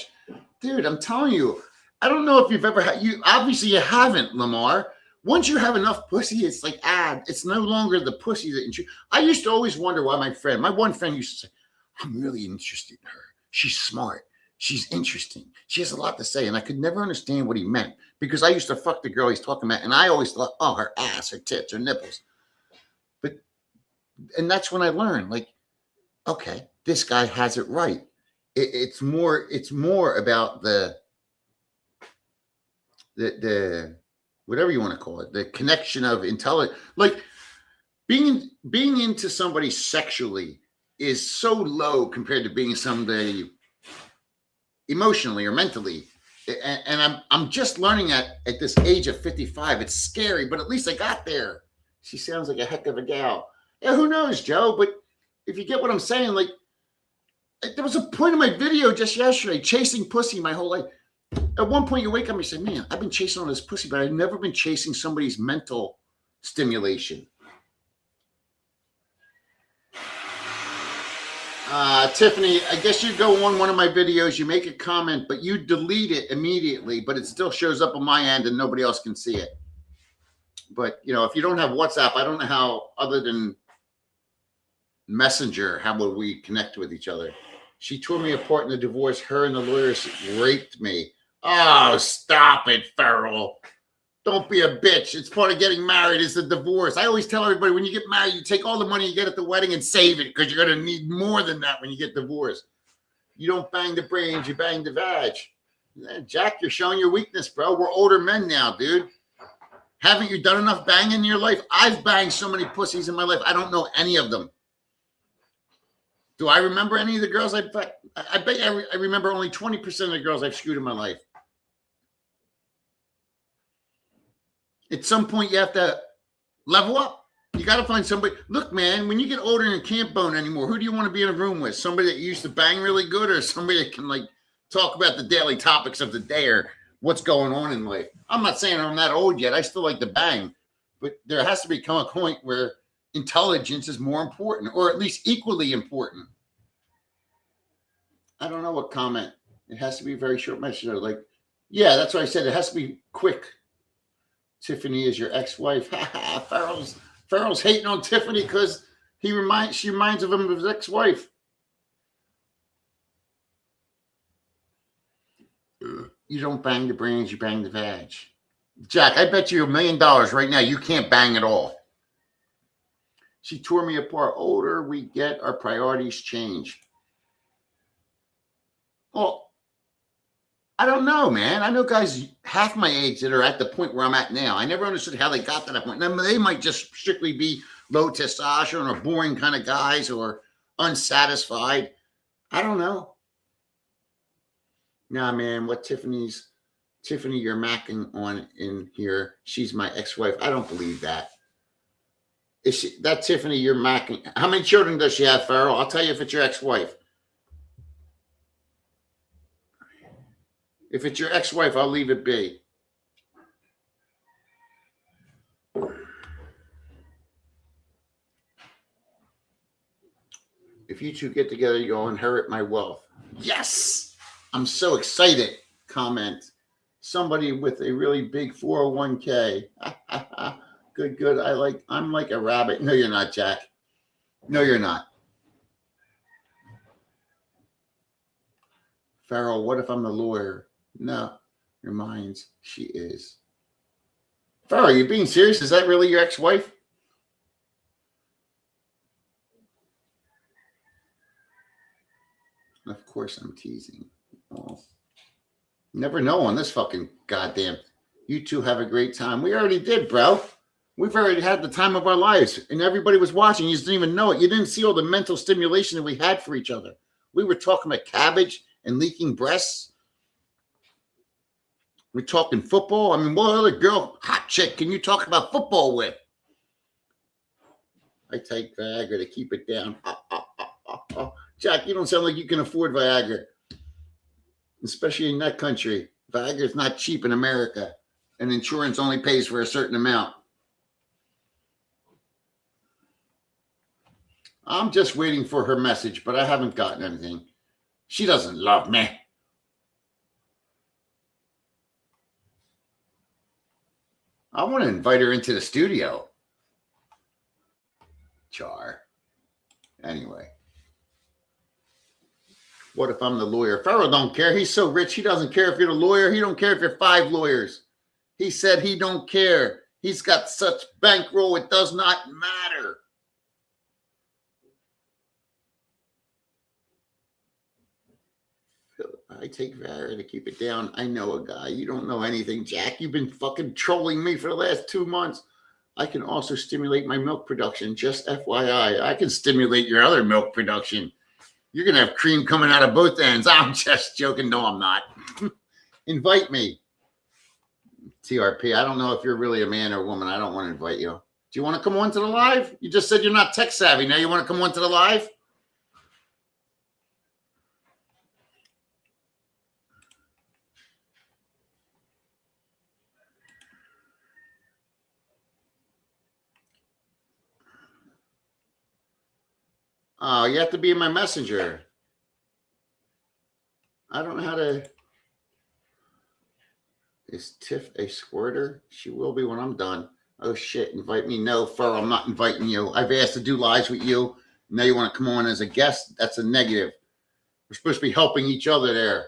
Dude, I'm telling you, I don't know if you've ever had, you obviously you haven't, Lamar. Once you have enough pussy, it's like, it's no longer the pussy that intrigues. I used to always wonder why my one friend used to say, I'm really interested in her. She's smart. She's interesting. She has a lot to say. And I could never understand what he meant because I used to fuck the girl he's talking about. And I always thought, oh, her ass, her tits, her nipples. And that's when I learned, like, okay, this guy has it right. It's more about the whatever you want to call it, the connection of intelligence. Like being into somebody sexually is so low compared to being somebody emotionally or mentally. And I'm just learning at this age of 55. It's scary, but at least I got there. She sounds like a heck of a gal. Yeah, who knows, Joe? But if you get what I'm saying, like there was a point in my video just yesterday, chasing pussy my whole life. At one point, you wake up and you say, man, I've been chasing all this pussy, but I've never been chasing somebody's mental stimulation. Tiffany, I guess you go on one of my videos, you make a comment, but you delete it immediately, but it still shows up on my end and nobody else can see it. But, you know, if you don't have WhatsApp, I don't know how, other than Messenger, how would we connect with each other? She tore me apart in the divorce. Her and the lawyers raped me. Oh, stop it, Farrell. Don't be a bitch. It's part of getting married is the divorce. I always tell everybody when you get married, you take all the money you get at the wedding and save it because you're going to need more than that when you get divorced. You don't bang the brains, you bang the vag. Jack, you're showing your weakness, bro. We're older men now, dude. Haven't you done enough banging in your life? I've banged so many pussies in my life. I don't know any of them. Do I remember any of the girls I bet I remember only 20% of the girls I've screwed in my life. At some point, you have to level up. You got to find somebody. Look, man, when you get older and you can't bone anymore, who do you want to be in a room with? Somebody that used to bang really good or somebody that can, like, talk about the daily topics of the day or what's going on in life? I'm not saying I'm that old yet. I still like to bang. But there has to become a point where intelligence is more important or at least equally important. I don't know what comment. It has to be a very short message. Like, yeah, that's what I said. It has to be quick. Tiffany is your ex-wife. Farrell's hating on Tiffany because she reminds him of his ex-wife. You don't bang the brains, you bang the vag. Jack, I bet you $1 million right now you can't bang at all. She tore me apart. Older we get, our priorities change. Well, I don't know, man. I know guys half my age that are at the point where I'm at now. I never understood how they got to that point. Now, they might just strictly be low testosterone or boring kind of guys or unsatisfied. I don't know. Nah, man, what Tiffany you're macking on in here, she's my ex-wife. I don't believe that. Is she, that Tiffany you're macking? How many children does she have, Farrell? I'll tell you if it's your ex-wife. If it's your ex-wife, I'll leave it be. If you two get together, you'll inherit my wealth. Yes! I'm so excited. Comment. Somebody with a really big 401k. Good. I'm like a rabbit. No, you're not, Jack. No, you're not. Farrell, what if I'm the lawyer? No, your mind's she is. Farrell, are you being serious? Is that really your ex-wife? Of course I'm teasing. Well, never know on this fucking goddamn. You two have a great time. We already did, bro. We've already had the time of our lives, and everybody was watching. You just didn't even know it. You didn't see all the mental stimulation that we had for each other. We were talking about cabbage and leaking breasts. We're talking football. I mean, what other girl, hot chick, can you talk about football with? I take Viagra to keep it down. Jack, you don't sound like you can afford Viagra, especially in that country. Viagra is not cheap in America, and insurance only pays for a certain amount. I'm just waiting for her message, but I haven't gotten anything. She doesn't love me. I want to invite her into the studio. Char. Anyway. What if I'm the lawyer? Pharaoh don't care. He's so rich. He doesn't care if you're the lawyer. He don't care if you're 5 lawyers. He said he don't care. He's got such bankroll, it does not matter. I take Viagra to keep it down. I know a guy. You don't know anything, Jack. You've been fucking trolling me for the last 2 months. I can also stimulate my milk production. Just FYI, I can stimulate your other milk production. You're going to have cream coming out of both ends. I'm just joking. No, I'm not. Invite me. TRP, I don't know if you're really a man or a woman. I don't want to invite you. Do you want to come on to the live? You just said you're not tech savvy. Now you want to come on to the live? Oh, you have to be in my messenger. I don't know how to. Is Tiff a squirter? She will be when I'm done. Oh, shit. Invite me. No, Fur, I'm not inviting you. I've asked to do lives with you. Now you want to come on as a guest? That's a negative. We're supposed to be helping each other there.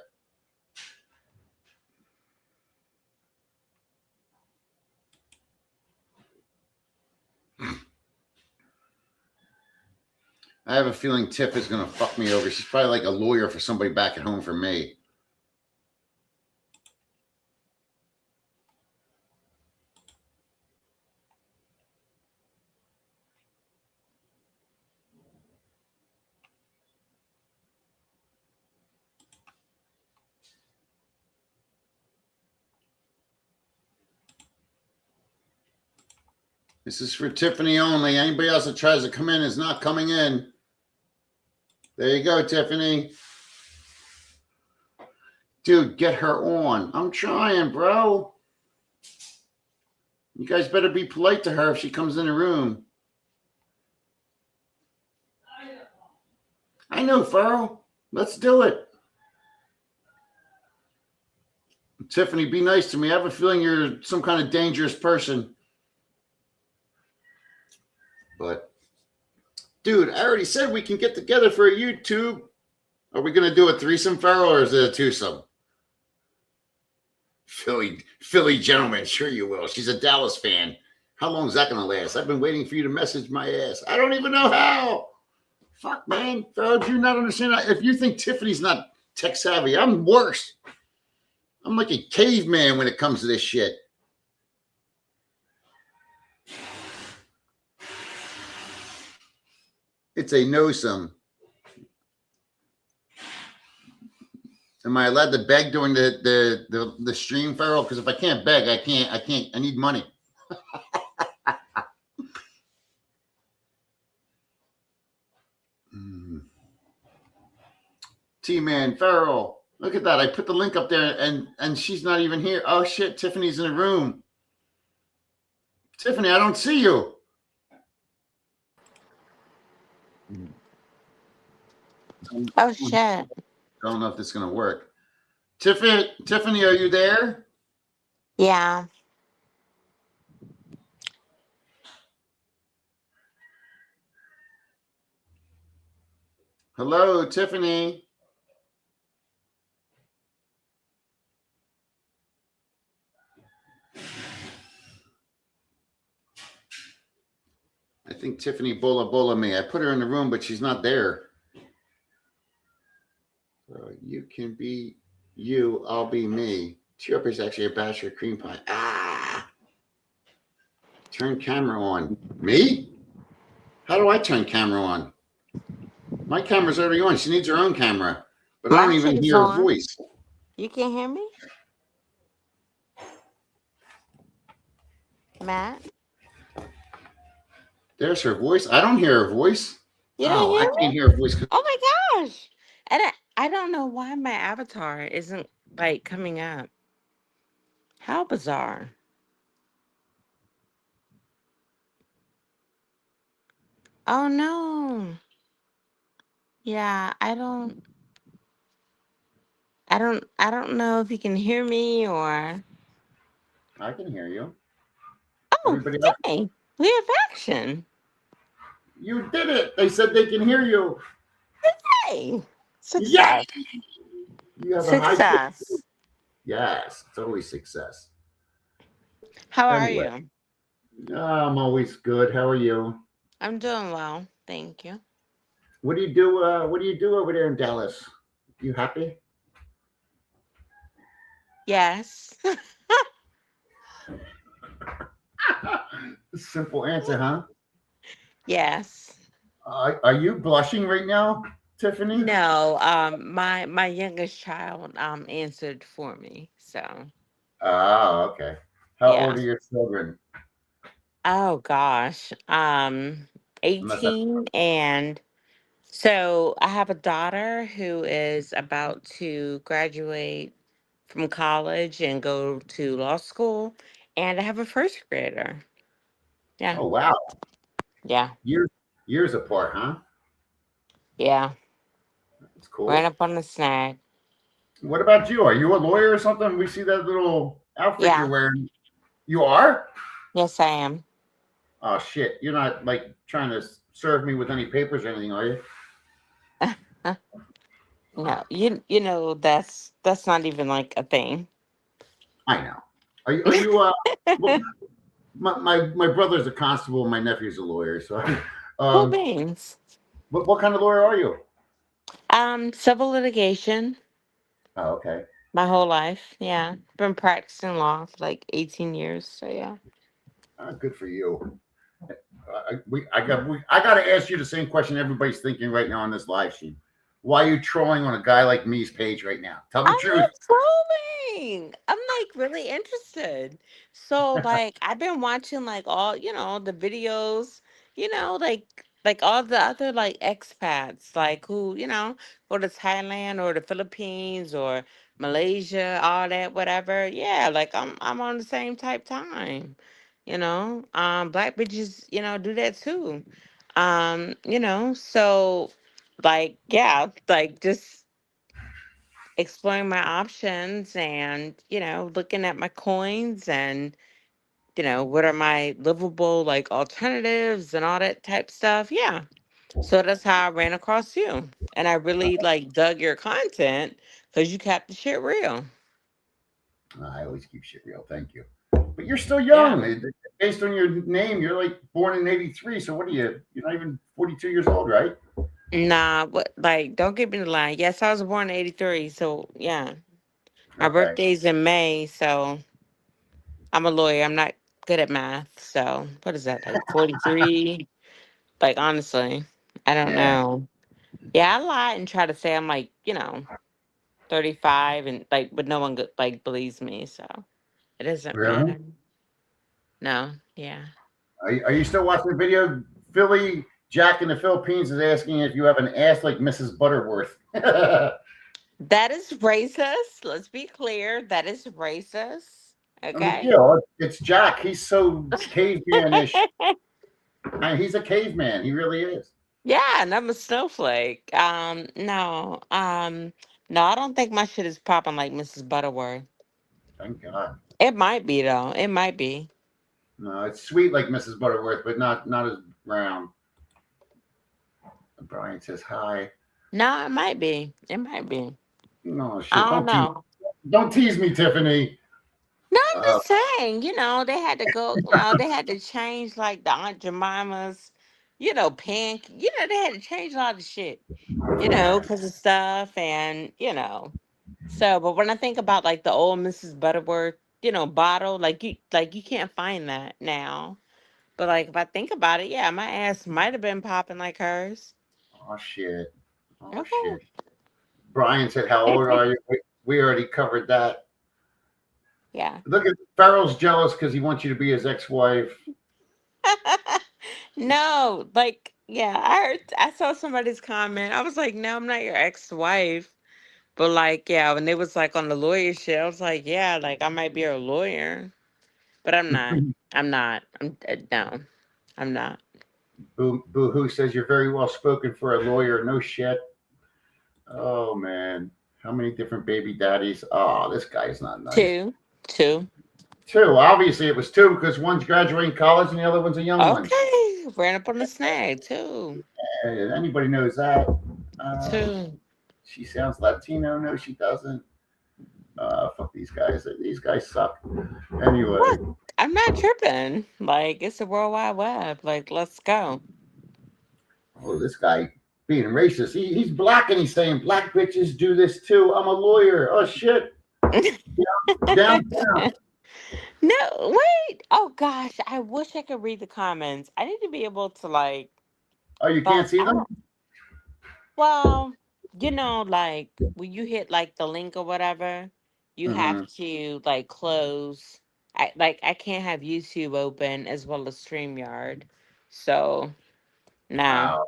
I have a feeling Tiff is going to fuck me over. She's probably like a lawyer for somebody back at home for me. This is for Tiffany only. Anybody else that tries to come in is not coming in. There you go, Tiffany. Dude, get her on. I'm trying, bro. You guys better be polite to her if she comes in the room. I know, Farrell. Let's do it. Tiffany, be nice to me. I have a feeling you're some kind of dangerous person. But, dude, I already said we can get together for a YouTube. Are we going to do a threesome, Farrell, or is it a twosome? Philly gentleman, sure you will. She's a Dallas fan. How long is that going to last? I've been waiting for you to message my ass. I don't even know how. Fuck, man. Farrell, do you not understand? If you think Tiffany's not tech savvy, I'm worse. I'm like a caveman when it comes to this shit. It's a no-some. Am I allowed to beg during the stream, Farrell? Because if I can't beg, I can't. I need money. T-Man, Farrell. Look at that. I put the link up there and she's not even here. Oh, shit. Tiffany's in the room. Tiffany, I don't see you. Oh, shit. I don't know if this is going to work. Tiffany, are you there? Yeah. Hello, Tiffany. I think Tiffany bola me. I put her in the room, but she's not there. can be you. I'll be me. Cheer up is actually a bachelor cream pie. Ah, turn camera on. Me? How do I turn camera on? My camera's already on. She needs her own camera, but I don't My even shit is hear her on. voice. You can hear me, Matt? There's her voice. I don't hear her voice. You don't Oh, I hear can't me? hear her voice. Oh my gosh! And I don't know why my avatar isn't like coming up. How bizarre. Oh no. Yeah, I don't know if you can hear me or I can hear you. oh Everybody else, yay. We have action. you did it. They said they can hear you. Hey. Yes, Success. you have a high pitch. Success. Yes, it's always success. How are Anyway, you? I'm always good. How are you? I'm doing well, thank you. What do you do? What do you do over there in Dallas? You happy? Yes. Simple answer, huh? Yes. Are you blushing right now, Tiffany? No, my youngest child answered for me. So Oh, okay. How yeah. old are your children? Oh gosh. Unless I, 18 and so I have a daughter who is about to graduate from college and go to law school, and I have a first grader. Yeah. oh wow, Yeah. years years apart, huh? Yeah. That's Ran cool. up on the snag. What about you? Are you a lawyer or something? We see that little outfit you're Yeah. wearing. You are? Yes, I am. Oh shit! You're not like trying to serve me with any papers or anything, are you? No, you know that's not even like a thing. I know. Are you? Well, my brother's a constable. My nephew's a lawyer. So, Cool um, beans. what kind of lawyer are you? Civil litigation Oh, okay. my whole life. Yeah. Been practicing law for like 18 years. So yeah. Good for you. I got to ask you the same question everybody's thinking right now on this live stream. Why are you trolling on a guy like me's page right now? Tell the I'm truth. not trolling. I'm like really interested. So like I've been watching like all, the videos, like all the other like expats like who, go to Thailand or the Philippines or Malaysia, all that whatever. Yeah, like I'm on the same type time. Black bitches, do that too. So like yeah, like just exploring my options and looking at my coins and what are my livable like alternatives and all that type stuff. Yeah, so that's how I ran across you, and I really like dug your content because you kept the shit real. I always keep shit real. Thank you. But you're still Yeah. young. Based on your name, you're like born in '83. So what are you? You're not even 42 years old, right? Nah, what, like, don't get me the line. Yes, I was born in '83, so yeah, my Okay. birthday's in May, so I'm a lawyer. I'm not good at math, so what is that, like 43? Like, honestly, I don't Yeah. know. Yeah, I lie and try to say I'm like, 35 and like, but no one like believes me, so it doesn't Really? matter. No, yeah. Are you still watching the video? Philly Jack in the Philippines is asking if you have an ass like Mrs. Butterworth. No That is racist. Let's be clear. That is racist. big Okay. deal. It's Jack. He's so cavemanish. He's a caveman. He really is. Yeah, and I'm a snowflake. No. No, I don't think my shit is popping like Mrs. Butterworth. Thank God. It might be though. It might be. No, it's sweet like Mrs. Butterworth, but not as brown. Brian says hi. No, it might be. It might be. No I shit. don't know. Don't tease me, Tiffany. No, I'm Uh, just saying, they had to go, they had to change like the Aunt Jemima's, pink. They had to change a lot of shit, because of stuff and. So, but when I think about like the old Mrs. Butterworth, bottle, like you can't find that now. But like if I think about it, yeah, my ass might have been popping like hers. Oh shit. Oh Okay. shit. Brian said, "How old are you?" We already covered that. Yeah. Look at Farrell's jealous because he wants you to be his ex-wife. No, like, yeah, I saw somebody's comment. I was like, no, I'm not your ex-wife. But like, yeah, when they was like on the lawyer shit, I was like, yeah, like I might be her lawyer. But I'm not. I'm not. No, I'm not. Boo Boo Hoo says you're very well spoken for a lawyer. No shit. Oh man, how many different baby daddies? Oh, this guy's not nice. Two. Two. Two. Obviously, it was two because one's graduating college and the other one's a young one. Okay. Ran up on the snag. Two. Anybody knows that? Uh, Two. she sounds Latino. No, she doesn't. Fuck these guys. These guys suck. Anyway, What? I'm not tripping. Like, it's the World Wide Web. Like, let's go. oh, this guy being racist. He's black and he's saying black bitches do this too. I'm a lawyer. Oh shit. Downtown. No, wait. Oh gosh, I wish I could read the comments. I need to be able to like, Oh, you can't but see I them? don't. Well, like when you hit like the link or whatever, you have Mm-hmm. to like close. I can't have YouTube open as well as StreamYard. So nah. Wow.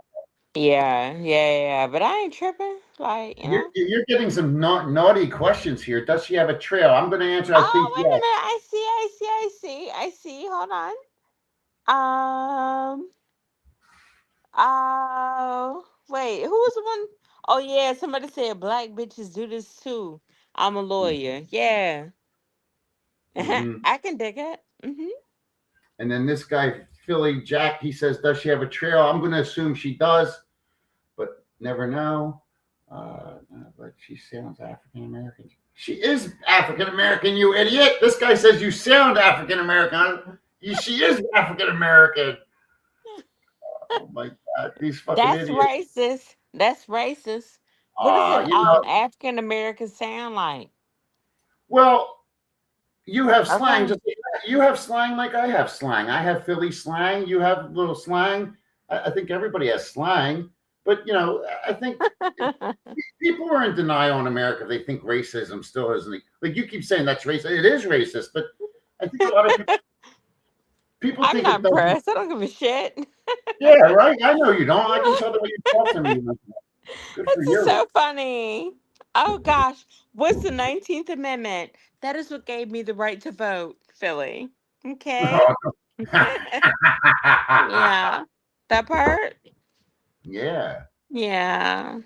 Yeah, yeah, yeah. Yeah. But I ain't tripping. Like, You're getting some naughty questions here. Does she have a trail? I'm going to answer. I Oh, think wait a yes. minute. I see, I see, I see, I see. Hold on. Wait, who was the one? Oh yeah, somebody said black bitches do this too. I'm a lawyer. Yeah, Mm-hmm. I can dig it. And then this guy, Philly Jack, he says, does she have a trail? I'm going to assume she does, but never know. But she sounds African American. She is African American, you idiot. This guy says you sound African American. She is African American. Oh my God, these fucking That's idiots. racist. That's racist. What does an You know, African American sound like? well, you have slang. Okay. Just you have slang like I have slang. I have Philly slang. You have little slang. I think everybody has slang. But I think people are in denial in America. They think racism still isn't like you keep saying that's racist. It is racist, but I think a lot of people I'm think it not doesn't. pressed. I don't give a shit. Yeah, right. I know you don't. I can tell the way you talk to me. Good for This is you. so funny. Oh gosh, what's the 19th Amendment? That is what gave me the right to vote, Philly. Okay. Yeah, that part. Yeah. Yeah.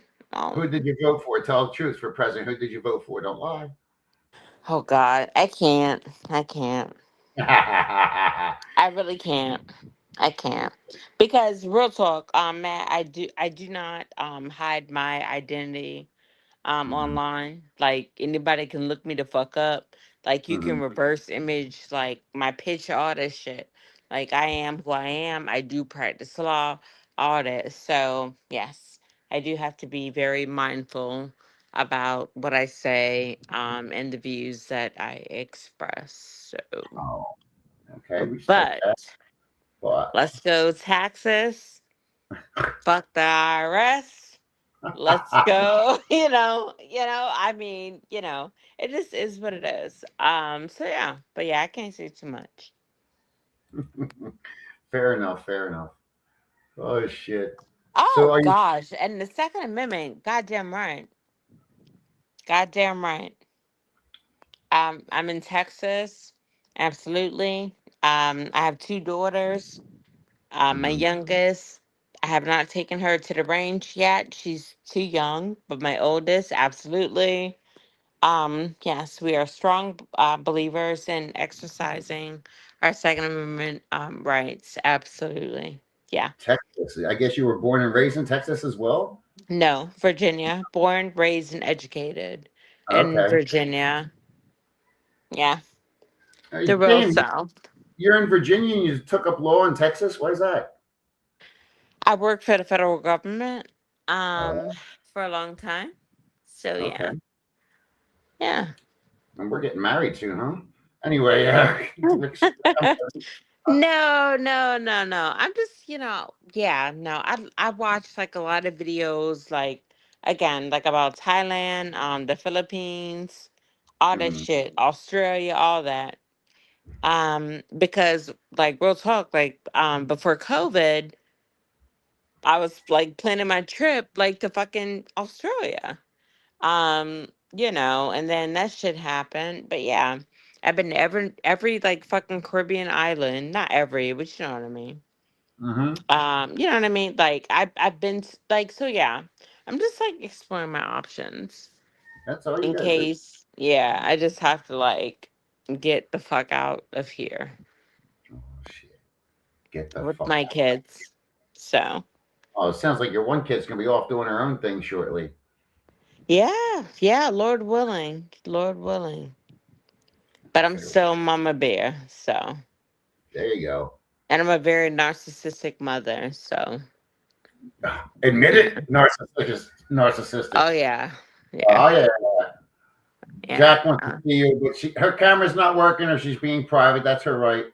Who Oh. did you vote for? Tell the truth for president. Who did you vote for? Don't lie. Oh God, I can't. I can't. I really can't. I can't because real talk, Matt. I do not hide my identity Mhm, online. Like anybody can look me the fuck up. Like you can mhm. reverse image like my picture, all that shit. Like I am who I am. I do practice law, all that. So yes, I do have to be very mindful about what I say, and the views that I express. So Oh, okay. Respect but that. But let's go taxes. Fuck the IRS. Let's go. I mean, it just is what it is. So yeah, but yeah, I can't say too much. fair enough. Fair enough. Oh shit. So Oh are you? gosh, and the Second Amendment, goddamn right. Goddamn right. I'm in Texas. Absolutely. I have two daughters. My Mhm. youngest, I have not taken her to the range yet. She's too young, but my oldest, absolutely. Yes, we are strong believers in exercising our Second Amendment rights. Absolutely. Yeah. Texas. I guess you were born and raised in Texas as well. No, Virginia. Born, raised, and educated in Okay. Virginia. Yeah. The real Damn, South. you're in Virginia and you took up law in Texas. Why is that? I worked for the federal government Oh, for a long time. So okay. yeah. Yeah. And we're getting married soon, huh? Anyway, Rick's, No, no, no, no. I'm just, yeah, no. I watched like a lot of videos, like again, like about Thailand, the Philippines, all that mhm, shit, Australia, all that. Because like real talk, like before COVID, I was like planning my trip like to fucking Australia. And then that shit happened. But yeah, I've been to every like fucking Caribbean island. Not every, but you know what I mean. mhm. You know what I mean? Like I've been like, so yeah. I'm just like exploring my options That's all you in gotta do. case, yeah, I just have to like get the fuck out of here Oh shit! Get the with fuck my out. kids. So Oh, it sounds like your one kid's gonna be off doing her own thing shortly. yeah, yeah, Lord willing. Lord willing. But I'm Federal. still mama bear, so. There you go. And I'm a very narcissistic mother, so Admit yeah. it. Narcissistic. Narcissistic. Oh yeah. Yeah. Oh yeah. Yeah. Jack wants to see you, but her camera's not working, or she's being private. That's her right.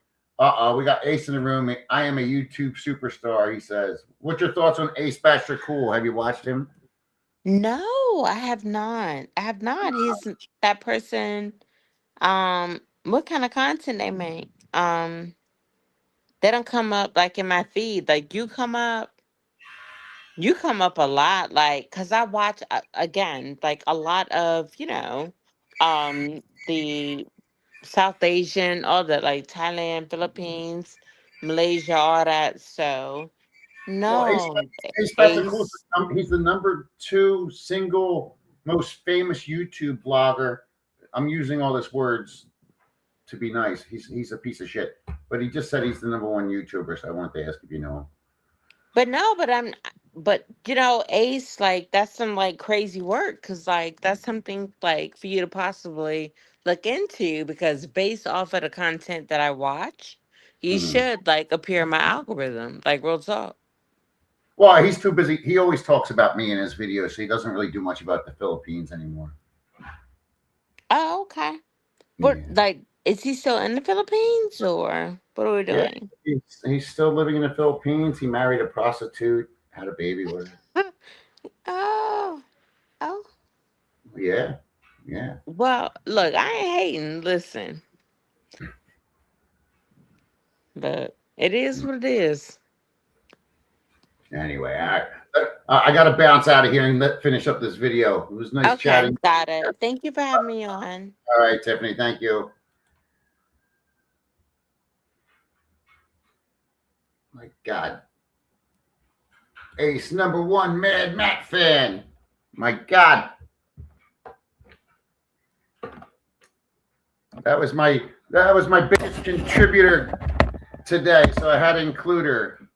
We got Ace in the room. I am a YouTube superstar. He says. What's your thoughts on Ace Bachelor Fool? Have you watched him? No, I have not. I have not. He's that person. What kind of content they make? They don't come up like in my feed. Like you come up a lot. Like, cause I watch again, like a lot of the South Asian, all that, like Thailand, Philippines, Malaysia, all that. So Well, no, Ace Bachelor Fool. Ace. He's the #2 single most famous YouTube blogger. I'm using all these words to be nice. He's a piece of shit, but he just said he's the #1 YouTuber. So I wanted to ask if you know him. But no, but Ace, like that's some like crazy work, cause like that's something like for you to possibly look into, because based off of the content that I watch, you Mhm. should like appear in my algorithm, like real talk. Well, he's too busy. He always talks about me in his videos, so he doesn't really do much about the Philippines anymore. Oh, okay. What Yeah, like is he still in the Philippines or what are we yeah. doing? He's still living in the Philippines. He married a prostitute, had a baby with her. Oh, oh. Yeah, yeah. Well, look, I ain't hating. Listen, but it is what it is. Anyway, I got to bounce out of here and finish up this video. It was nice Okay, chatting. got it. Thank you for having me on. All right, Tiffany. Thank you. My God, Ace #1 Mad Matt fan. My God, that was my biggest contributor today, so I had to include her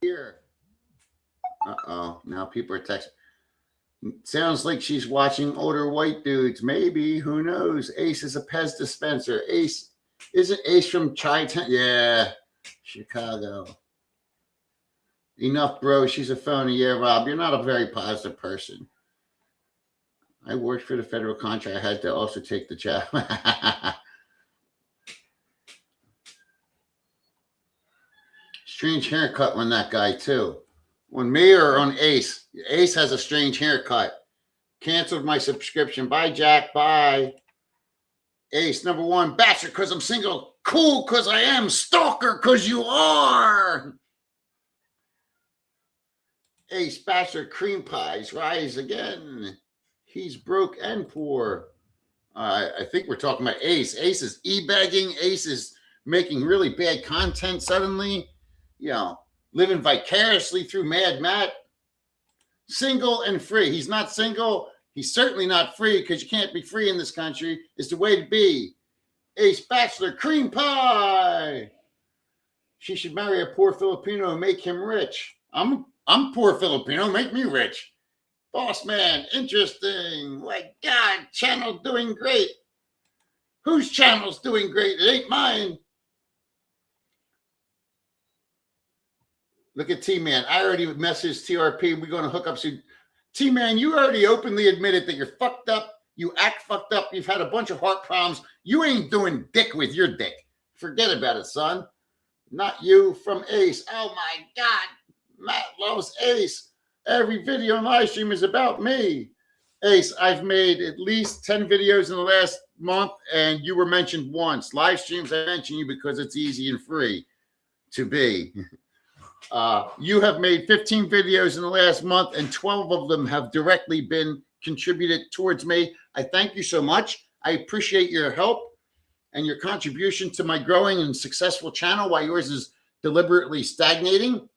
here. Now people are texting. Sounds like she's watching older white dudes. Maybe, who knows? Ace is a Pez dispenser. Ace, isn't Ace from Chi-Town? Yeah, Chicago. Enough, bro. She's a phony. Yeah, Rob, you're not a very positive person. I worked for the federal contract. I had to also take the job. Strange haircut on that guy, too. On me or on Ace? Ace has a strange haircut. Canceled my subscription. Bye, Jack. Bye. Ace #1 Bachelor because I'm single. Cool because I am. Stalker because you are. Ace Bachelor cream pies rise again. He's broke and poor. I think we're talking about Ace. Ace is e-bagging. Ace is making really bad content suddenly. Living vicariously through Mad Matt. Single and free. He's not single. He's certainly not free, because you can't be free in this country. It's the way to be. Ace Bachelor cream pie. She should marry a poor Filipino and make him rich. I'm poor Filipino. Make me rich. Boss man, interesting. My God, channel doing great. Whose channel's doing great? It ain't mine. Look at T-Man. I already messaged TRP. We're going to hook up soon. T-Man, you already openly admitted that you're fucked up You act fucked up. You've had a bunch of heart problems. You ain't doing dick with your dick. Forget about it, son. Not you. From Ace. Oh my God. Matt loves Ace. Every video and live stream is about me. Ace, I've made at least 10 videos in the last month, and you were mentioned once. Live streams, I mention you because it's easy and free to be. You have made 15 videos in the last month, and 12 of them have directly been contributed towards me. I thank you so much. I appreciate your help and your contribution to my growing and successful channel while yours is deliberately stagnating.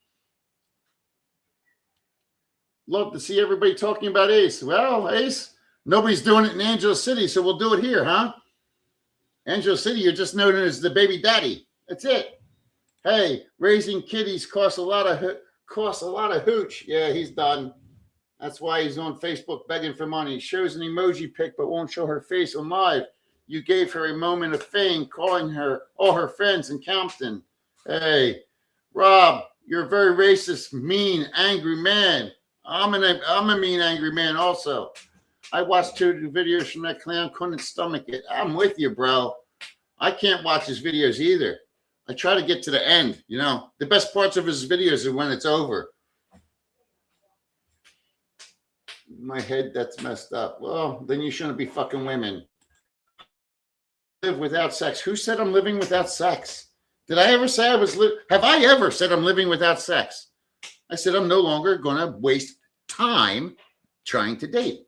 Love to see everybody talking about Ace. Well, Ace, nobody's doing it in Angelo City, so we'll do it here, huh? Angelo City, you're just known as the baby daddy. That's it. Hey, raising kitties costs a lot of hooch. Yeah, he's done. That's why he's on Facebook begging for money. Shows an emoji pic but won't show her face on live. You gave her a moment of fame, calling her all her friends in Compton. Hey, Rob, you're a very racist, mean, angry man. I'm a mean, angry man also. I watched 2 videos from that clown, couldn't stomach it. I'm with you, bro. I can't watch his videos either. I try to get to the end, you know. The best parts of his videos are when it's over. My head, that's messed up. Well, then you shouldn't be fucking women. Live without sex. Who said I'm living without sex? Did I ever say have I ever said I'm living without sex? I said I'm no longer going to waste time trying to date.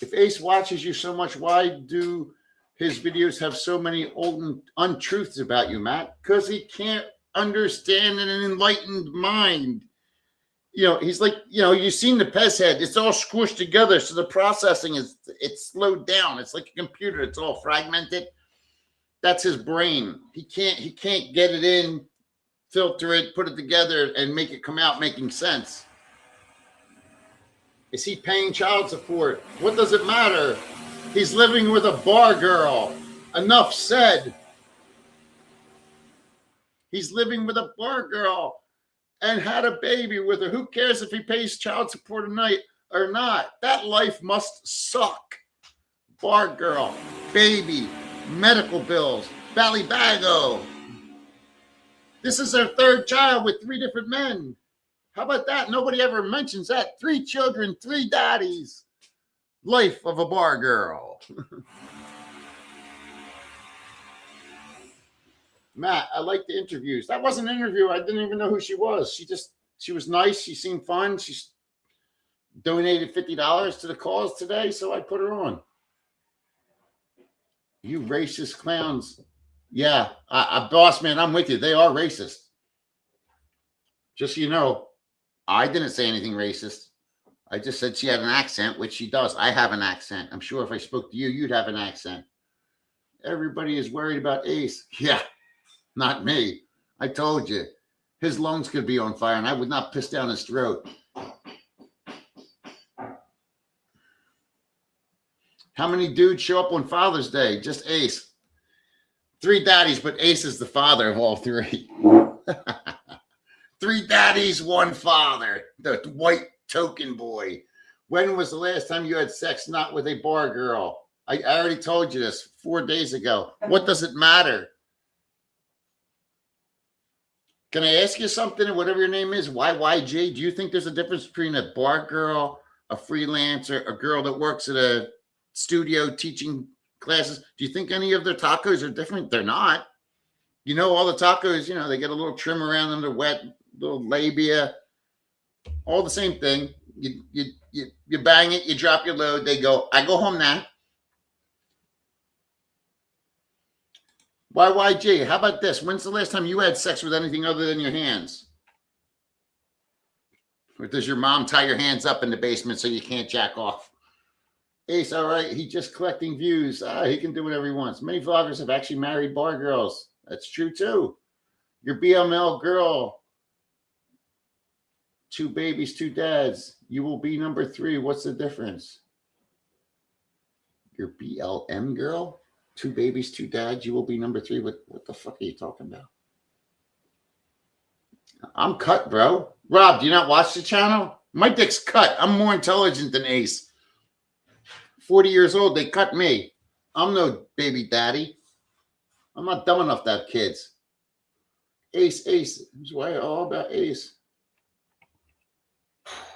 If Ace watches you so much, why do his videos have so many old untruths about you, Matt? Because he can't understand an enlightened mind. You know, he's like, you know, you've seen the Pez head. It's all squished together, so the processing it's slowed down. It's like a computer. It's all fragmented. That's his brain. He can't get it in, filter it, put it together, and make it come out making sense. Is he paying child support? What does it matter? He's living with a bar girl. Enough said. He's living with a bar girl and had a baby with her. Who cares if he pays child support tonight or not? That life must suck. Bar girl, baby, medical bills, Ballybago. This is her 3rd child with 3 different men. How about that? Nobody ever mentions that. 3 children, 3 daddies. Life of a bar girl. Matt, I like the interviews. That wasn't an interview. I didn't even know who she was. She was nice. She seemed fun. She donated $50 to the cause today, so I put her on. You racist clowns. Yeah, boss man, I'm with you. They are racist. Just so you know, I didn't say anything racist. I just said she had an accent, which she does. I have an accent. I'm sure if I spoke to you, you'd have an accent. Everybody is worried about Ace. Yeah, not me. I told you. His lungs could be on fire, and I would not piss down his throat. How many dudes show up on Father's Day? Just Ace. 3 daddies, but Ace is the father of all 3. 3 daddies, 1 father. The white token boy. When was the last time you had sex not with a bar girl? I already told you this 4 days ago. What does it matter? Can I ask you something? Whatever your name is, YYJ, do you think there's a difference between a bar girl, a freelancer, a girl that works at a studio teaching classes? Do you think any of their tacos are different? They're not. You know, all the tacos, you know, they get a little trim around them, they're wet, little labia, all the same thing. You bang it, you drop your load, they go, I go home now. YYG, how about this? When's the last time you had sex with anything other than your hands? Or does your mom tie your hands up in the basement so you can't jack off? Ace, all right, he's just collecting views. He can do whatever he wants. Many vloggers have actually married bar girls. That's true too. Your BML girl. 2 babies, 2 dads. You will be number 3. What's the difference? Your BLM girl? 2 babies, 2 dads. You will be number 3. What the fuck are you talking about? I'm cut, bro. Rob, do you not watch the channel? My dick's cut. I'm more intelligent than Ace. 40 years old. They cut me. I'm no baby daddy. I'm not dumb enough to have kids. Ace. That's why all about Ace.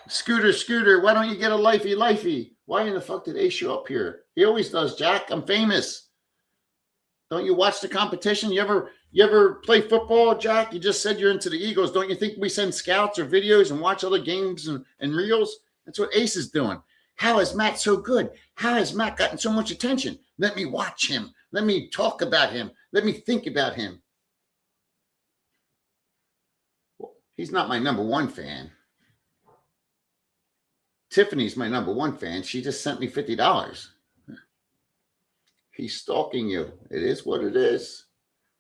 Scooter, why don't you get a lifey? Why in the fuck did Ace show up here? He always does, Jack. I'm famous. Don't you watch the competition? You ever play football, Jack? You just said you're into the Eagles. Don't you think we send scouts or videos and watch other games and reels? That's what Ace is doing. How is Matt so good? How has Matt gotten so much attention? Let me watch him. Let me talk about him. Let me think about him. Well, he's not my number one fan. Tiffany's my number one fan. She just sent me $50. He's stalking you. It is what it is.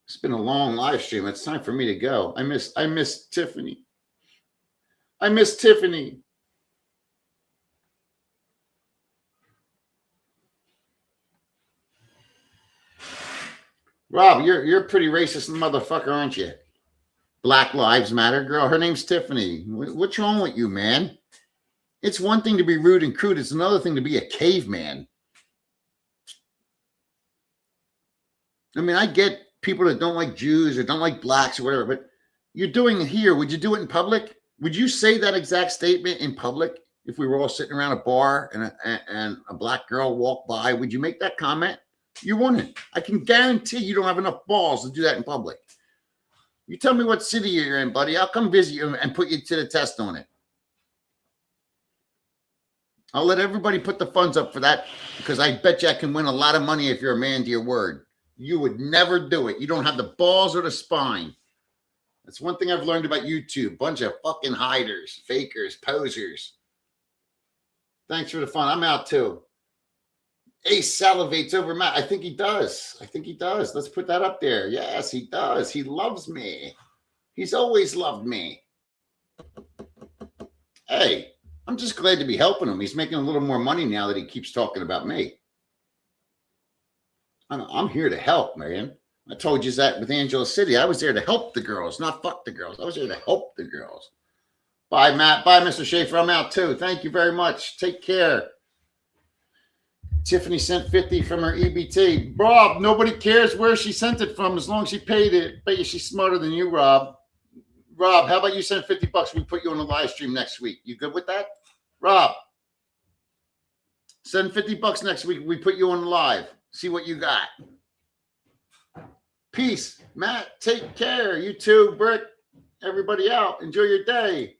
It's been a long live stream. It's time for me to go. I miss Tiffany. I miss Tiffany. Rob, you're a pretty racist motherfucker, aren't you? Black Lives Matter, girl. Her name's Tiffany. What's wrong with you, man? It's one thing to be rude and crude. It's another thing to be a caveman. I mean, I get people that don't like Jews or don't like blacks or whatever, but you're doing it here. Would you do it in public? Would you say that exact statement in public if we were all sitting around a bar and a black girl walked by? Would you make that comment? You wouldn't. I can guarantee you don't have enough balls to do that in public. You tell me what city you're in, buddy. I'll come visit you and put you to the test on it. I'll let everybody put the funds up for that because I bet you I can win a lot of money if you're a man to your word. You would never do it. You don't have the balls or the spine. That's one thing I've learned about YouTube. Bunch of fucking hiders, fakers, posers. Thanks for the fun. I'm out too. Ace salivates over Matt. I think he does. Let's put that up there. Yes, he does. He loves me. He's always loved me. Hey, I'm just glad to be helping him. He's making a little more money now that he keeps talking about me. I'm here to help, man. I told you that with Angela City. I was there to help the girls, not fuck the girls. I was there to help the girls. Bye, Matt. Bye, Mr. Schaefer. I'm out too. Thank you very much. Take care. Tiffany sent 50 from her EBT. Rob, nobody cares where she sent it from as long as she paid it. Bet you she's smarter than you, Rob. Rob, how about you send $50? We put you on the live stream next week. You good with that? Rob, send $50 next week. We put you on the live. See what you got. Peace. Matt, take care. You too, Brick. Everybody out. Enjoy your day.